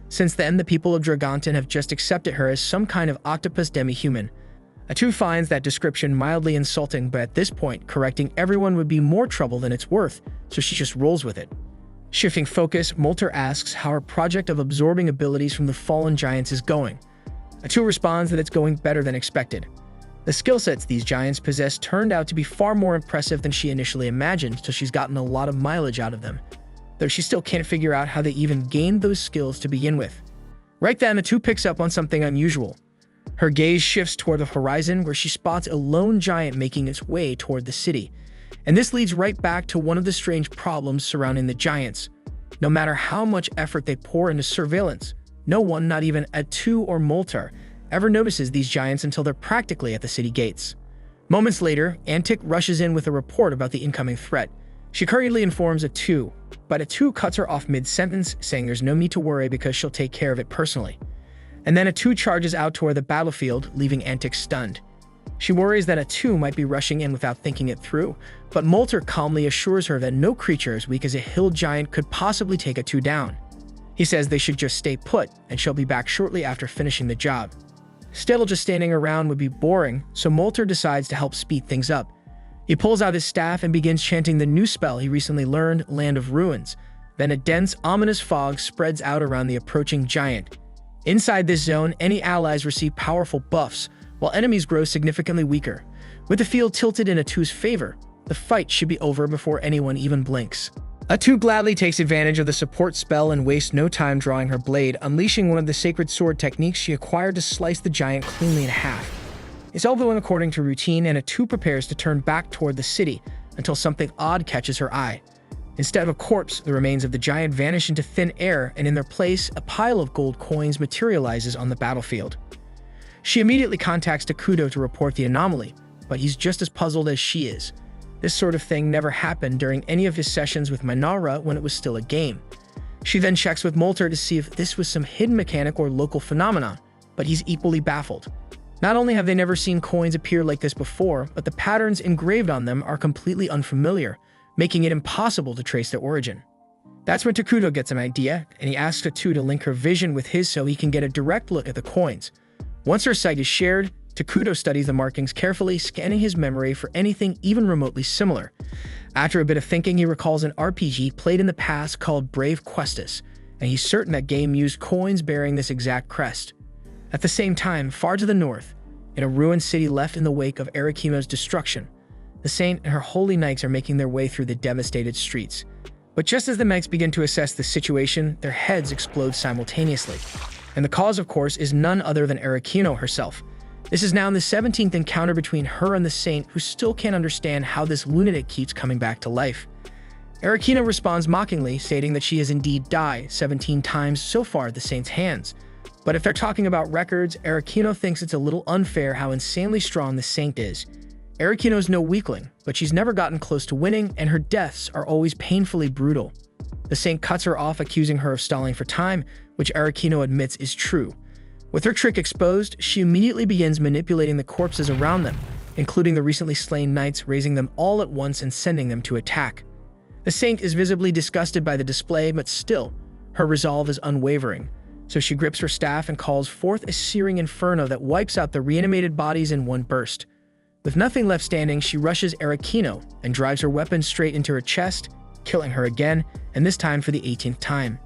Since then, the people of Dragonten have just accepted her as some kind of octopus demi-human. Atou finds that description mildly insulting, but at this point, correcting everyone would be more trouble than it's worth, so she just rolls with it. Shifting focus, Molter asks how her project of absorbing abilities from the fallen giants is going. Atou responds that it's going better than expected. The skill sets these giants possess turned out to be far more impressive than she initially imagined, so she's gotten a lot of mileage out of them, though she still can't figure out how they even gained those skills to begin with. Right then, Atou picks up on something unusual. Her gaze shifts toward the horizon where she spots a lone giant making its way toward the city. And this leads right back to one of the strange problems surrounding the giants. No matter how much effort they pour into surveillance, no one, not even Atou or Molter, ever notices these giants until they're practically at the city gates. Moments later, Antic rushes in with a report about the incoming threat. She hurriedly informs Atou, but Atou cuts her off mid-sentence, saying there's no need to worry because she'll take care of it personally. And then Atou charges out toward the battlefield, leaving Antic stunned. She worries that Atou might be rushing in without thinking it through, but Molter calmly assures her that no creature as weak as a hill giant could possibly take Atou down. He says they should just stay put, and she'll be back shortly after finishing the job. Still, just standing around would be boring, so Molter decides to help speed things up. He pulls out his staff and begins chanting the new spell he recently learned, Land of Ruins. Then a dense, ominous fog spreads out around the approaching giant. Inside this zone, any allies receive powerful buffs, while enemies grow significantly weaker. With the field tilted in Atou's favor, the fight should be over before anyone even blinks. Atou gladly takes advantage of the support spell and wastes no time drawing her blade, unleashing one of the sacred sword techniques she acquired to slice the giant cleanly in half. It's all going according to routine, and Atou prepares to turn back toward the city until something odd catches her eye. Instead of a corpse, the remains of the giant vanish into thin air, and in their place, a pile of gold coins materializes on the battlefield. She immediately contacts Takuto to report the anomaly, but he's just as puzzled as she is. This sort of thing never happened during any of his sessions with Mynoghra when it was still a game. She then checks with Molter to see if this was some hidden mechanic or local phenomenon, but he's equally baffled. Not only have they never seen coins appear like this before, but the patterns engraved on them are completely unfamiliar, making it impossible to trace their origin. That's when Takuto gets an idea, and he asks Atou to link her vision with his so he can get a direct look at the coins. Once her sight is shared, Takuto studies the markings carefully, scanning his memory for anything even remotely similar. After a bit of thinking, he recalls an RPG played in the past called Brave Questus, and he's certain that game used coins bearing this exact crest. At the same time, far to the north, in a ruined city left in the wake of Arikimo's destruction, the saint and her holy knights are making their way through the devastated streets. But just as the knights begin to assess the situation, their heads explode simultaneously. And the cause, of course, is none other than Arikino herself. This is now in the 17th encounter between her and the saint, who still can't understand how this lunatic keeps coming back to life. Arikino responds mockingly, stating that she has indeed died 17 times so far at the saint's hands. But if they're talking about records, Arikino thinks it's a little unfair how insanely strong the saint is. Arikino's no weakling, but she's never gotten close to winning, and her deaths are always painfully brutal. The saint cuts her off, accusing her of stalling for time, which Arikino admits is true. With her trick exposed, she immediately begins manipulating the corpses around them, including the recently slain knights, raising them all at once and sending them to attack. The saint is visibly disgusted by the display, but still, her resolve is unwavering. So she grips her staff and calls forth a searing inferno that wipes out the reanimated bodies in one burst. With nothing left standing, she rushes Arikino and drives her weapon straight into her chest, killing her again, and this time for the 18th time.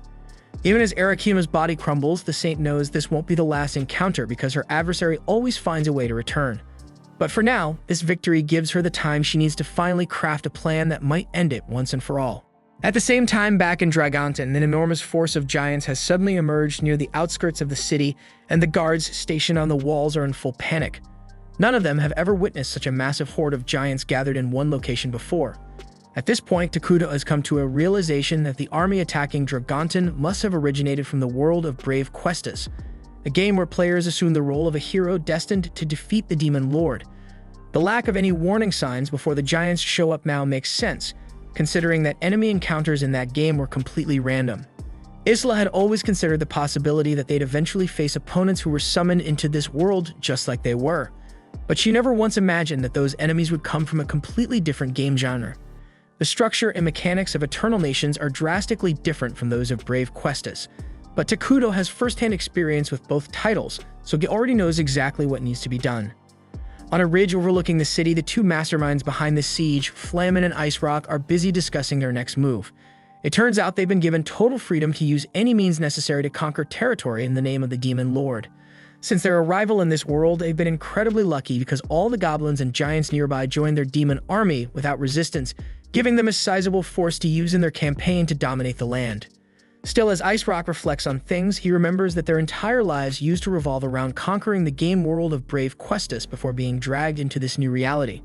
Even as Arikino's body crumbles, the saint knows this won't be the last encounter because her adversary always finds a way to return. But for now, this victory gives her the time she needs to finally craft a plan that might end it once and for all. At the same time, back in Dragonton, an enormous force of giants has suddenly emerged near the outskirts of the city, and the guards stationed on the walls are in full panic. None of them have ever witnessed such a massive horde of giants gathered in one location before. At this point, Takuto has come to a realization that the army attacking Dragonton must have originated from the world of Brave Questus, a game where players assume the role of a hero destined to defeat the Demon Lord. The lack of any warning signs before the giants show up now makes sense, considering that enemy encounters in that game were completely random. Isla had always considered the possibility that they'd eventually face opponents who were summoned into this world just like they were, but she never once imagined that those enemies would come from a completely different game genre. The structure and mechanics of Eternal Nations are drastically different from those of Brave Questus, but Takuto has first-hand experience with both titles, so he already knows exactly what needs to be done. On a ridge overlooking the city, the two masterminds behind the siege, Flamin and Ice Rock, are busy discussing their next move. It turns out they've been given total freedom to use any means necessary to conquer territory in the name of the Demon Lord. Since their arrival in this world, they've been incredibly lucky because all the goblins and giants nearby joined their demon army without resistance, giving them a sizable force to use in their campaign to dominate the land. Still, as Ice Rock reflects on things, he remembers that their entire lives used to revolve around conquering the game world of Brave Questus before being dragged into this new reality.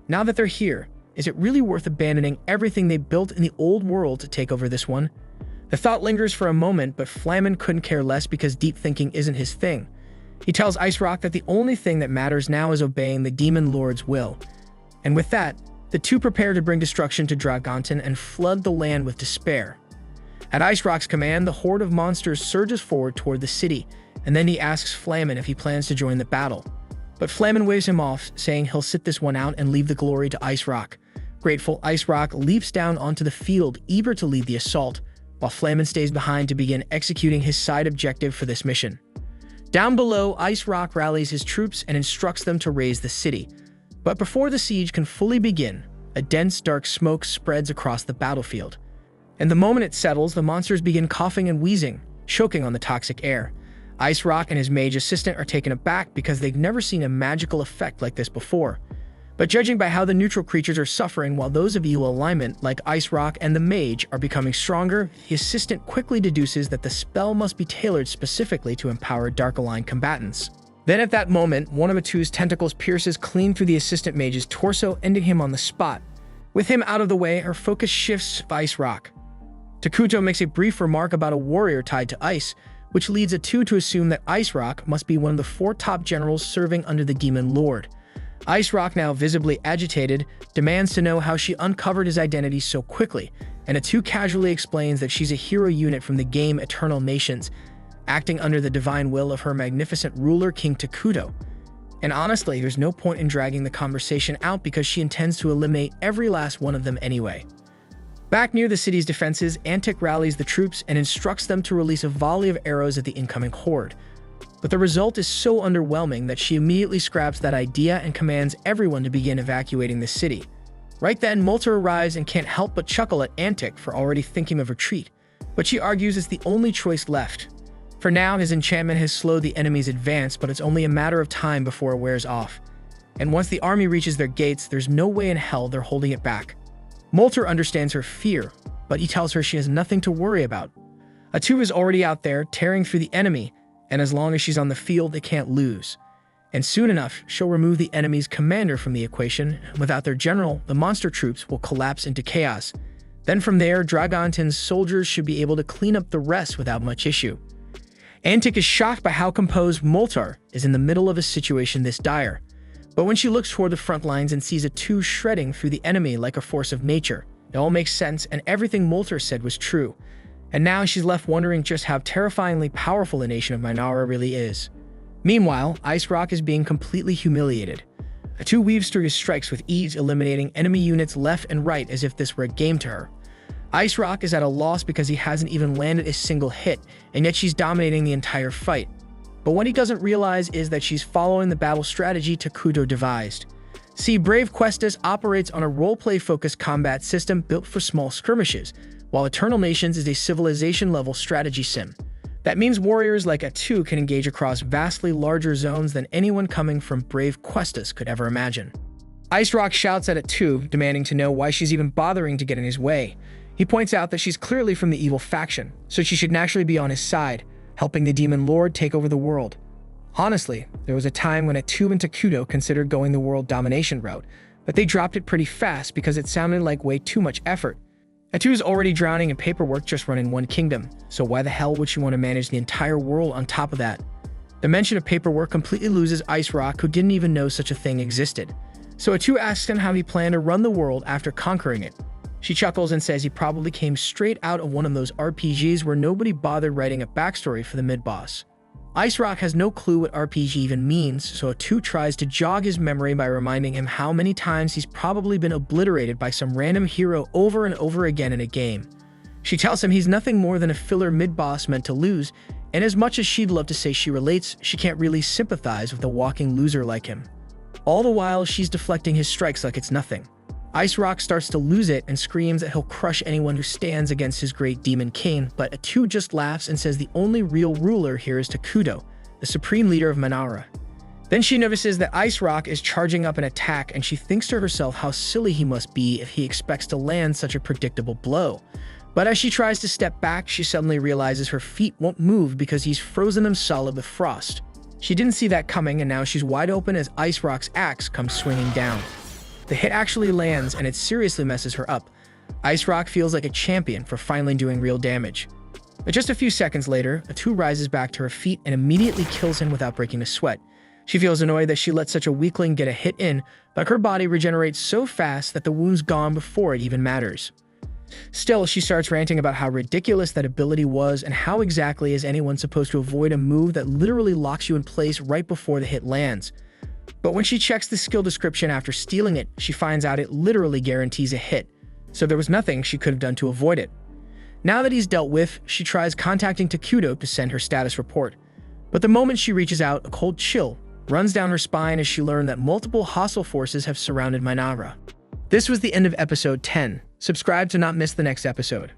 Now that they're here, is it really worth abandoning everything they built in the old world to take over this one? The thought lingers for a moment, but Flamin couldn't care less because deep thinking isn't his thing. He tells Ice Rock that the only thing that matters now is obeying the Demon Lord's will. And with that, the two prepare to bring destruction to Dragonton and flood the land with despair. At Ice Rock's command, the horde of monsters surges forward toward the city, and then he asks Flamin if he plans to join the battle. But Flamin waves him off, saying he'll sit this one out and leave the glory to Ice Rock. Grateful, Ice Rock leaps down onto the field, eager to lead the assault, while Flamin stays behind to begin executing his side objective for this mission. Down below, Ice Rock rallies his troops and instructs them to raise the city. But before the siege can fully begin, a dense, dark smoke spreads across the battlefield. And the moment it settles, the monsters begin coughing and wheezing, choking on the toxic air. Ice Rock and his mage assistant are taken aback because they've never seen a magical effect like this before. But judging by how the neutral creatures are suffering while those of evil alignment, like Ice Rock and the mage, are becoming stronger, the assistant quickly deduces that the spell must be tailored specifically to empower dark-aligned combatants. Then at that moment, one of Atou's tentacles pierces clean through the assistant mage's torso, ending him on the spot. With him out of the way, her focus shifts to Ice Rock. Takuto makes a brief remark about a warrior tied to ice, which leads Atou to assume that Ice Rock must be one of the 4 top generals serving under the Demon Lord. Ice Rock, now visibly agitated, demands to know how she uncovered his identity so quickly, and Atou casually explains that she's a hero unit from the game Eternal Nations, acting under the divine will of her magnificent ruler, King Takuto. And honestly, there's no point in dragging the conversation out because she intends to eliminate every last one of them anyway. Back near the city's defenses, Antic rallies the troops and instructs them to release a volley of arrows at the incoming horde. But the result is so underwhelming that she immediately scraps that idea and commands everyone to begin evacuating the city. Right then, Molter arrives and can't help but chuckle at Antic for already thinking of retreat, but she argues it's the only choice left. For now, his enchantment has slowed the enemy's advance, but it's only a matter of time before it wears off. And once the army reaches their gates, there's no way in hell they're holding it back. Molter understands her fear, but he tells her she has nothing to worry about. Atou is already out there, tearing through the enemy, and as long as she's on the field, they can't lose. And soon enough, she'll remove the enemy's commander from the equation. Without their general, the monster troops will collapse into chaos. Then from there, Dragontin's soldiers should be able to clean up the rest without much issue. Antic is shocked by how composed Molter is in the middle of a situation this dire. But when she looks toward the front lines and sees Atou shredding through the enemy like a force of nature, it all makes sense and everything Molter said was true. And now she's left wondering just how terrifyingly powerful a nation of Mynoghra really is. Meanwhile, Ice Rock is being completely humiliated. Atou weaves through his strikes with ease, eliminating enemy units left and right as if this were a game to her. Ice Rock is at a loss because he hasn't even landed a single hit, and yet she's dominating the entire fight. But what he doesn't realize is that she's following the battle strategy Takuto devised. See, Brave Questus operates on a roleplay-focused combat system built for small skirmishes, while Eternal Nations is a civilization-level strategy sim. That means warriors like Atou can engage across vastly larger zones than anyone coming from Brave Questus could ever imagine. Ice Rock shouts at Atou, demanding to know why she's even bothering to get in his way. He points out that she's clearly from the evil faction, so she should naturally be on his side, helping the Demon Lord take over the world. Honestly, there was a time when Atou and Takuto considered going the world domination route, but they dropped it pretty fast because it sounded like way too much effort. Atou's already drowning in paperwork just running one kingdom, so why the hell would she want to manage the entire world on top of that? The mention of paperwork completely loses Ice Rock, who didn't even know such a thing existed. So Atou asks him how he planned to run the world after conquering it. She chuckles and says he probably came straight out of one of those RPGs where nobody bothered writing a backstory for the mid-boss. Ice Rock has no clue what RPG even means, so Atou tries to jog his memory by reminding him how many times he's probably been obliterated by some random hero over and over again in a game. She tells him he's nothing more than a filler mid-boss meant to lose, and as much as she'd love to say she relates, she can't really sympathize with a walking loser like him. All the while, she's deflecting his strikes like it's nothing. Ice Rock starts to lose it and screams that he'll crush anyone who stands against his great demon king, but Atou just laughs and says the only real ruler here is Takuto, the supreme leader of Mynoghra. Then she notices that Ice Rock is charging up an attack, and she thinks to herself how silly he must be if he expects to land such a predictable blow. But as she tries to step back, she suddenly realizes her feet won't move because he's frozen them solid with frost. She didn't see that coming, and now she's wide open as Ice Rock's axe comes swinging down. The hit actually lands, and it seriously messes her up. Ice Rock feels like a champion for finally doing real damage. But just a few seconds later, Atou rises back to her feet and immediately kills him without breaking a sweat. She feels annoyed that she let such a weakling get a hit in, but her body regenerates so fast that the wound's gone before it even matters. Still, she starts ranting about how ridiculous that ability was and how exactly is anyone supposed to avoid a move that literally locks you in place right before the hit lands. But when she checks the skill description after stealing it, she finds out it literally guarantees a hit, so there was nothing she could have done to avoid it. Now that he's dealt with, she tries contacting Takuto to send her status report. But the moment she reaches out, a cold chill runs down her spine as she learned that multiple hostile forces have surrounded Mynoghra. This was the end of episode 10. Subscribe to not miss the next episode.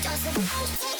Doesn't